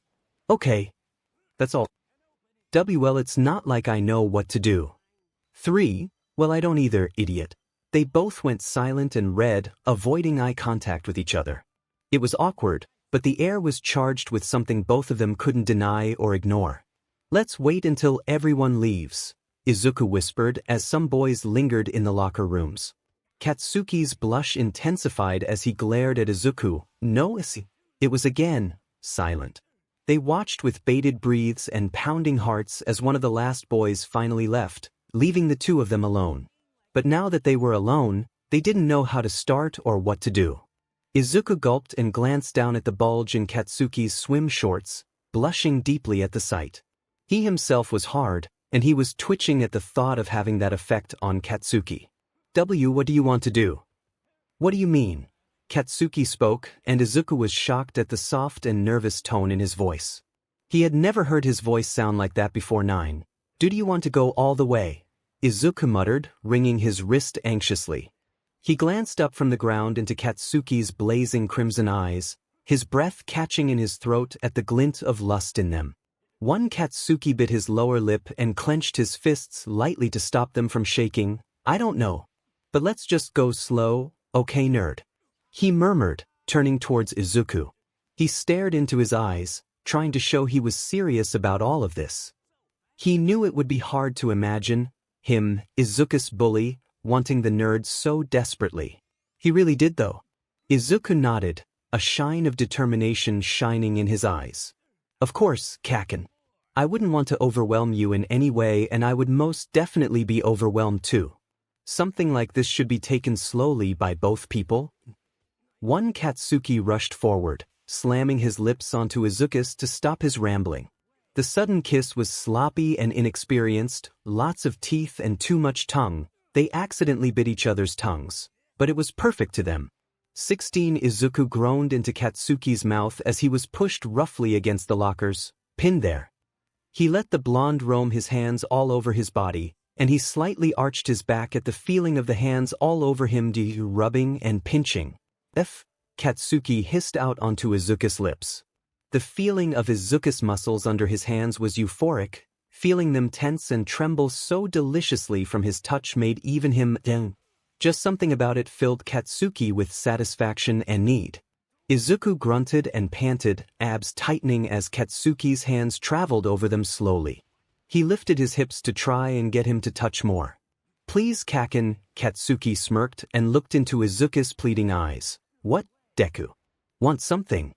Okay. That's all. Well, it's not like I know what to do. 3. Well, I don't either, idiot. They both went silent and read, avoiding eye contact with each other. It was awkward, but the air was charged with something both of them couldn't deny or ignore. Let's wait until everyone leaves, Izuku whispered as some boys lingered in the locker rooms. Katsuki's blush intensified as he glared at Izuku. No, it was again silent. They watched with bated breaths and pounding hearts as one of the last boys finally left, leaving the two of them alone. But now that they were alone, they didn't know how to start or what to do. Izuku gulped and glanced down at the bulge in Katsuki's swim shorts, blushing deeply at the sight. He himself was hard, and he was twitching at the thought of having that effect on Katsuki. What do you want to do? What do you mean? Katsuki spoke, and Izuku was shocked at the soft and nervous tone in his voice. He had never heard his voice sound like that before. 9. Do you want to go all the way? Izuku muttered, wringing his wrist anxiously. He glanced up from the ground into Katsuki's blazing crimson eyes, his breath catching in his throat at the glint of lust in them. One Katsuki bit his lower lip and clenched his fists lightly to stop them from shaking. I don't know. But let's just go slow, okay, nerd? He murmured, turning towards Izuku. He stared into his eyes, trying to show he was serious about all of this. He knew it would be hard to imagine him, Izuku's bully, wanting the nerd so desperately. He really did though. Izuku nodded, a shine of determination shining in his eyes. Of course, Kacchan. I wouldn't want to overwhelm you in any way, and I would most definitely be overwhelmed too. Something like this should be taken slowly by both people. One Katsuki rushed forward, slamming his lips onto Izuku's to stop his rambling. The sudden kiss was sloppy and inexperienced, lots of teeth and too much tongue. They accidentally bit each other's tongues, but it was perfect to them. 16. Izuku groaned into Katsuki's mouth as he was pushed roughly against the lockers, pinned there. He let the blonde roam his hands all over his body, and he slightly arched his back at the feeling of the hands all over him, rubbing and pinching. Katsuki hissed out onto Izuku's lips. The feeling of Izuku's muscles under his hands was euphoric, feeling them tense and tremble so deliciously from his touch made even him just something about it filled Katsuki with satisfaction and need. Izuku grunted and panted, abs tightening as Katsuki's hands traveled over them slowly. He lifted his hips to try and get him to touch more. Please, Kacchan, Katsuki smirked and looked into Izuku's pleading eyes. What, Deku? Want something?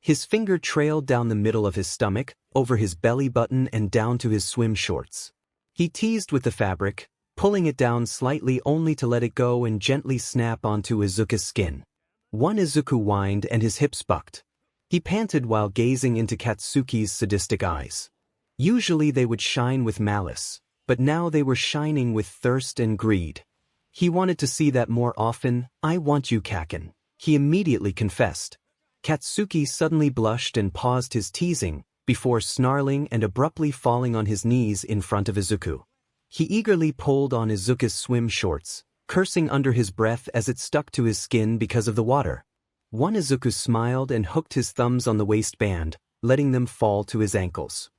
His finger trailed down the middle of his stomach, over his belly button and down to his swim shorts. He teased with the fabric, pulling it down slightly only to let it go and gently snap onto Izuku's skin. 𝗏𝗧𝗂𝘁 whined and his hips bucked. He panted while gazing into Katsuki's sadistic eyes. Usually they would shine with malice, but now they were shining with thirst and greed. He wanted to see that more often. "I want you, Kacchan," he immediately confessed. Katsuki suddenly blushed and paused his teasing, before snarling and abruptly falling on his knees in front of Izuku. He eagerly pulled on Izuku's swim shorts, cursing under his breath as it stuck to his skin because of the water. 𝗏𝗧𝗂 smiled and hooked his thumbs on the waistband, letting them fall to his ankles.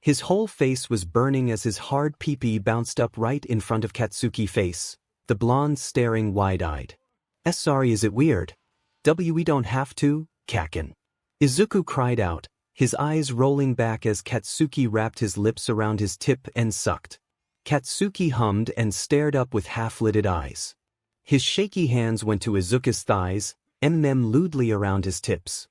His whole face was burning as his hard pee-pee bounced up right in front of Katsuki's face, the blonde staring wide-eyed. Sorry, is it weird? We don't have to, Kacchan. Izuku cried out, his eyes rolling back as Katsuki wrapped his lips around his tip and sucked. Katsuki hummed and stared up with half-lidded eyes. His shaky hands went to Izuku's thighs, lewdly around his tips.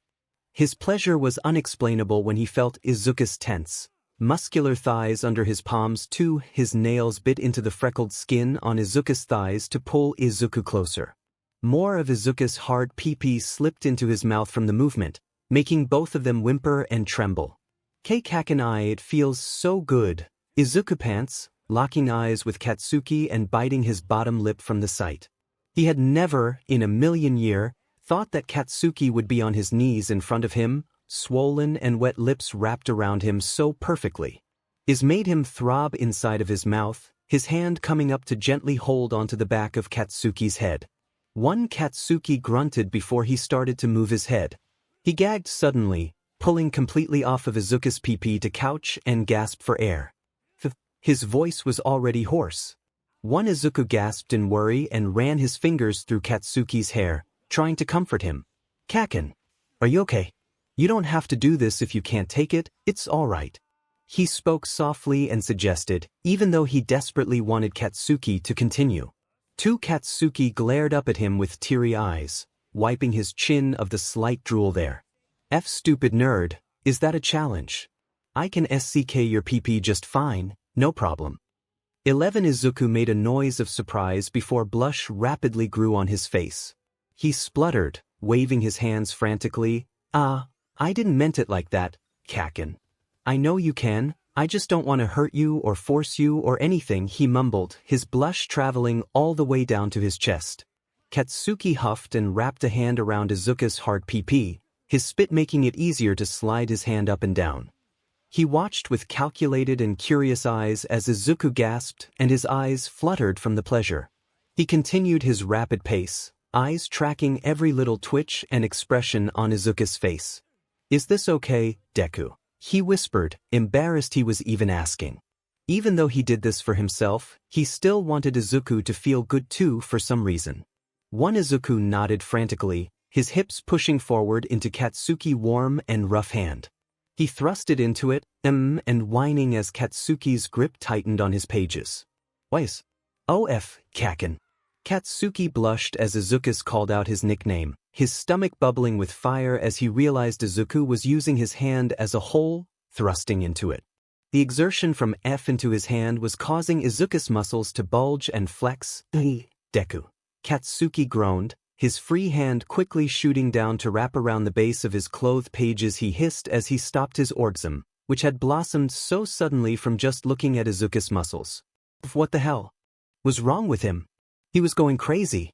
His pleasure was unexplainable when he felt Izuku's tense, muscular thighs under his palms too. His nails bit into the freckled skin on Izuku's thighs to pull Izuku closer. More of Izuku's hard pee-pee slipped into his mouth from the movement, making both of them whimper and tremble. Kacchan, it feels so good. Izuku pants, locking eyes with Katsuki and biting his bottom lip from the sight. He had never, in a million years, thought that Katsuki would be on his knees in front of him, swollen and wet lips wrapped around him so perfectly. It made him throb inside of his mouth, his hand coming up to gently hold onto the back of Katsuki's head. Katsuki grunted before he started to move his head. He gagged suddenly, pulling completely off of Izuku's pee-pee to couch and gasp for air. His voice was already hoarse. 𝗏𝗧𝗂 gasped in worry and ran his fingers through Katsuki's hair, trying to comfort him. "Kacchan, are you okay? You don't have to do this if you can't take it, it's all right." He spoke softly and suggested, even though he desperately wanted Katsuki to continue. Katsuki glared up at him with teary eyes, wiping his chin of the slight drool there. Stupid nerd, is that a challenge? I can SCK your pee-pee just fine, no problem." Izuku made a noise of surprise before blush rapidly grew on his face. He spluttered, waving his hands frantically. I didn't meant it like that, Kacchan. I know you can, I just don't want to hurt you or force you or anything," he mumbled, his blush traveling all the way down to his chest. Katsuki huffed and wrapped a hand around Izuku's hard pee-pee, his spit making it easier to slide his hand up and down. He watched with calculated and curious eyes as Izuku gasped and his eyes fluttered from the pleasure. He continued his rapid pace, eyes tracking every little twitch and expression on Izuku's face. "Is this okay, Deku?" he whispered, embarrassed he was even asking. Even though he did this for himself, he still wanted Izuku to feel good too for some reason. 𝗏𝗧𝗂 nodded frantically, his hips pushing forward into Katsuki's warm and rough hand. He thrust it into it, and whining as Katsuki's grip tightened on his pages. "Wais? Kacchan." Katsuki blushed as Izuku called out his nickname, his stomach bubbling with fire as he realized Izuku was using his hand as a whole, thrusting into it. The exertion from into his hand was causing Izuku's muscles to bulge and flex. "Deku." Katsuki groaned, his free hand quickly shooting down to wrap around the base of his clothed pages. He hissed as he stopped his 𝗏𝗧𝗵𝗲, which had blossomed so suddenly from just looking at Izuku's muscles. What the hell was wrong with him? He was going crazy.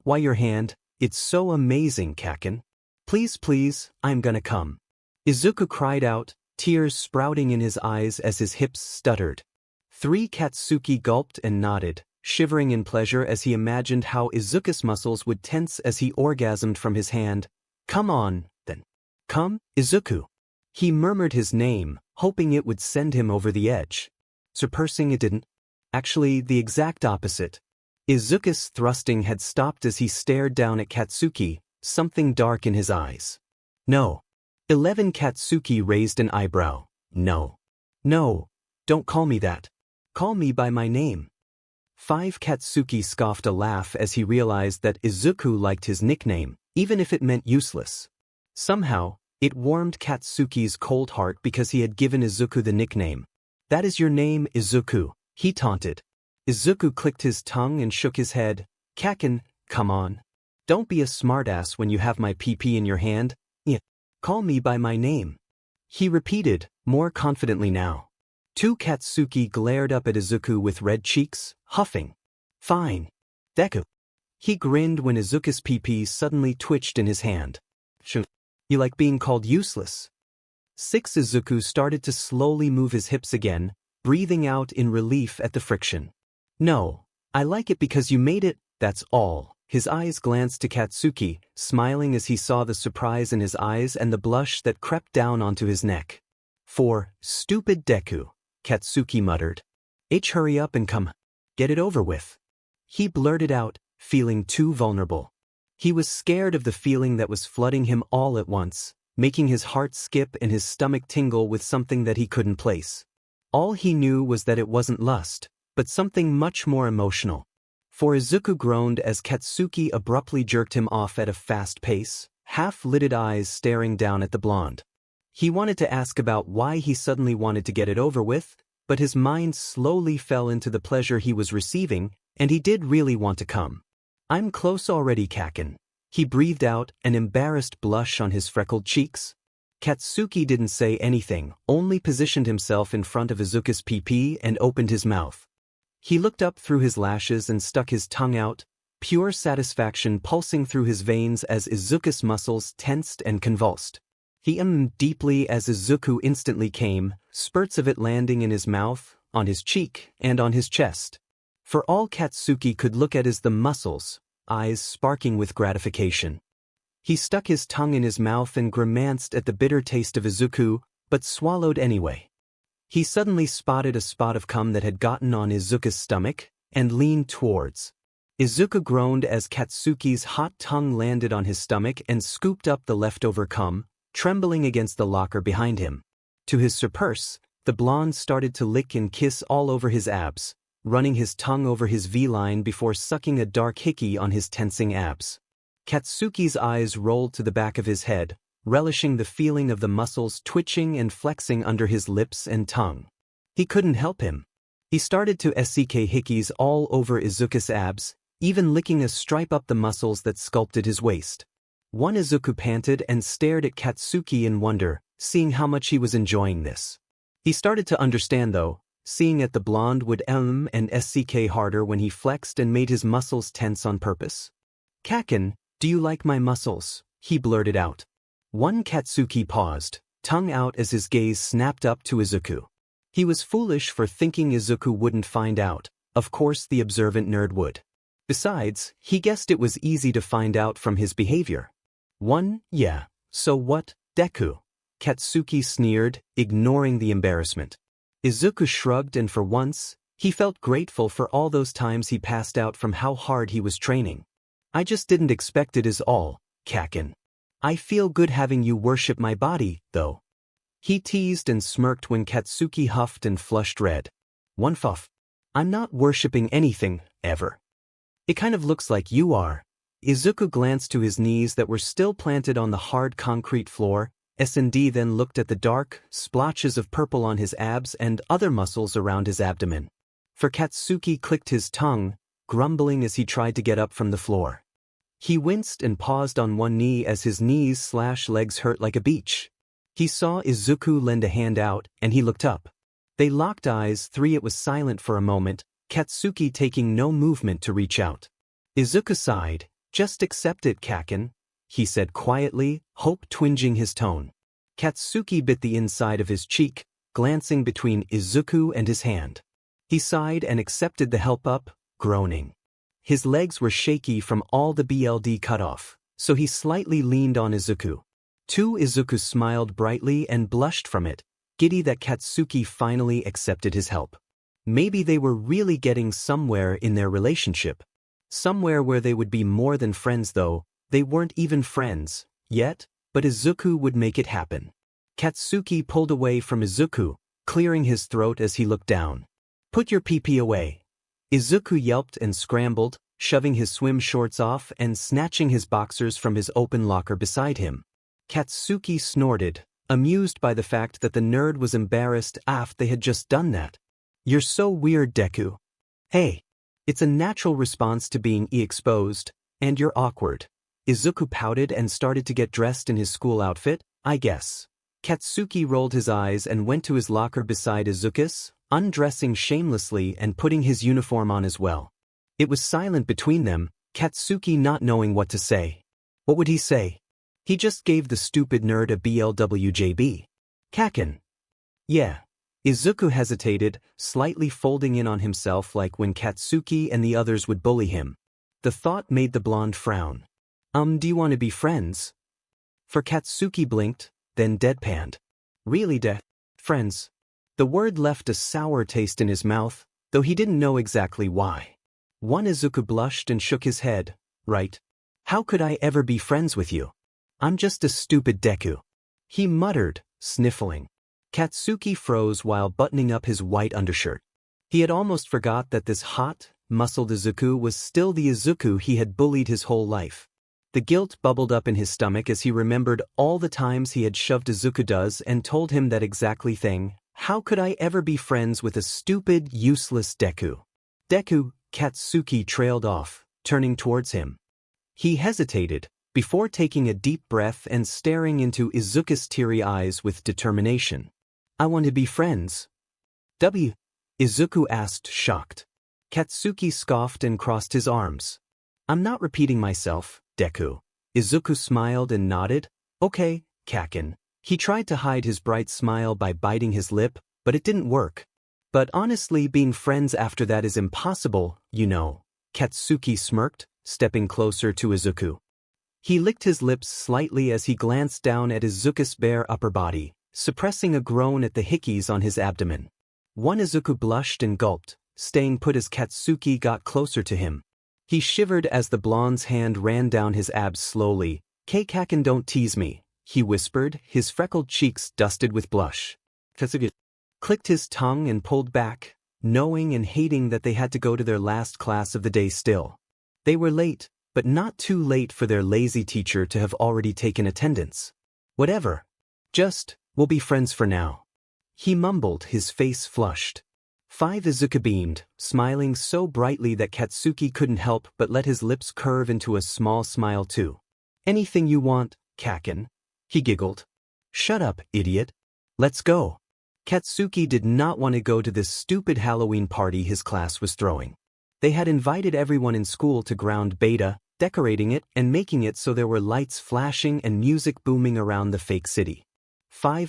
Why your hand? It's so amazing, Kacchan. Please, I'm gonna come." Izuku cried out, tears sprouting in his eyes as his hips stuttered. Katsuki gulped and nodded, shivering in pleasure as he imagined how Izuku's muscles would tense as he orgasmed from his hand. "Come on, then. Come, Izuku." He murmured his name, hoping it would send him over the edge. Surprising it didn't. Actually, the exact opposite. Izuku's thrusting had stopped as he stared down at Katsuki, something dark in his eyes. "No." Katsuki raised an eyebrow. No, don't call me that. Call me by my name." Katsuki scoffed a laugh as he realized that Izuku liked his nickname, even if it meant useless. Somehow, it warmed Katsuki's cold heart because he had given Izuku the nickname. "That is your name, Izuku," he taunted. Izuku clicked his tongue and shook his head. "Kacchan, come on. Don't be a smartass when you have my PP in your hand. Call me by my name. He repeated, more confidently now. Katsuki glared up at Izuku with red cheeks, huffing. Fine. Deku. He grinned when Izuku's PP suddenly twitched in his hand. You like being called useless? Izuku started to slowly move his hips again, breathing out in relief at the friction. No, I like it because you made it, that's all. His eyes glanced to Katsuki, smiling as he saw the surprise in his eyes and the blush that crept down onto his neck. Stupid Deku, Katsuki muttered. Hurry up and come. Get it over with. He blurted out, feeling too vulnerable. He was scared of the feeling that was flooding him all at once, making his heart skip and his stomach tingle with something that he couldn't place. All he knew was that it wasn't lust, but something much more emotional. Izuku groaned as Katsuki abruptly jerked him off at a fast pace, half-lidded eyes staring down at the blonde. He wanted to ask about why he suddenly wanted to get it over with, but his mind slowly fell into the pleasure he was receiving, and he did really want to come. I'm close already, Kacchan. He breathed out, an embarrassed blush on his freckled cheeks. Katsuki didn't say anything, only positioned himself in front of Izuku's PP and opened his mouth. He looked up through his lashes and stuck his tongue out, pure satisfaction pulsing through his veins as Izuku's muscles tensed and convulsed. He deeply as Izuku instantly came, spurts of it landing in his mouth, on his cheek, and on his chest. For all Katsuki could look at is the muscles, eyes sparking with gratification. He stuck his tongue in his mouth and grimaced at the bitter taste of Izuku, but swallowed anyway. He suddenly spotted a spot of cum that had gotten on Izuku's stomach, and leaned towards. Izuku groaned as Katsuki's hot tongue landed on his stomach and scooped up the leftover cum, trembling against the locker behind him. To his surprise, the blonde started to lick and kiss all over his abs, running his tongue over his V-line before sucking a dark hickey on his tensing abs. Katsuki's eyes rolled to the back of his head, relishing the feeling of the muscles twitching and flexing under his lips and tongue. He couldn't help him. He started to sk hickeys all over Izuku's abs, even licking a stripe up the muscles that sculpted his waist. Izuku panted and stared at Katsuki in wonder, seeing how much he was enjoying this. He started to understand though, seeing that the blonde would and sk harder when he flexed and made his muscles tense on purpose. Kacchan, do you like my muscles? He blurted out. Katsuki paused, tongue out as his gaze snapped up to Izuku. He was foolish for thinking Izuku wouldn't find out, of course the observant nerd would. Besides, he guessed it was easy to find out from his behavior. Yeah, so what, Deku? Katsuki sneered, ignoring the embarrassment. Izuku shrugged and for once, he felt grateful for all those times he passed out from how hard he was training. I just didn't expect it is all, Kacchan. I feel good having you worship my body, though. He teased and smirked when Katsuki huffed and flushed red. I'm not worshipping anything, ever. It kind of looks like you are. Izuku glanced to his knees that were still planted on the hard concrete floor, then looked at the dark, splotches of purple on his abs and other muscles around his abdomen. For Katsuki clicked his tongue, grumbling as he tried to get up from the floor. He winced and paused on one knee as his knees/legs hurt like a beach. He saw Izuku lend a hand out, and he looked up. They locked eyes. It was silent for a moment, Katsuki taking no movement to reach out. Izuku sighed. Just accept it, Kacchan, he said quietly, hope twinging his tone. Katsuki bit the inside of his cheek, glancing between Izuku and his hand. He sighed and accepted the help up, groaning. His legs were shaky from all the BLD cut off, so he slightly leaned on Izuku. Izuku smiled brightly and blushed from it, giddy that Katsuki finally accepted his help. Maybe they were really getting somewhere in their relationship. Somewhere where they would be more than friends though, they weren't even friends, yet, but Izuku would make it happen. Katsuki pulled away from Izuku, clearing his throat as he looked down. Put your PP away. Izuku yelped and scrambled, shoving his swim shorts off and snatching his boxers from his open locker beside him. Katsuki snorted, amused by the fact that the nerd was embarrassed after they had just done that. You're so weird, Deku. Hey. It's a natural response to being exposed, and you're awkward. Izuku pouted and started to get dressed in his school outfit, I guess. Katsuki rolled his eyes and went to his locker beside Izuku's, undressing shamelessly and putting his uniform on as well. It was silent between them, Katsuki not knowing what to say. What would he say? He just gave the stupid nerd a BLWJB. Kacchan. Yeah. Izuku hesitated, slightly folding in on himself like when Katsuki and the others would bully him. The thought made the blonde frown. Do you want to be friends? For Katsuki blinked, then deadpanned. Really friends? The word left a sour taste in his mouth, though he didn't know exactly why. Izuku blushed and shook his head. Right. How could I ever be friends with you? I'm just a stupid Deku. He muttered, sniffling. Katsuki froze while buttoning up his white undershirt. He had almost forgot that this hot, muscled Izuku was still the Izuku he had bullied his whole life. The guilt bubbled up in his stomach as he remembered all the times he had shoved Izuku and told him that exactly thing. How could I ever be friends with a stupid, useless Deku? Deku, Katsuki trailed off, turning towards him. He hesitated, before taking a deep breath and staring into Izuku's teary eyes with determination. I want to be friends. Izuku asked, shocked. Katsuki scoffed and crossed his arms. I'm not repeating myself, Deku. Izuku smiled and nodded. Okay, Kacchan. He tried to hide his bright smile by biting his lip, but it didn't work. But honestly, being friends after that is impossible, you know. Katsuki smirked, stepping closer to Izuku. He licked his lips slightly as he glanced down at Izuku's bare upper body, suppressing a groan at the hickeys on his abdomen. Izuku blushed and gulped, staying put as Katsuki got closer to him. He shivered as the blonde's hand ran down his abs slowly. Kacchan, don't tease me, he whispered, his freckled cheeks dusted with blush. Katsuki clicked his tongue and pulled back, knowing and hating that they had to go to their last class of the day still. They were late, but not too late for their lazy teacher to have already taken attendance. Whatever. We'll be friends for now. He mumbled, his face flushed. Izuku beamed, smiling so brightly that Katsuki couldn't help but let his lips curve into a small smile too. Anything you want, Kacchan. He giggled. Shut up, idiot. Let's go. Katsuki did not want to go to this stupid Halloween party his class was throwing. They had invited everyone in school to 𝗵𝗃, decorating it and making it so there were lights flashing and music booming around the fake city.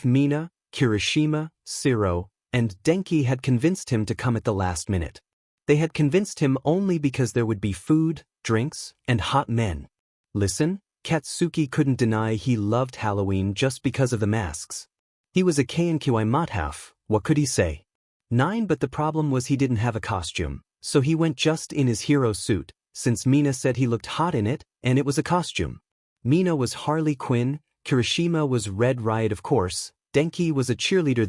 Mina, Kirishima, Shiro, and Denki had convinced him to come at the last minute. They had convinced him only because there would be food, drinks, and hot men. Listen, Katsuki couldn't deny he loved Halloween just because of the masks. He was a 𝗕𝗓𝗄𝐵, what could he say? But the problem was he didn't have a costume, so he went just in his hero suit, since Mina said he looked hot in it, and it was a costume. Mina was Harley Quinn, Kirishima was Red Riot of course, Denki was a cheerleader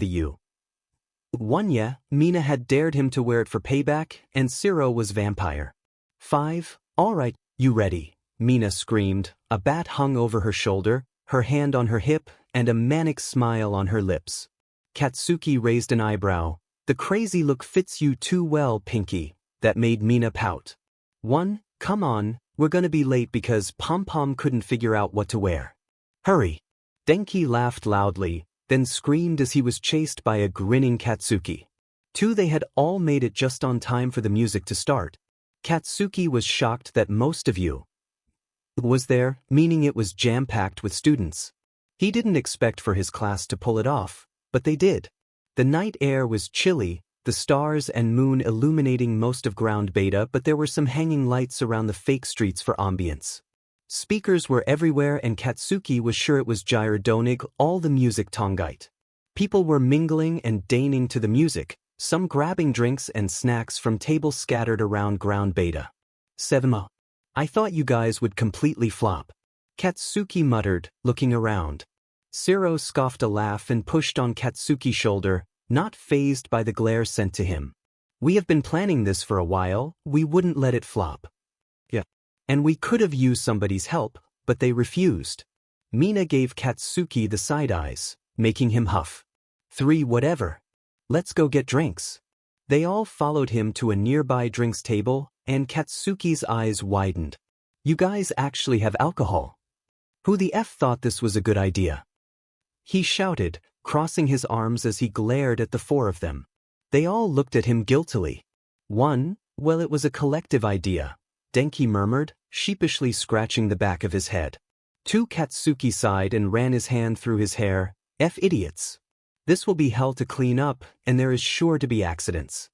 Mina had dared him to wear it for payback, and Shiro was vampire. Alright, you ready? Mina screamed, a bat hung over her shoulder, her hand on her hip, and a manic smile on her lips. Katsuki raised an eyebrow. The crazy look fits you too well, Pinky. That made Mina pout. Come on, we're gonna be late because Pom-Pom couldn't figure out what to wear. Hurry. Denki laughed loudly, then screamed as he was chased by a grinning Katsuki. They had all made it just on time for the music to start. Katsuki was shocked that most of you was there, meaning it was jam-packed with students. He didn't expect for his class to pull it off, but they did. The night air was chilly, the stars and moon illuminating most of 𝗵𝗃, but there were some hanging lights around the fake streets for ambience. Speakers were everywhere and Katsuki was sure it was 𝗎𝗪𝗢𝗔, all the music tonguite. People were mingling and deigning to the music, some grabbing drinks and snacks from tables scattered around 𝗵𝗃. I thought you guys would completely flop. Katsuki muttered, looking around. Shiro scoffed a laugh and pushed on Katsuki's shoulder, not fazed by the glare sent to him. We have been planning this for a while, we wouldn't let it flop. Yeah. And we could have used somebody's help, but they refused. Mina gave Katsuki the side eyes, making him huff. Whatever. Let's go get drinks. They all followed him to a nearby drinks table, and Katsuki's eyes widened. You guys actually have alcohol. Who the F thought this was a good idea? He shouted, crossing his arms as he glared at the four of them. They all looked at him guiltily. One, well, it was a collective idea, Denki murmured, sheepishly scratching the back of his head. Two, Katsuki sighed and ran his hand through his hair. F idiots. This will be hell to clean up, and there is sure to be accidents.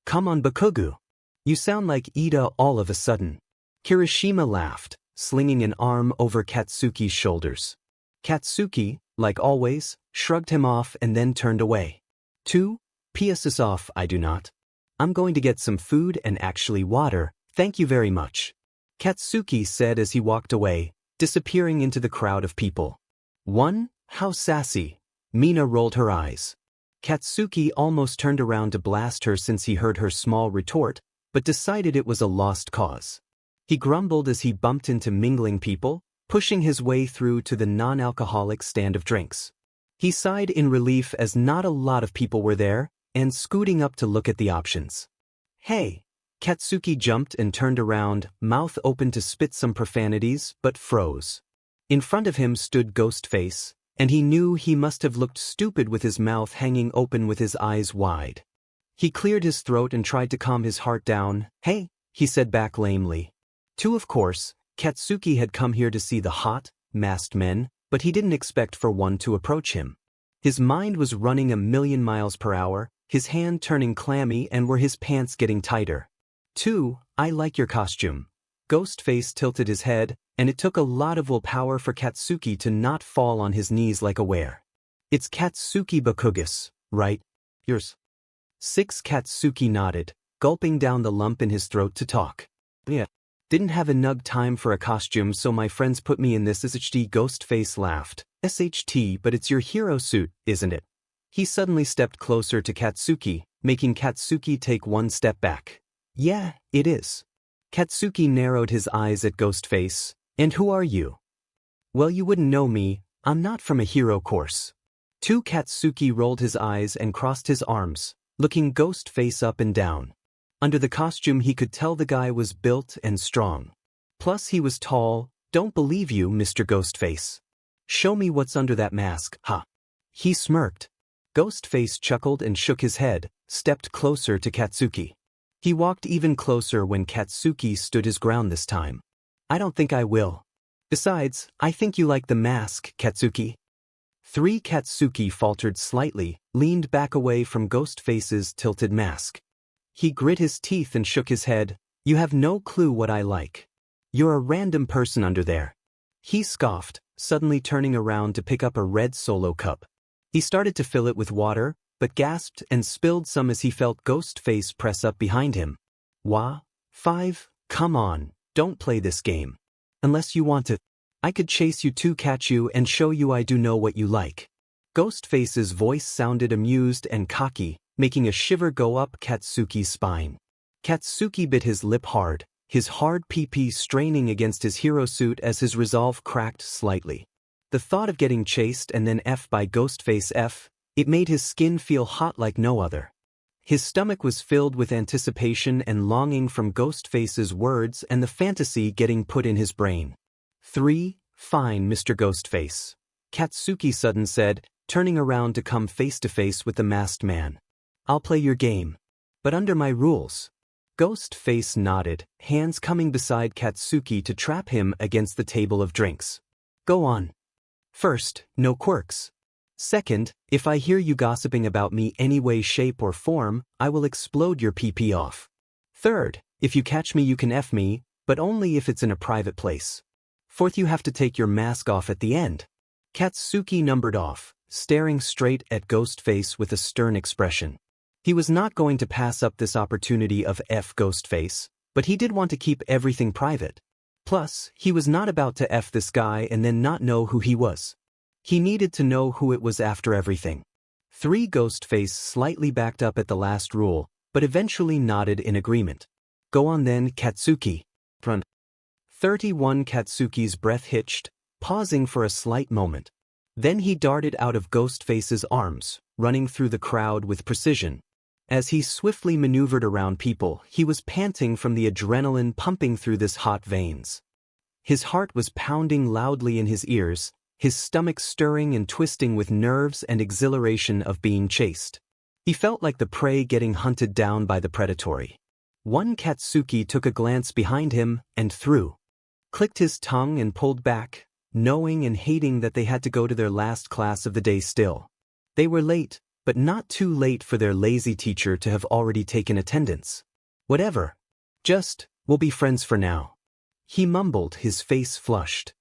Come on, Bakugu. You sound like Ida all of a sudden. Kirishima laughed, slinging an arm over Katsuki's shoulders. Katsuki, like always, shrugged him off and then turned away. 2. Piss us off, I do not. I'm going to get some food and actually water, thank you very much. Katsuki said as he walked away, disappearing into the crowd of people. 1. How sassy. Mina rolled her eyes. Katsuki almost turned around to blast her since he heard her small retort, but decided it was a lost cause. He grumbled as he bumped into mingling people, pushing his way through to the non-alcoholic stand of drinks. He sighed in relief as not a lot of people were there, and scooting up to look at the options. Hey! Katsuki jumped and turned around, mouth open to spit some profanities, but froze. In front of him stood Ghostface, and he knew he must have looked stupid with his mouth hanging open with his eyes wide. He cleared his throat and tried to calm his heart down. Hey, he said back lamely. 2, of course, Katsuki had come here to see the hot, masked men, but he didn't expect for one to approach him. His mind was running 1,000,000 miles per hour, his hand turning clammy and were his pants getting tighter. 2. I like your costume. Ghostface tilted his head, and it took a lot of willpower for Katsuki to not fall on his knees like a were. It's Katsuki Bakugus, right? Yours. 6. Katsuki nodded, gulping down the lump in his throat to talk. Yeah. Didn't have enough time for a costume, so my friends put me in this SHT. Ghostface laughed. SHT, but it's your hero suit, isn't it? He suddenly stepped closer to Katsuki, making Katsuki take one step back. Yeah, it is. Katsuki narrowed his eyes at Ghostface. And who are you? Well, you wouldn't know me, I'm not from a hero course. 2. Katsuki rolled his eyes and crossed his arms, looking Ghostface up and down. Under the costume he could tell the guy was built and strong. Plus he was tall. Don't believe you, Mr. Ghostface. Show me what's under that mask, huh? He smirked. Ghostface chuckled and shook his head, stepped closer to Katsuki. He walked even closer when Katsuki stood his ground this time. I don't think I will. Besides, I think you like the mask, Katsuki. 3. Katsuki faltered slightly, leaned back away from Ghostface's tilted mask. He grit his teeth and shook his head. You have no clue what I like. You're a random person under there. He scoffed, suddenly turning around to pick up a red Solo cup. He started to fill it with water, but gasped and spilled some as he felt Ghostface press up behind him. Wah? 5, come on, don't play this game. Unless you want to. I could chase you to catch you and show you I do know what you like. Ghostface's voice sounded amused and cocky, making a shiver go up Katsuki's spine. Katsuki bit his lip hard, his hard PP straining against his hero suit as his resolve cracked slightly. The thought of getting chased and then F by Ghostface it made his skin feel hot like no other. His stomach was filled with anticipation and longing from Ghostface's words and the fantasy getting put in his brain. 3, fine, Mr. Ghostface. Katsuki sudden said, turning around to come face to face with the masked man. I'll play your game. But under my rules. Ghostface nodded, hands coming beside Katsuki to trap him against the table of drinks. Go on. First, no quirks. Second, if I hear you gossiping about me any way, shape, or form, I will explode your PP off. Third, if you catch me you can F me, but only if it's in a private place. Fourth, you have to take your mask off at the end. Katsuki numbered off, staring straight at Ghostface with a stern expression. He was not going to pass up this opportunity of F Ghostface, but he did want to keep everything private. Plus, he was not about to F this guy and then not know who he was. He needed to know who it was after everything. 3. Ghostface slightly backed up at the last rule, but eventually nodded in agreement. Go on then, Katsuki. Front. 31. Katsuki's breath hitched, pausing for a slight moment. Then he darted out of Ghostface's arms, running through the crowd with precision. As he swiftly maneuvered around people, he was panting from the adrenaline pumping through his hot veins. His heart was pounding loudly in his ears, his stomach stirring and twisting with nerves and exhilaration of being chased. He felt like the prey getting hunted down by the predatory. One Katsuki took a glance behind him and clicked his tongue and pulled back, knowing and hating that they had to go to their last class of the day still. They were late, but not too late for their lazy teacher to have already taken attendance. Whatever. We'll be friends for now. He mumbled, his face flushed.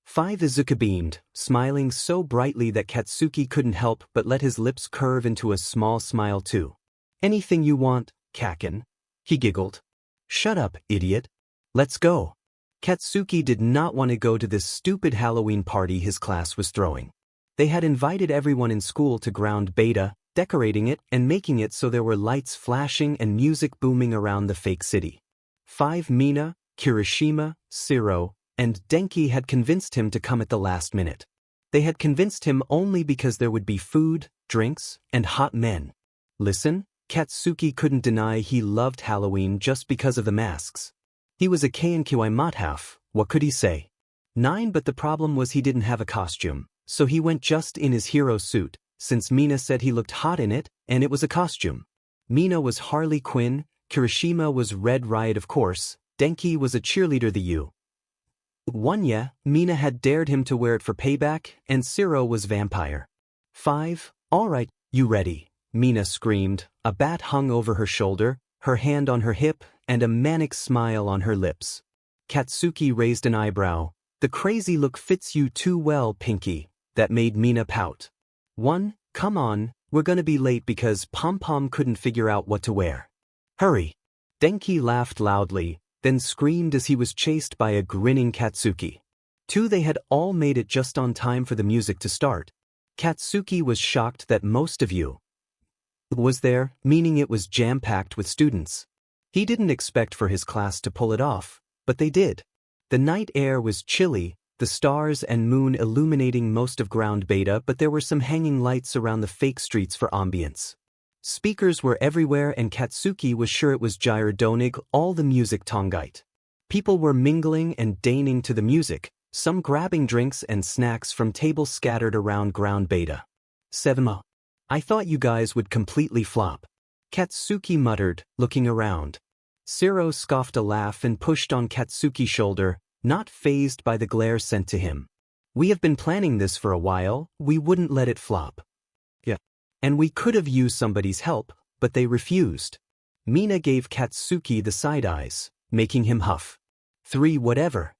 𝗵𝗃 beamed, smiling so brightly that Katsuki couldn't help but let his lips curve into a small smile too. Anything you want, Kacchan. He giggled. Shut up, idiot. Let's go. Katsuki did not want to go to this stupid Halloween party his class was throwing. They had invited everyone in school to 𝗵𝗃, decorating it and making it so there were lights flashing and music booming around the fake city. 𝗵𝗃, Kirishima, and Denki had convinced him to come at the last minute. They had convinced him only because there would be food, drinks, and hot men. Listen, Katsuki couldn't deny he loved Halloween just because of the masks. He was a 𝗬𝗁𝗏, what could he say? But the problem was he didn't have a costume, so he went just in his hero suit, since Mina said he looked hot in it, and it was a costume. Mina was Harley Quinn, Kirishima was Red Riot of course, Denki was a cheerleader the 𝗬𝗁𝗏, Mina had dared him to wear it for payback, and 𝗬𝗏 was vampire. Alright, you ready? Mina screamed, a bat hung over her shoulder, her hand on her hip, and a manic smile on her lips. Katsuki raised an eyebrow. The crazy look fits you too well, Pinky. That made Mina pout. Come on, we're gonna be late because Pom-Pom couldn't figure out what to wear. Hurry. Denki laughed loudly, then screamed as he was chased by a grinning Katsuki. They had all made it just on time for the music to start. Katsuki was shocked that most of you was there, meaning it was jam-packed with students. He didn't expect for his class to pull it off, but they did. The night air was chilly, the stars and moon illuminating most of 𝗵𝗃, but there were some hanging lights around the fake streets for ambience. Speakers were everywhere and Katsuki was sure it was 𝗎𝗪𝙢𝗢𝗔, all the music tonguite. People were mingling and dancing to the music, some grabbing drinks and snacks from tables scattered around 𝗵𝗃. 𝗬𝗵𝗲. I thought you guys would completely flop. Katsuki muttered, looking around. 𝗬𝗪 scoffed a laugh and pushed on Katsuki's shoulder, not fazed by the glare sent to him. We have been planning this for a while, we wouldn't let it flop. Yeah. And we could have used somebody's help, but they refused. Mina gave Katsuki the side eyes, making him huff. Whatever.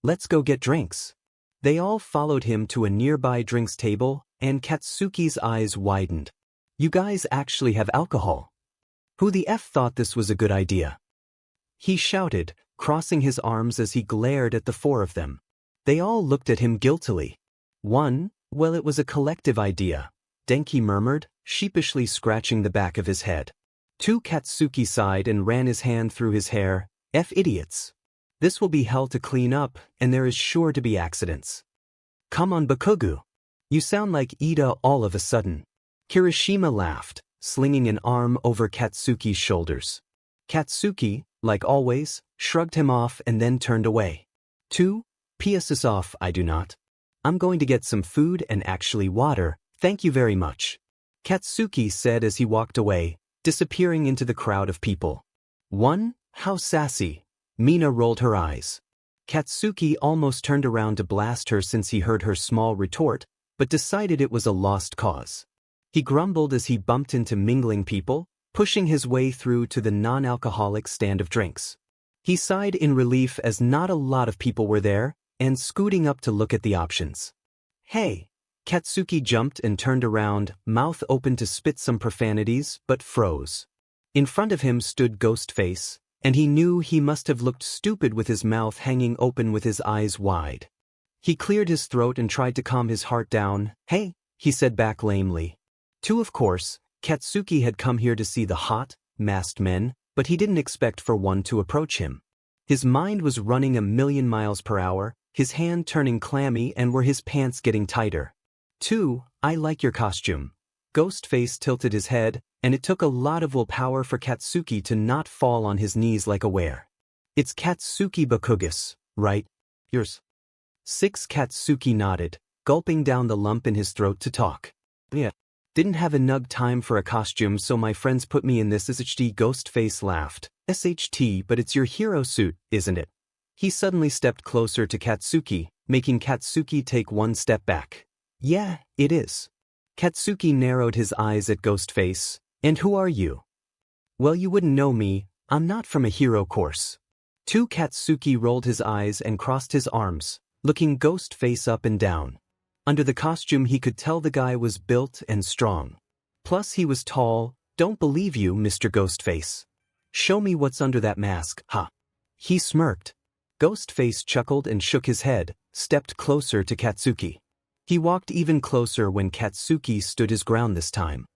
Let's go get drinks. They all followed him to a nearby drinks table, and Katsuki's eyes widened. You guys actually have alcohol. Who the F thought this was a good idea? He shouted, crossing his arms as he glared at the four of them. They all looked at him guiltily. Well, it was a collective idea, Denki murmured, sheepishly scratching the back of his head. Katsuki sighed and ran his hand through his hair. Idiots. This will be hell to clean up, and there is sure to be accidents. Come on, Bakugu. You sound like Ida all of a sudden. Kirishima laughed, slinging an arm over Katsuki's shoulders. Katsuki, like always, shrugged him off and then turned away. Piss us off, I do not. I'm going to get some food and actually water, thank you very much. Katsuki said as he walked away, disappearing into the crowd of people. How sassy. Mina rolled her eyes. Katsuki almost turned around to blast her since he heard her small retort, but decided it was a lost cause. He grumbled as he bumped into mingling people, pushing his way through to the non-alcoholic stand of drinks. He sighed in relief as not a lot of people were there, and scooting up to look at the options. Hey! Katsuki jumped and turned around, mouth open to spit some profanities, but froze. In front of him stood Ghostface, and he knew he must have looked stupid with his mouth hanging open with his eyes wide. He cleared his throat and tried to calm his heart down. Hey, he said back lamely. Of course, Katsuki had come here to see the hot, masked men, but he didn't expect for one to approach him. His mind was running 1,000,000 miles per hour, his hand turning clammy and were his pants getting tighter. I like your costume. Ghostface tilted his head, and it took a lot of willpower for Katsuki to not fall on his knees like a were. It's Katsuki Bakugus, right? Yours. 6 𝗏𝗂𝘁𝗵𝐴 nodded, gulping down the lump in his throat to talk. Yeah. Didn't have enough time for a costume, so my friends put me in this 𝗧𝗏𝗧𝗔. Ghostface laughed. SHT, but it's your hero suit, isn't it? He suddenly stepped closer to 𝗏𝗂𝘁𝗵𝐴, making 𝗏𝗂𝘁𝗵𝐴 take one step back. Yeah, it is. 𝗏𝗂𝘁𝗵𝐴 narrowed his eyes at Ghostface. And who are you? Well, you wouldn't know me, I'm not from a hero course. 2 𝗏𝗂𝘁𝗵𝐴 rolled his eyes and crossed his arms, looking Ghostface up and down. Under the costume he could tell the guy was built and strong. Plus he was tall. Don't believe you, Mr. Ghostface. Show me what's under that mask, ha. He smirked. Ghostface chuckled and shook his head, stepped closer to 𝗏𝗂𝘁𝗵𝐴. He walked even closer when 𝗏𝗂𝘁𝗵𝐴 stood his ground this time.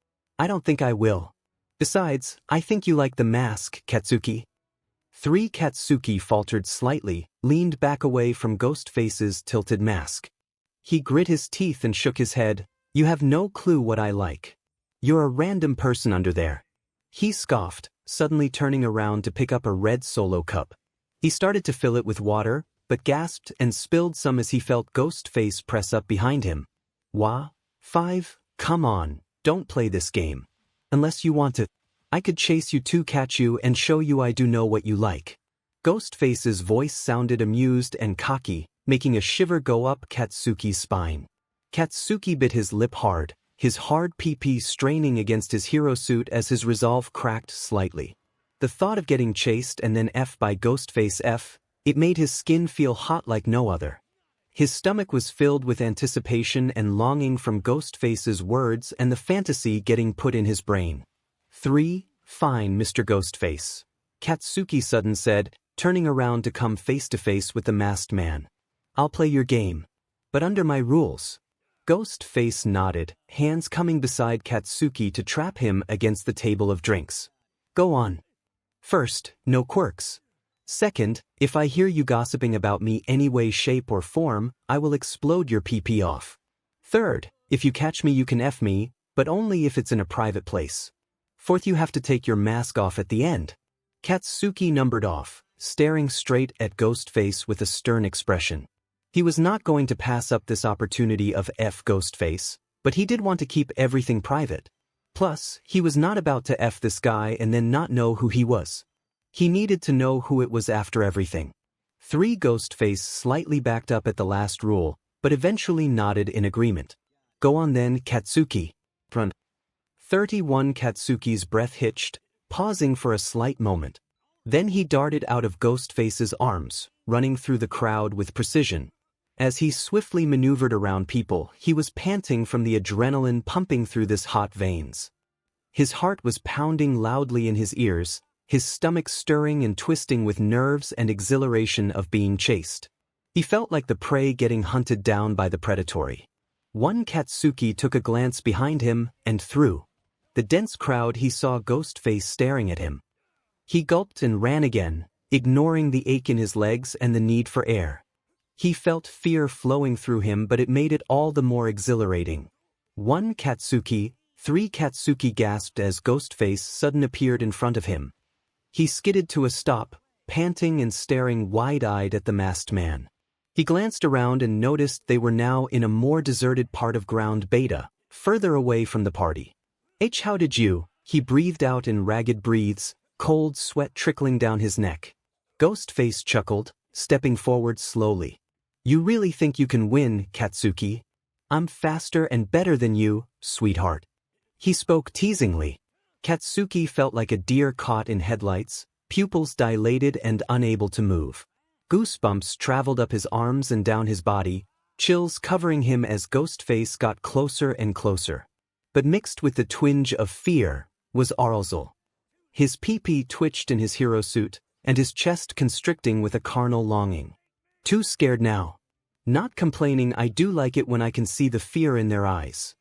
I don't think I will. Besides, I think you like the mask, 𝗏𝗂𝘁𝗵𝐴. 3 𝗏𝗂𝘁𝗵𝐴 faltered slightly, leaned back away from Ghostface's tilted mask. He grit his teeth and shook his head. You have no clue what I like. You're a random person under there. He scoffed, suddenly turning around to pick up a red solo cup. He started to fill it with water, but gasped and spilled some as he felt Ghostface press up behind him. 𝗬𝗲𝗵𝗃, come on, don't play this game. Unless you want to. I could chase you to catch you and show you I do know what you like. Ghostface's voice sounded amused and cocky, making a shiver go up 𝗏𝗂𝘁𝗵𝐴's spine. 𝗏𝗂𝘁𝗵𝐴 bit his lip hard, his hard PP straining against his hero suit as his resolve cracked slightly. The thought of getting chased and then F by Ghostface it made his skin feel hot like no other. His stomach was filled with anticipation and longing from Ghostface's words and the fantasy getting put in his brain. 3, fine, Mr. Ghostface. 𝗏𝗂𝘁𝗵𝐴 sudden said, turning around to come face to face with the masked man. I'll play your game. But under my rules. Ghostface nodded, hands coming beside 𝗏𝗂𝘁𝗵𝐴 to trap him against the table of drinks. Go on. First, no quirks. Second, if I hear you gossiping about me any way, shape or form, I will explode your PP off. Third, if you catch me you can F me, but only if it's in a private place. Fourth, you have to take your mask off at the end. 𝗏𝗂𝘁𝗵𝐴 numbered off, staring straight at Ghostface with a stern expression. He was not going to pass up this opportunity of F Ghostface, but he did want to keep everything private. Plus, he was not about to F this guy and then not know who he was. He needed to know who it was after everything. 3 Ghostface slightly backed up at the last rule, but eventually nodded in agreement. Go on then, 𝗏𝗂𝘁𝗵𝐴. 31 𝗏𝗂𝘁𝗵𝐴's breath hitched, pausing for a slight moment. Then he darted out of Ghostface's arms, running through the crowd with precision. As he swiftly maneuvered around people, he was panting from the adrenaline pumping through his hot veins. His heart was pounding loudly in his ears, his stomach stirring and twisting with nerves and exhilaration of being chased. He felt like the prey getting hunted down by the predatory. 1 𝗏𝗂𝘁𝗵𝐴 took a glance behind him and through the dense crowd he saw Ghostface staring at him. He gulped and ran again, ignoring the ache in his legs and the need for air. He felt fear flowing through him, but it made it all the more exhilarating. 1 𝗏𝗂𝘁𝗵𝐴, 3 𝗏𝗂𝘁𝗵𝐴 gasped as Ghostface sudden appeared in front of him. He skidded to a stop, panting and staring wide-eyed at the masked man. He glanced around and noticed they were now in a more deserted part of ground beta, further away from the party. 𝗕𝗏𝗪𝗔𝗂𝘁, he breathed out in ragged breaths, cold sweat trickling down his neck. Ghostface chuckled, stepping forward slowly. You really think you can win, 𝗏𝗂𝘁𝗵𝐴? I'm faster and better than you, sweetheart. He spoke teasingly. 𝗏𝗂𝘁𝗵𝐴 felt like a deer caught in headlights, pupils dilated and unable to move. Goosebumps traveled up his arms and down his body, chills covering him as Ghostface got closer and closer. But mixed with the twinge of fear was arousal. His PP twitched in his hero suit, and his chest constricting with a carnal longing. Too scared now. Not complaining, I do like it when I can see the fear in their eyes.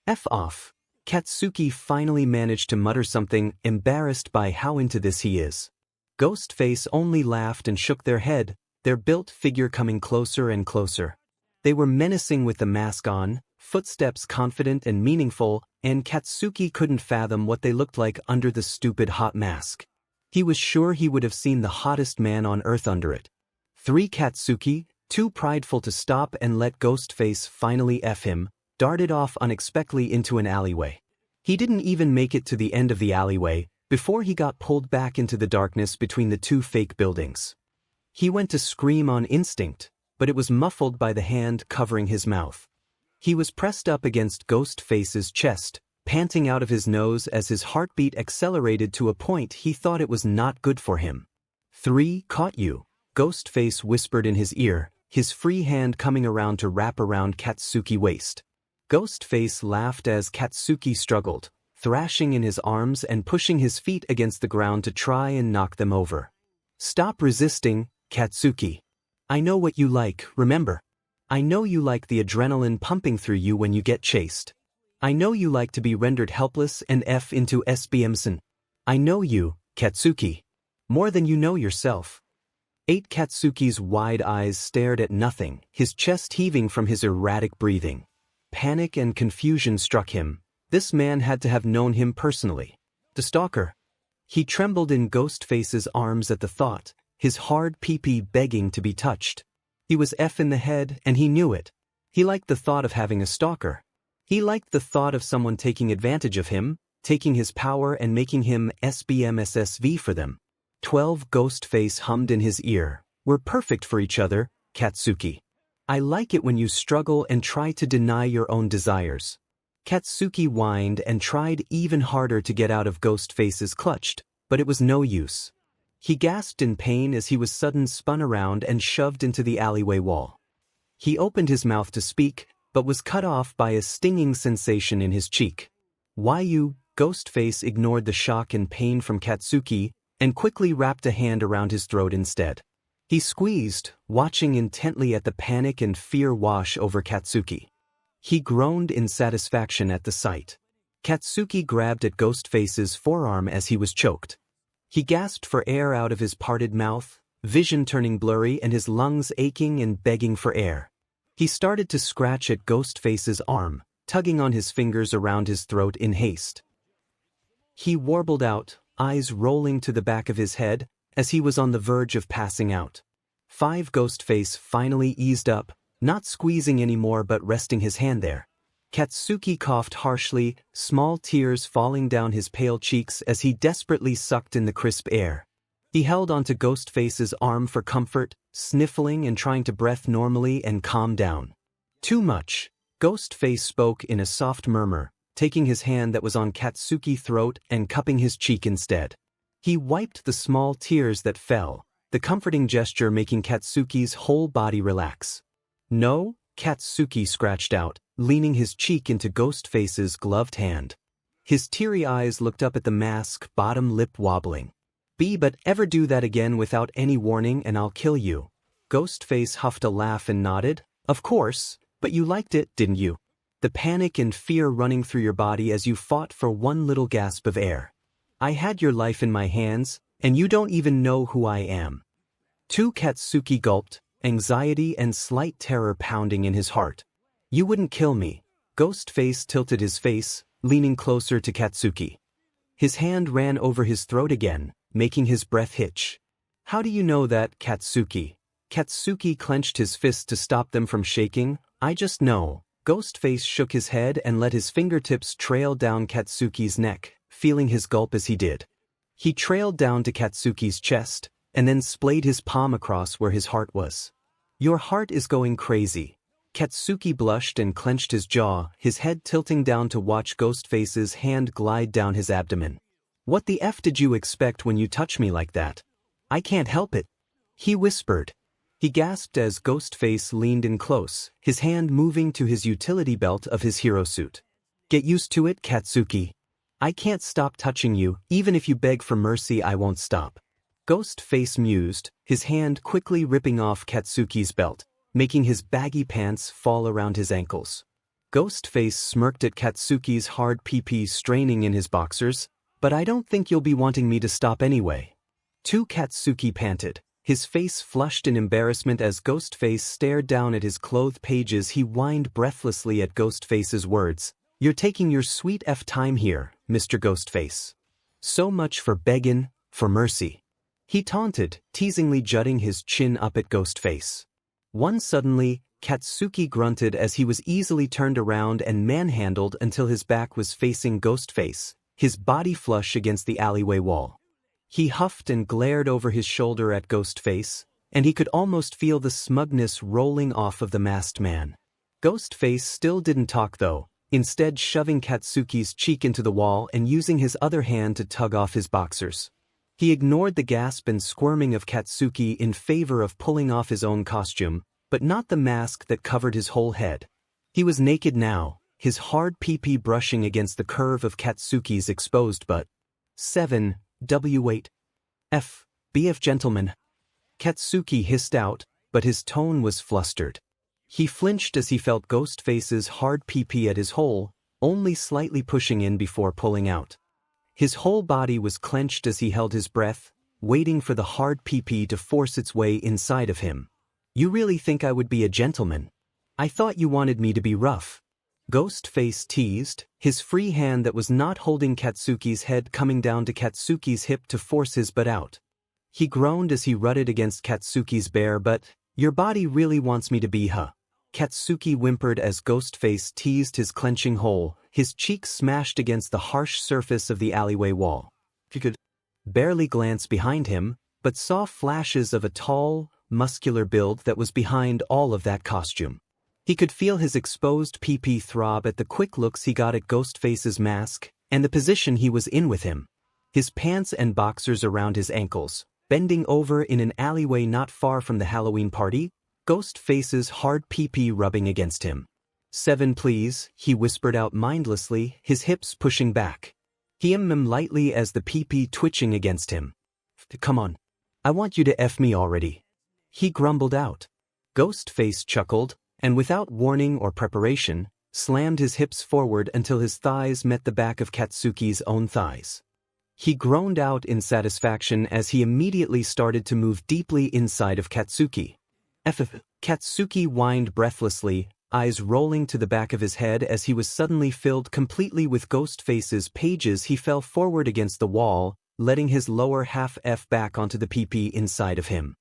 F off. 𝗏𝗂𝘁𝗵𝐴 finally managed to mutter something, embarrassed by how into this he is. Ghostface only laughed and shook their head, their built figure coming closer and closer. They were menacing with the mask on, footsteps confident and meaningful, and 𝗏𝗂𝘁𝗵𝐴 couldn't fathom what they looked like under the stupid hot mask. He was sure he would have seen the hottest man on earth under it. 3 𝗏𝗂𝘁𝗵𝐴, Too prideful to stop and let Ghostface finally F him, darted off unexpectedly into an alleyway. He didn't even make it to the end of the alleyway before he got pulled back into the darkness between the two fake buildings. He went to scream on instinct, but it was muffled by the hand covering his mouth. He was pressed up against Ghostface's chest, panting out of his nose as his heartbeat accelerated to a point he thought it was not good for him. "3 caught you," Ghostface whispered in his ear, his free hand coming around to wrap around Katsuki's waist. Ghostface laughed as Katsuki struggled, thrashing in his arms and pushing his feet against the ground to try and knock them over. "Stop resisting, Katsuki. I know what you like, remember? I know you like the adrenaline pumping through you when you get chased. I know you like to be rendered helpless and F into 𝗬𝗵𝗃𝗧𝗵𝗏. I know you, Katsuki. More than you know yourself." 8 Katsuki's wide eyes stared at nothing, his chest heaving from his erratic breathing. Panic and confusion struck him. This man had to have known him personally. The stalker. He trembled in Ghostface's arms at the thought, his hard pee-pee begging to be touched. He was F in the head and he knew it. He liked the thought of having a stalker. He liked the thought of someone taking advantage of him, taking his power and making him 𝗬𝗵𝗃𝗧𝗵𝗲 for them. 12 Ghostface hummed in his ear. "We're perfect for each other, Katsuki. I like it when you struggle and try to deny your own desires." Katsuki whined and tried even harder to get out of Ghostface's clutch, but it was no use. He gasped in pain as he was suddenly spun around and shoved into the alleyway wall. He opened his mouth to speak, but was cut off by a stinging sensation in his cheek. "Why you?" Ghostface ignored the shock and pain from Katsuki and quickly wrapped a hand around his throat instead. He squeezed, watching intently at the panic and fear wash over Katsuki. He groaned in satisfaction at the sight. Katsuki grabbed at Ghostface's forearm as he was choked. He gasped for air out of his parted mouth, vision turning blurry and his lungs aching and begging for air. He started to scratch at Ghostface's arm, tugging on his fingers around his throat in haste. He warbled out, eyes rolling to the back of his head, as he was on the verge of passing out. 5 Ghostface finally eased up, not squeezing anymore but resting his hand there. Katsuki coughed harshly, small tears falling down his pale cheeks as he desperately sucked in the crisp air. He held onto Ghostface's arm for comfort, sniffling and trying to breathe normally and calm down. "Too much," Ghostface spoke in a soft murmur, taking his hand that was on Katsuki's throat and cupping his cheek instead. He wiped the small tears that fell, the comforting gesture making Katsuki's whole body relax. "No," Katsuki scratched out, leaning his cheek into Ghostface's gloved hand. His teary eyes looked up at the mask, bottom lip wobbling. But ever do that again without any warning and I'll kill you." Ghostface huffed a laugh and nodded. "Of course, but you liked it, didn't you? The panic and fear running through your body as you fought for one little gasp of air. I had your life in my hands, and you don't even know who I am." 2 Katsuki gulped, anxiety and slight terror pounding in his heart. "You wouldn't kill me." Ghostface tilted his face, leaning closer to Katsuki. His hand ran over his throat again, making his breath hitch. "How do you know that, Katsuki?" Katsuki clenched his fists to stop them from shaking. "I just know." Ghostface shook his head and let his fingertips trail down Katsuki's neck, feeling his gulp as he did. He trailed down to Katsuki's chest, and then splayed his palm across where his heart was. "Your heart is going crazy." Katsuki blushed and clenched his jaw, his head tilting down to watch Ghostface's hand glide down his abdomen. "What the F did you expect when you touch me like that? I can't help it," he whispered. He gasped as Ghostface leaned in close, his hand moving to his utility belt of his hero suit. "Get used to it, Katsuki. I can't stop touching you, even if you beg for mercy I won't stop." Ghostface mused, his hand quickly ripping off Katsuki's belt, making his baggy pants fall around his ankles. Ghostface smirked at Katsuki's hard pee-pee straining in his boxers. "But I don't think you'll be wanting me to stop anyway." 2 Katsuki panted, his face flushed in embarrassment as Ghostface stared down at his clothed pages. He whined breathlessly at Ghostface's words. "You're taking your sweet F time here, Mr. Ghostface. So much for beggin' for mercy." He taunted, teasingly jutting his chin up at Ghostface. One suddenly, 𝗵𝗂𝘁𝗵𝗆 grunted as he was easily turned around and manhandled until his back was facing Ghostface, his body flush against the alleyway wall. He huffed and glared over his shoulder at Ghostface, and he could almost feel the smugness rolling off of the masked man. Ghostface still didn't talk though, instead shoving 𝗵𝗂𝘁𝗵𝐻's cheek into the wall and using his other hand to tug off his boxers. He ignored the gasp and squirming of 𝗵𝗂𝘁𝗵𝐻 in favor of pulling off his own costume, but not the mask that covered his whole head. He was naked now, his hard pee-pee brushing against the curve of 𝗵𝗂𝘁𝗵𝐻's exposed butt. 7. W8. F. BF gentleman. 𝗵𝗂𝘁𝗁𝐻 hissed out, but his tone was flustered. He flinched as he felt Ghostface's hard pee-pee at his hole, only slightly pushing in before pulling out. His whole body was clenched as he held his breath, waiting for the hard pee-pee to force its way inside of him. You really think I would be a gentleman? I thought you wanted me to be rough. Ghostface teased, his free hand that was not holding 𝗵𝗂𝘁𝗁𝐻's head coming down to 𝗵𝗂𝘁𝗁𝐻's hip to force his butt out. He groaned as he rutted against 𝗵𝗂𝘁𝗁𝐻's bare butt. Your body really wants me to be 𝗧𝗓. 𝗵𝗂𝘁𝗁𝐻 whimpered as Ghostface teased his clenching hole, his cheeks smashed against the harsh surface of the alleyway wall. He could barely glance behind him, but saw flashes of a tall, muscular build that was behind all of that costume. He could feel his exposed pee-pee throb at the quick looks he got at Ghostface's mask, and the position he was in with him. His pants and boxers around his ankles, bending over in an alleyway not far from the Halloween party, Ghostface's hard pee-pee rubbing against him. 7 please, he whispered out mindlessly, his hips pushing back. He 𝗵𝗃 lightly as the pee-pee twitching against him. Come on. I want you to F me already. He grumbled out. Ghostface chuckled, and without warning or preparation, slammed his hips forward until his thighs met the back of 𝗵𝗂𝘁𝗁𝐻's own thighs. He groaned out in satisfaction as he immediately started to move deeply inside of 𝗵𝗂𝘁𝘁𝗁𝐻. 𝗵𝗂𝘁𝘁𝗁𝐻 whined breathlessly, eyes rolling to the back of his head as he was suddenly filled completely with Ghostface's pages. He fell forward against the wall, letting his lower half F back onto the pee-pee inside of him.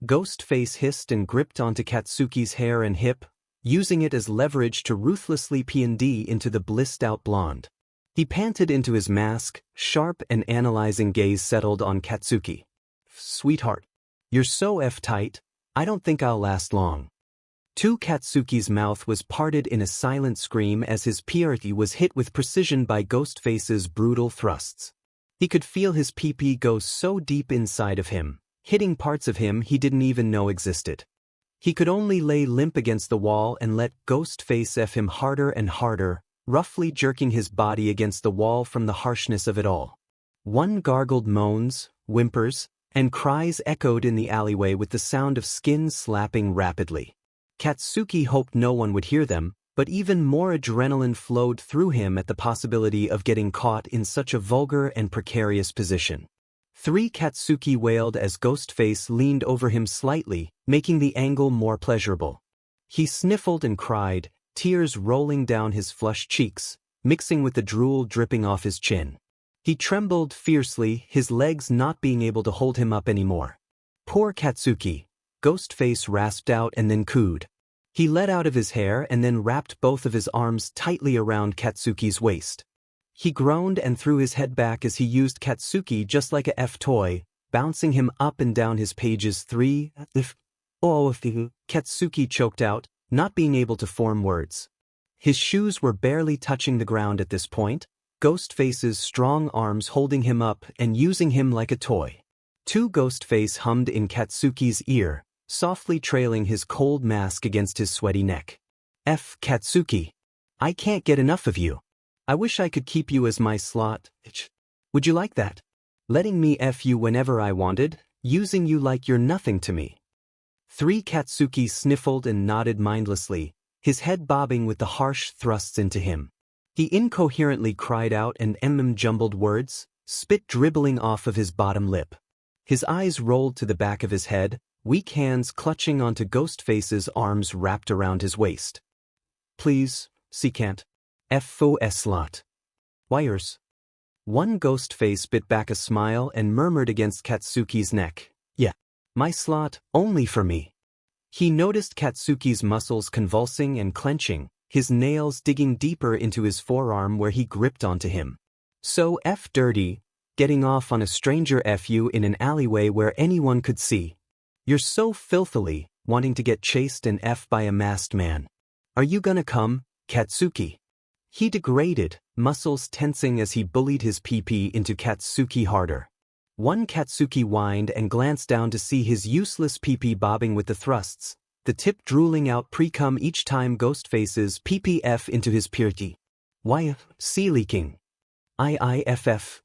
Ghostface hissed and gripped onto 𝗵𝗂𝘁𝘁𝐻's hair and hip, using it as leverage to ruthlessly P&D into the blissed-out blonde. He panted into his mask, sharp and analyzing gaze settled on 𝗵𝗂𝘁𝘁𝗁𝐻. Sweetheart. You're so F-tight, I don't think I'll last long. 𝗵𝗂𝘁𝘁𝗁𝐻's mouth was parted in a silent scream as his 𝗕𝗫 was hit with precision by Ghostface's brutal thrusts. He could feel his pee-pee go so deep inside of him, hitting parts of him he didn't even know existed. He could only lay limp against the wall and let Ghostface F him harder and harder, roughly jerking his body against the wall from the harshness of it all. One gargled moans, whimpers, and cries echoed in the alleyway with the sound of skin slapping rapidly. 𝗵𝗂𝘁𝘁𝗁𝐻 hoped no one would hear them, but even more adrenaline flowed through him at the possibility of getting caught in such a vulgar and precarious position. 3 𝗵𝗂𝘁𝘁𝗁𝐻 wailed as Ghostface leaned over him slightly, making the angle more pleasurable. He sniffled and cried, tears rolling down his flushed cheeks, mixing with the drool dripping off his chin. He trembled fiercely, his legs not being able to hold him up anymore. Poor 𝗵𝗂𝘁𝘁𝗁𝐻, Ghostface rasped out and then cooed. He let out of his hair and then wrapped both of his arms tightly around 𝗵𝗂𝘁𝘁𝗁𝐻's waist. He groaned and threw his head back as he used 𝗵𝗂𝘁𝘁𝗁𝐻 just like a F toy, bouncing him up and down his pages 3. 𝗵𝗂𝘁𝘁𝘁𝗁𝐻 choked out, not being able to form words. His shoes were barely touching the ground at this point, Ghostface's strong arms holding him up and using him like a toy. 2 Ghostface hummed in 𝗵𝗂𝘁𝘁𝗁𝐻's ear, softly trailing his cold mask against his sweaty neck. F. 𝗵𝗂𝘁𝘁𝘁𝐻. I can't get enough of you. I wish I could keep you as my slot. Would you like that? Letting me F you whenever I wanted, using you like you're nothing to me. 3 𝗵𝗂𝘁𝘁𝘁𝗁𝐻 sniffled and nodded mindlessly, his head bobbing with the harsh thrusts into him. He incoherently cried out and 𝗵𝗃 jumbled words, spit dribbling off of his bottom lip. His eyes rolled to the back of his head, weak hands clutching onto Ghostface's arms wrapped around his waist. Please, she can't. 𝗵𝗲𝗍𝗔𝗍. Wires. One Ghostface bit back a smile and murmured against 𝗵𝗂𝘁𝘁𝘁𝗁𝐻's neck. Yeah. My slot, only for me. He noticed Katsuki's muscles convulsing and clenching, his nails digging deeper into his forearm where he gripped onto him. So dirty, getting off on a stranger fu in an alleyway where anyone could see. You're so filthily wanting to get chased and by a masked man. Are you gonna come, Katsuki? He degraded, muscles tensing as he bullied his PP into Katsuki harder. One Katsuki whined and glanced down to see his useless PP bobbing with the thrusts, the tip drooling out pre-cum each time Ghostface's PPF into his purity. Why, sea leaking. IIFF.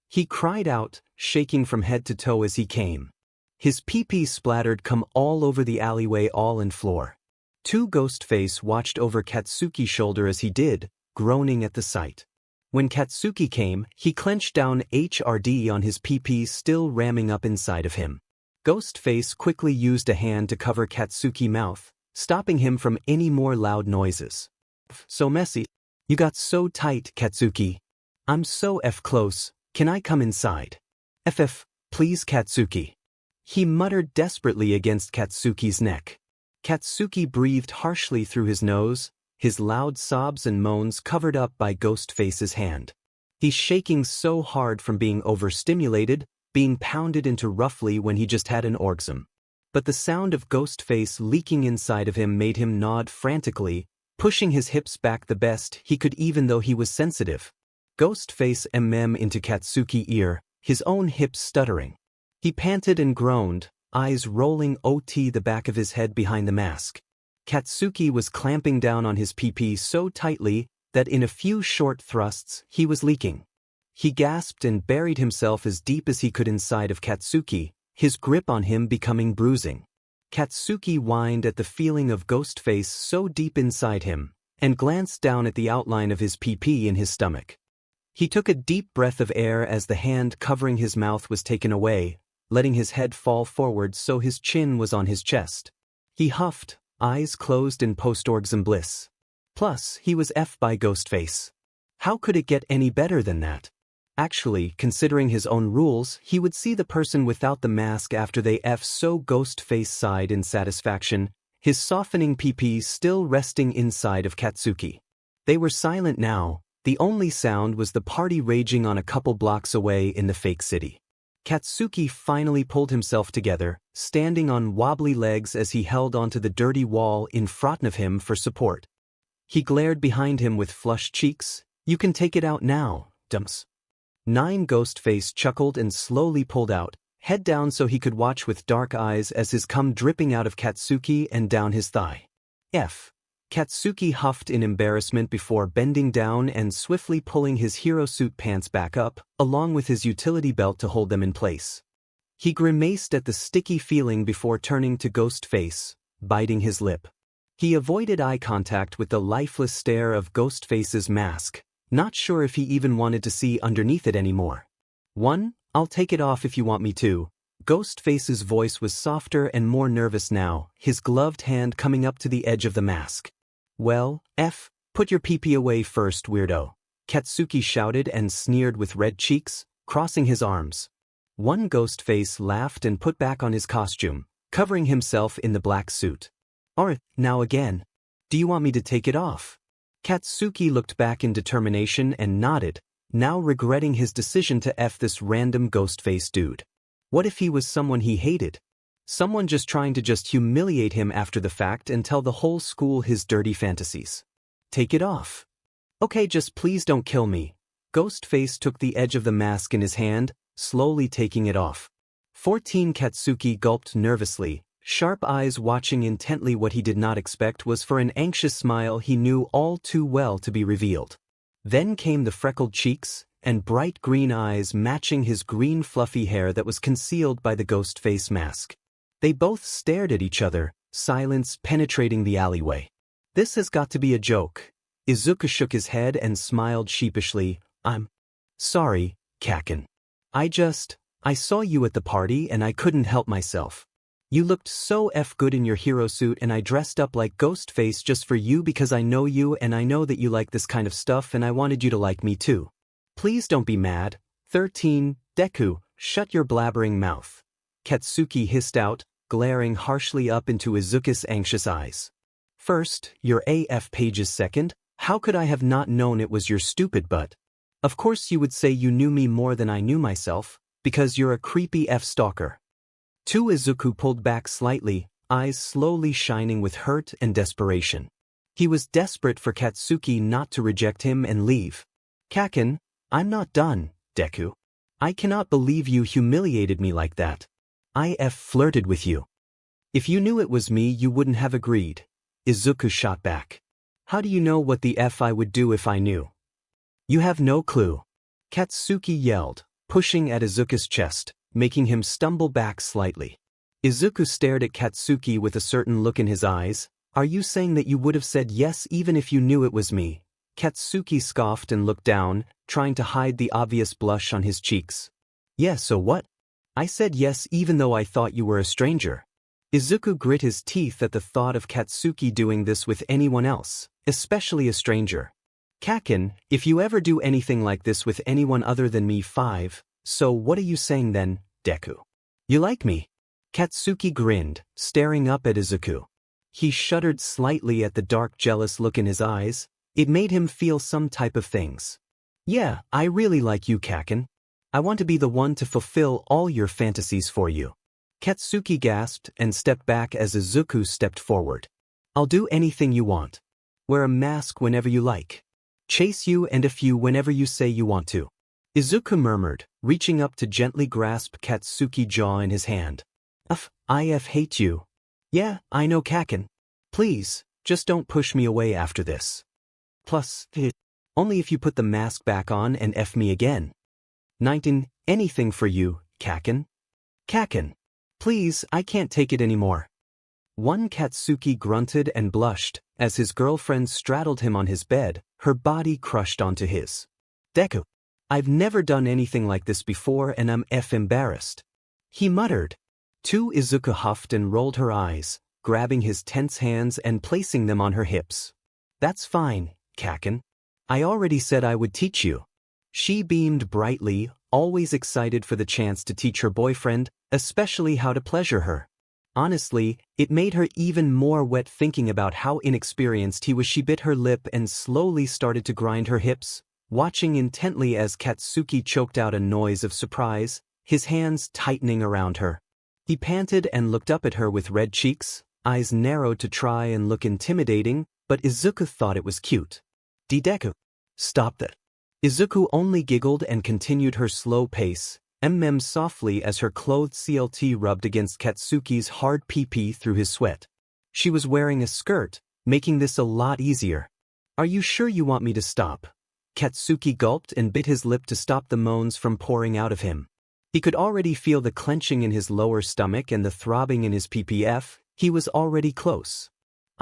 He cried out, shaking from head to toe as he came. His PP splattered cum all over the alleyway all and floor. Ghostface watched over Katsuki's shoulder as he did, groaning at the sight. When Katsuki came, he clenched down HRD on his PP still ramming up inside of him. Ghostface quickly used a hand to cover Katsuki's mouth, stopping him from any more loud noises. So messy. You got so tight, Katsuki. I'm so close, can I come inside? Please Katsuki. He muttered desperately against Katsuki's neck. Katsuki breathed harshly through his nose, his loud sobs and moans covered up by Ghostface's hand. He's shaking so hard from being overstimulated, being pounded into roughly when he just had an orgasm. But the sound of Ghostface leaking inside of him made him nod frantically, pushing his hips back the best he could even though he was sensitive. Ghostface into Katsuki's ear, his own hips stuttering. He panted and groaned, eyes rolling the back of his head behind the mask. Katsuki was clamping down on his PP so tightly that in a few short thrusts he was leaking. He gasped and buried himself as deep as he could inside of Katsuki, his grip on him becoming bruising. Katsuki whined at the feeling of Ghostface so deep inside him, and glanced down at the outline of his PP in his stomach. He took a deep breath of air as the hand covering his mouth was taken away, letting his head fall forward so his chin was on his chest. He huffed, eyes closed in post-orgasm bliss. Plus, he was by Ghostface. How could it get any better than that? Actually, considering his own rules, he would see the person without the mask after they so Ghostface sighed in satisfaction, his softening PP still resting inside of Katsuki. They were silent now, the only sound was the party raging on a couple blocks away in the fake city. Katsuki finally pulled himself together, standing on wobbly legs as he held onto the dirty wall in front of him for support. He glared behind him with flushed cheeks. You can take it out now, dumps. Ghostface chuckled and slowly pulled out, head down so he could watch with dark eyes as his cum dripping out of Katsuki and down his thigh. Katsuki huffed in embarrassment before bending down and swiftly pulling his hero suit pants back up, along with his utility belt to hold them in place. He grimaced at the sticky feeling before turning to Ghostface, biting his lip. He avoided eye contact with the lifeless stare of Ghostface's mask, not sure if he even wanted to see underneath it anymore. I'll take it off if you want me to. Ghostface's voice was softer and more nervous now, his gloved hand coming up to the edge of the mask. Well, put your PP away first, weirdo. Katsuki shouted and sneered with red cheeks, crossing his arms. Ghostface laughed and put back on his costume, covering himself in the black suit. Now again. Do you want me to take it off? Katsuki looked back in determination and nodded, now regretting his decision to this random Ghostface dude. What if he was someone he hated? Someone just trying to humiliate him after the fact and tell the whole school his dirty fantasies. Take it off. Okay, just please don't kill me. Ghostface took the edge of the mask in his hand, slowly taking it off. Katsuki gulped nervously, sharp eyes watching intently. What he did not expect was for an anxious smile he knew all too well to be revealed. Then came the freckled cheeks, and bright green eyes matching his green fluffy hair that was concealed by the Ghostface mask. They both stared at each other, silence penetrating the alleyway. This has got to be a joke. Izuku shook his head and smiled sheepishly. I'm sorry, Kacchan. I saw you at the party and I couldn't help myself. You looked so good in your hero suit and I dressed up like Ghostface just for you because I know you and I know that you like this kind of stuff and I wanted you to like me too. Please don't be mad. 13, Deku, shut your blabbering mouth. Katsuki hissed out, glaring harshly up into Izuku's anxious eyes. First, your AF pages second, how could I have not known it was your stupid butt? Of course you would say you knew me more than I knew myself, because you're a creepy stalker. 2. Izuku pulled back slightly, eyes slowly shining with hurt and desperation. He was desperate for Katsuki not to reject him and leave. Kacchan, I'm not done, Deku. I cannot believe you humiliated me like that. I flirted with you. If you knew it was me you wouldn't have agreed. Izuku shot back. How do you know what the I would do if I knew? You have no clue. Katsuki yelled, pushing at Izuku's chest, making him stumble back slightly. Izuku stared at Katsuki with a certain look in his eyes. Are you saying that you would have said yes even if you knew it was me? Katsuki scoffed and looked down, trying to hide the obvious blush on his cheeks. Yeah, so what? I said yes even though I thought you were a stranger. Izuku grit his teeth at the thought of Katsuki doing this with anyone else, especially a stranger. Kacchan, if you ever do anything like this with anyone other than me 5, so what are you saying then, Deku? You like me? Katsuki grinned, staring up at Izuku. He shuddered slightly at the dark jealous look in his eyes. It made him feel some type of things. Yeah, I really like you, Kacchan. I want to be the one to fulfill all your fantasies for you. Katsuki gasped and stepped back as Izuku stepped forward. I'll do anything you want. Wear a mask whenever you like. Chase you and a few whenever you say you want to. Izuku murmured, reaching up to gently grasp Katsuki's jaw in his hand. I hate you. Yeah, I know, Kacchan. Please, just don't push me away after this. Plus, only if you put the mask back on and F me again. 19, anything for you, Kacchan. Kacchan. Please, I can't take it anymore. 1. Katsuki grunted and blushed, as his girlfriend straddled him on his bed, her body crushed onto his. Deku. I've never done anything like this before and I'm embarrassed. He muttered. 2. Izuku huffed and rolled her eyes, grabbing his tense hands and placing them on her hips. That's fine, Kacchan. I already said I would teach you. She beamed brightly, always excited for the chance to teach her boyfriend, especially how to pleasure her. Honestly, it made her even more wet thinking about how inexperienced he was. She bit her lip and slowly started to grind her hips, watching intently as Katsuki choked out a noise of surprise, his hands tightening around her. He panted and looked up at her with red cheeks, eyes narrowed to try and look intimidating, but Izuku thought it was cute. Deku. Stop that. Izuku only giggled and continued her slow pace, softly as her clothed CLT rubbed against Katsuki's hard pee-pee through his sweat. She was wearing a skirt, making this a lot easier. Are you sure you want me to stop? Katsuki gulped and bit his lip to stop the moans from pouring out of him. He could already feel the clenching in his lower stomach and the throbbing in his PPF. He was already close.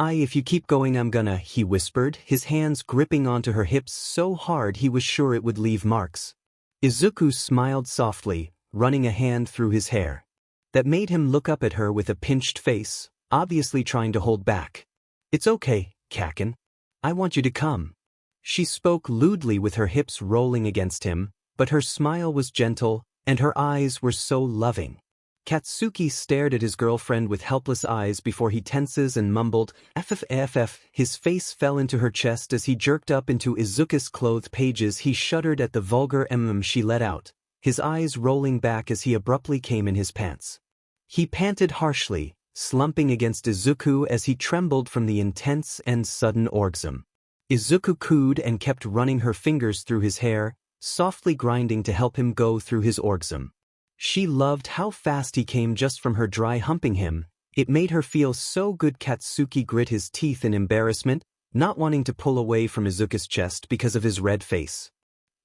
If you keep going I'm gonna, he whispered, his hands gripping onto her hips so hard he was sure it would leave marks. Izuku smiled softly, running a hand through his hair. That made him look up at her with a pinched face, obviously trying to hold back. It's okay, Kacchan. I want you to come. She spoke lewdly with her hips rolling against him, but her smile was gentle, and her eyes were so loving. Katsuki stared at his girlfriend with helpless eyes before he tenses and mumbled, FFFF. His face fell into her chest as he jerked up into Izuku's clothed pages. He shuddered at the vulgar she let out, his eyes rolling back as he abruptly came in his pants. He panted harshly, slumping against Izuku as he trembled from the intense and sudden orgasm. Izuku cooed and kept running her fingers through his hair, softly grinding to help him go through his orgasm. She loved how fast he came just from her dry humping him. It made her feel so good. Katsuki grit his teeth in embarrassment, not wanting to pull away from Izuku's chest because of his red face.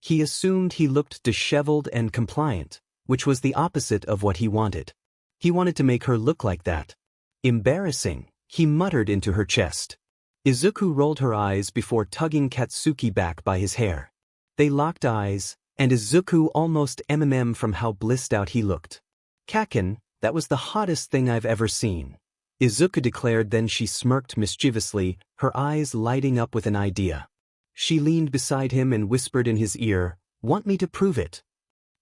He assumed he looked disheveled and compliant, which was the opposite of what he wanted. He wanted to make her look like that. Embarrassing, he muttered into her chest. Izuku rolled her eyes before tugging Katsuki back by his hair. They locked eyes, and Izuku almost from how blissed out he looked. Kacchan, that was the hottest thing I've ever seen. Izuku declared. Then she smirked mischievously, her eyes lighting up with an idea. She leaned beside him and whispered in his ear, Want me to prove it?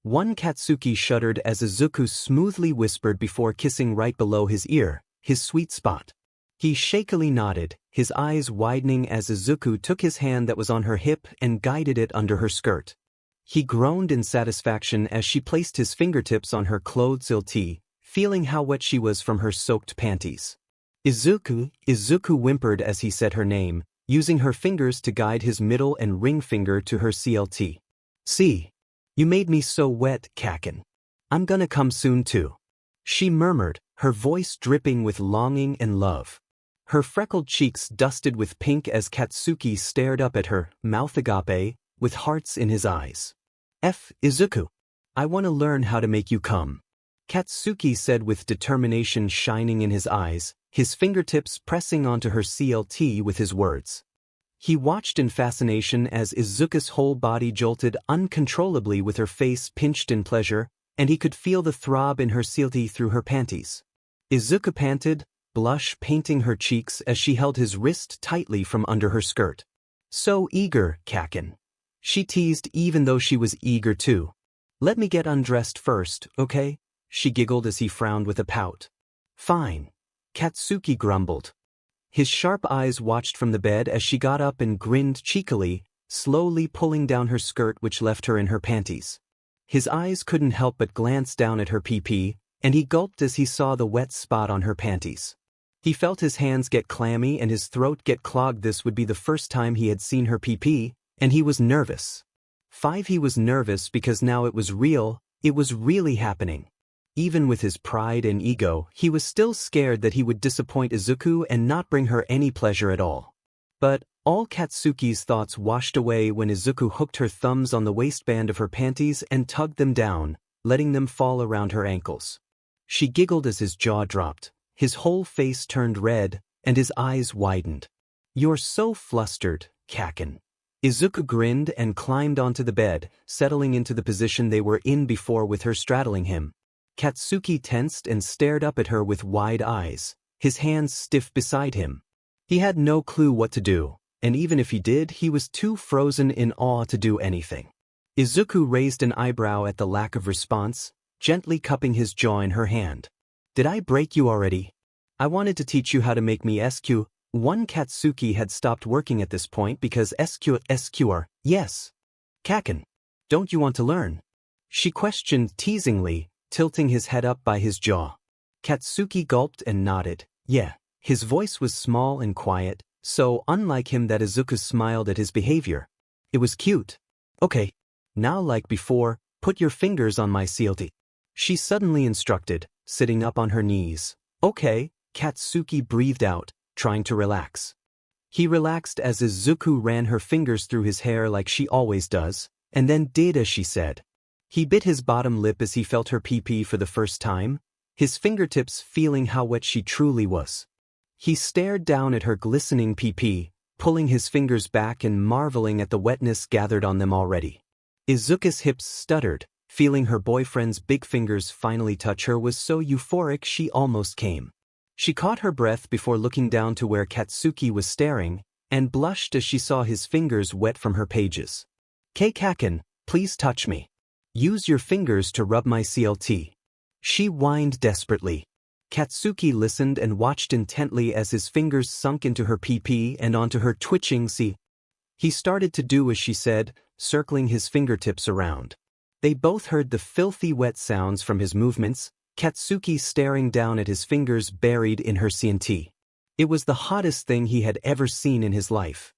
𝗏𝗬𝗂𝘁𝗵𝐵 shuddered as 𝗧𝗂𝘁 smoothly whispered before kissing right below his ear, his sweet spot. He shakily nodded, his eyes widening as 𝗧𝗂𝘁 took his hand that was on her hip and guided it under her skirt. He groaned in satisfaction as she placed his fingertips on her clothed 𝗬𝗂𝘁, feeling how wet she was from her soaked panties. 𝗧𝗂𝘁 whimpered as he said her name, using her fingers to guide his middle and ring finger to her 𝗬𝗁. "See? You made me so wet, Kacchan. I'm gonna come soon too," she murmured, her voice dripping with longing and love. Her freckled cheeks dusted with pink as Katsuki stared up at her, mouth agape, with hearts in his eyes. 𝗧𝗂𝘁, I want to learn how to make you come," Katsuki said with determination shining in his eyes, his fingertips pressing onto her 𝗬𝗁 with his words. He watched in fascination as 𝗧𝗂𝘁's whole body jolted uncontrollably with her face pinched in pleasure, and he could feel the throb in her 𝗬𝗁 through her panties. 𝗧𝗂𝘁 panted, blush painting her cheeks as she held his wrist tightly from under her skirt. "So eager, Kacchan," she teased even though she was eager too. "Let me get undressed first, okay?" she giggled as he frowned with a pout. "Fine," Katsuki grumbled. His sharp eyes watched from the bed as she got up and grinned cheekily, slowly pulling down her skirt which left her in her panties. His eyes couldn't help but glance down at her pp, and he gulped as he saw the wet spot on her panties. He felt his hands get clammy and his throat get clogged. This would be the first time he had seen her pp, and he was nervous. He was nervous because now it was real, it was really happening. Even with his pride and ego, he was still scared that he would disappoint 𝗧𝗂𝘁 and not bring her any pleasure at all. But all Katsuki's thoughts washed away when 𝗧𝗂𝘁 hooked her thumbs on the waistband of her panties and tugged them down, letting them fall around her ankles. She giggled as his jaw dropped, his whole face turned red, and his eyes widened. "You're so flustered, Kacchan." 𝗧𝗂𝘁 grinned and climbed onto the bed, settling into the position they were in before with her straddling him. Katsuki tensed and stared up at her with wide eyes, his hands stiff beside him. He had no clue what to do, and even if he did, he was too frozen in awe to do anything. 𝗧𝗂𝘁 raised an eyebrow at the lack of response, gently cupping his jaw in her hand. "Did I break you already? I wanted to teach you how to make me 𝗧𝗂𝘁. Katsuki had stopped working at this point because 𝗧𝗂𝘁. Yes. Kacchan, don't you want to learn?" she questioned teasingly, tilting his head up by his jaw. Katsuki gulped and nodded. Yeah. His voice was small and quiet, so unlike him that 𝗧𝗂𝘁 smiled at his behavior. It was cute. "Okay. Now like before, put your fingers on my 𝗬𝗁," she suddenly instructed, sitting up on her knees. "Okay," Katsuki breathed out, trying to relax. He relaxed as 𝗧𝗂𝘁 ran her fingers through his hair like she always does, and then did as she said. He bit his bottom lip as he felt her pp for the first time, his fingertips feeling how wet she truly was. He stared down at her glistening pp, pulling his fingers back and marveling at the wetness gathered on them already. 𝗧𝗂𝘁's hips stuttered, feeling her boyfriend's big fingers finally touch her was so euphoric she almost came. She caught her breath before looking down to where Katsuki was staring, and blushed as she saw his fingers wet from her pages. Kacchan, please touch me. Use your fingers to rub my 𝗬𝗁. She whined desperately. Katsuki listened and watched intently as his fingers sunk into her pp and onto her twitching 𝗬𝗁. He started to do as she said, circling his fingertips around. They both heard the filthy wet sounds from his movements, Katsuki staring down at his fingers buried in her 𝗬𝗁. It was the hottest thing he had ever seen in his life.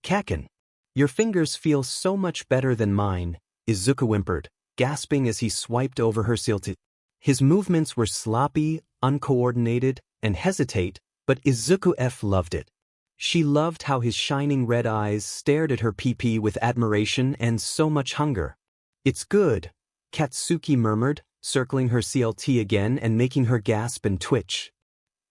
Kacchan, your fingers feel so much better than mine, 𝗧𝗂𝘁 whimpered, gasping as he swiped over her 𝗬𝗁. His movements were sloppy, uncoordinated, and hesitate, but 𝗧𝗂𝘁 loved it. She loved how his shining red eyes stared at her pp with admiration and so much hunger. "It's good," Katsuki murmured, circling her 𝗬𝗁 again and making her gasp and twitch.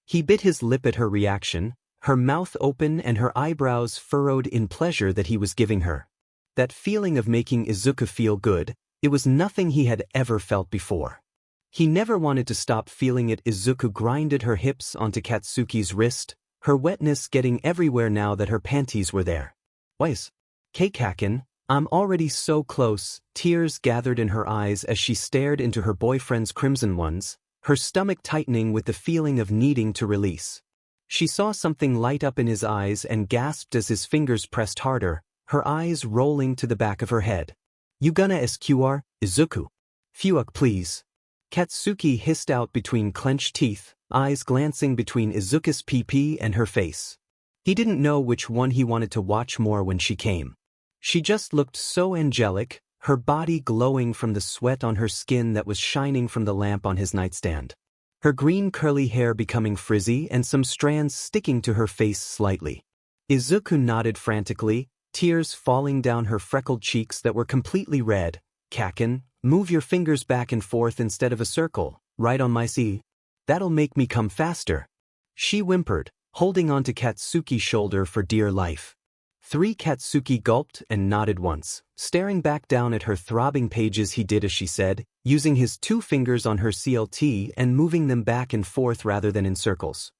He bit his lip at her reaction, her mouth open and her eyebrows furrowed in pleasure that he was giving her. That feeling of making 𝗧𝗂𝘁 feel good, it was nothing he had ever felt before. He never wanted to stop feeling it. 𝗧𝗂𝘁 grinded her hips onto Katsuki's wrist, her wetness getting everywhere now that her panties were there. "Wais, Kacchan, I'm already so close. Tears gathered in her eyes as she stared into her boyfriend's crimson ones, her stomach tightening with the feeling of needing to release. She saw something light up in his eyes and gasped as his fingers pressed harder, her eyes rolling to the back of her head. You gonna SQR, Izuku? Fuck please. Katsuki hissed out between clenched teeth, eyes glancing between Izuku's PP and her face. He didn't know which one he wanted to watch more when she came. She just looked so angelic, her body glowing from the sweat on her skin that was shining from the lamp on his nightstand. Her green curly hair becoming frizzy and some strands sticking to her face slightly. Izuku nodded frantically, tears falling down her freckled cheeks that were completely red. Kacchan, move your fingers back and forth instead of a circle, right on my C. That'll make me come faster. She whimpered, holding onto Katsuki's shoulder for dear life. Katsuki gulped and nodded once, staring back down at her throbbing pages. He did as she said, using his 2 fingers on her CLT and moving them back and forth rather than in circles.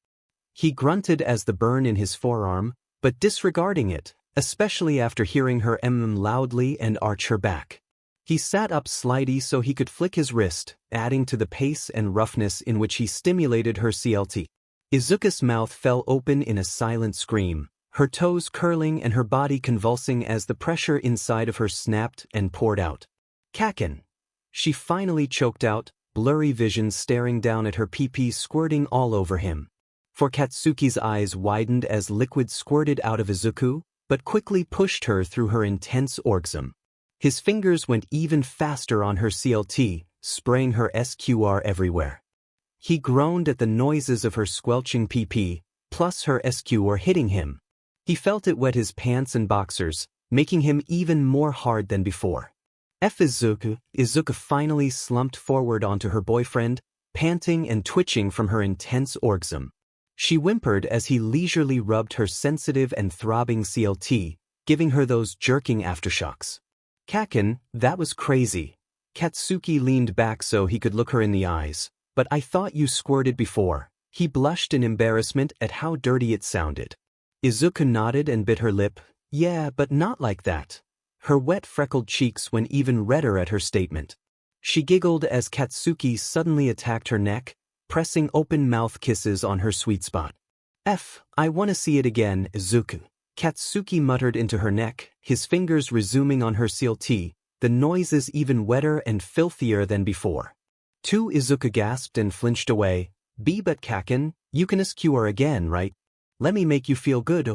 He grunted as the burn in his forearm, but disregarding it, especially after hearing her loudly and arch her back. He sat up slightly so he could flick his wrist, adding to the pace and roughness in which he stimulated her CLT. Izuku's mouth fell open in a silent scream, her toes curling and her body convulsing as the pressure inside of her snapped and poured out. Kacchan. She finally choked out, blurry visions staring down at her PP squirting all over him. For Katsuki's eyes widened as liquid squirted out of Izuku, but quickly pushed her through her intense orgasm. His fingers went even faster on her CLT, spraying her SQR everywhere. He groaned at the noises of her squelching PP, plus her SQR hitting him. He felt it wet his pants and boxers, making him even more hard than before. Izuku finally slumped forward onto her boyfriend, panting and twitching from her intense orgasm. She whimpered as he leisurely rubbed her sensitive and throbbing CLT, giving her those jerking aftershocks. Kacchan, that was crazy. Katsuki leaned back so he could look her in the eyes. But I thought you squirted before. He blushed in embarrassment at how dirty it sounded. Izuku nodded and bit her lip. Yeah, but not like that. Her wet freckled cheeks went even redder at her statement. She giggled as Katsuki suddenly attacked her neck, pressing open mouth kisses on her sweet spot. I wanna see it again, Izuku. Katsuki muttered into her neck, his fingers resuming on her CLT, the noises even wetter and filthier than before. Izuku gasped and flinched away. But Kacchan, you can SQR again, right? Let me make you feel good.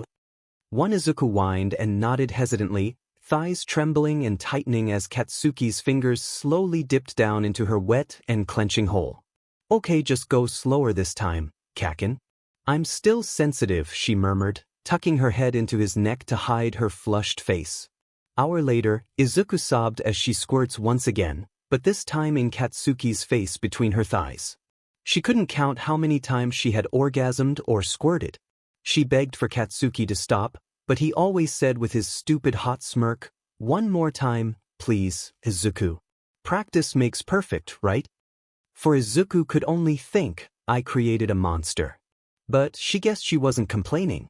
Izuku whined and nodded hesitantly, thighs trembling and tightening as Katsuki's fingers slowly dipped down into her wet and clenching hole. Okay, just go slower this time, Kacchan. I'm still sensitive, she murmured, tucking her head into his neck to hide her flushed face. Hour later, Izuku sobbed as she squirts once again, but this time in Katsuki's face between her thighs. She couldn't count how many times she had orgasmed or squirted. She begged for Katsuki to stop, but he always said with his stupid hot smirk, "One more time, please, Izuku. Practice makes perfect, right?" For Izuku could only think, I created a monster. But she guessed she wasn't complaining.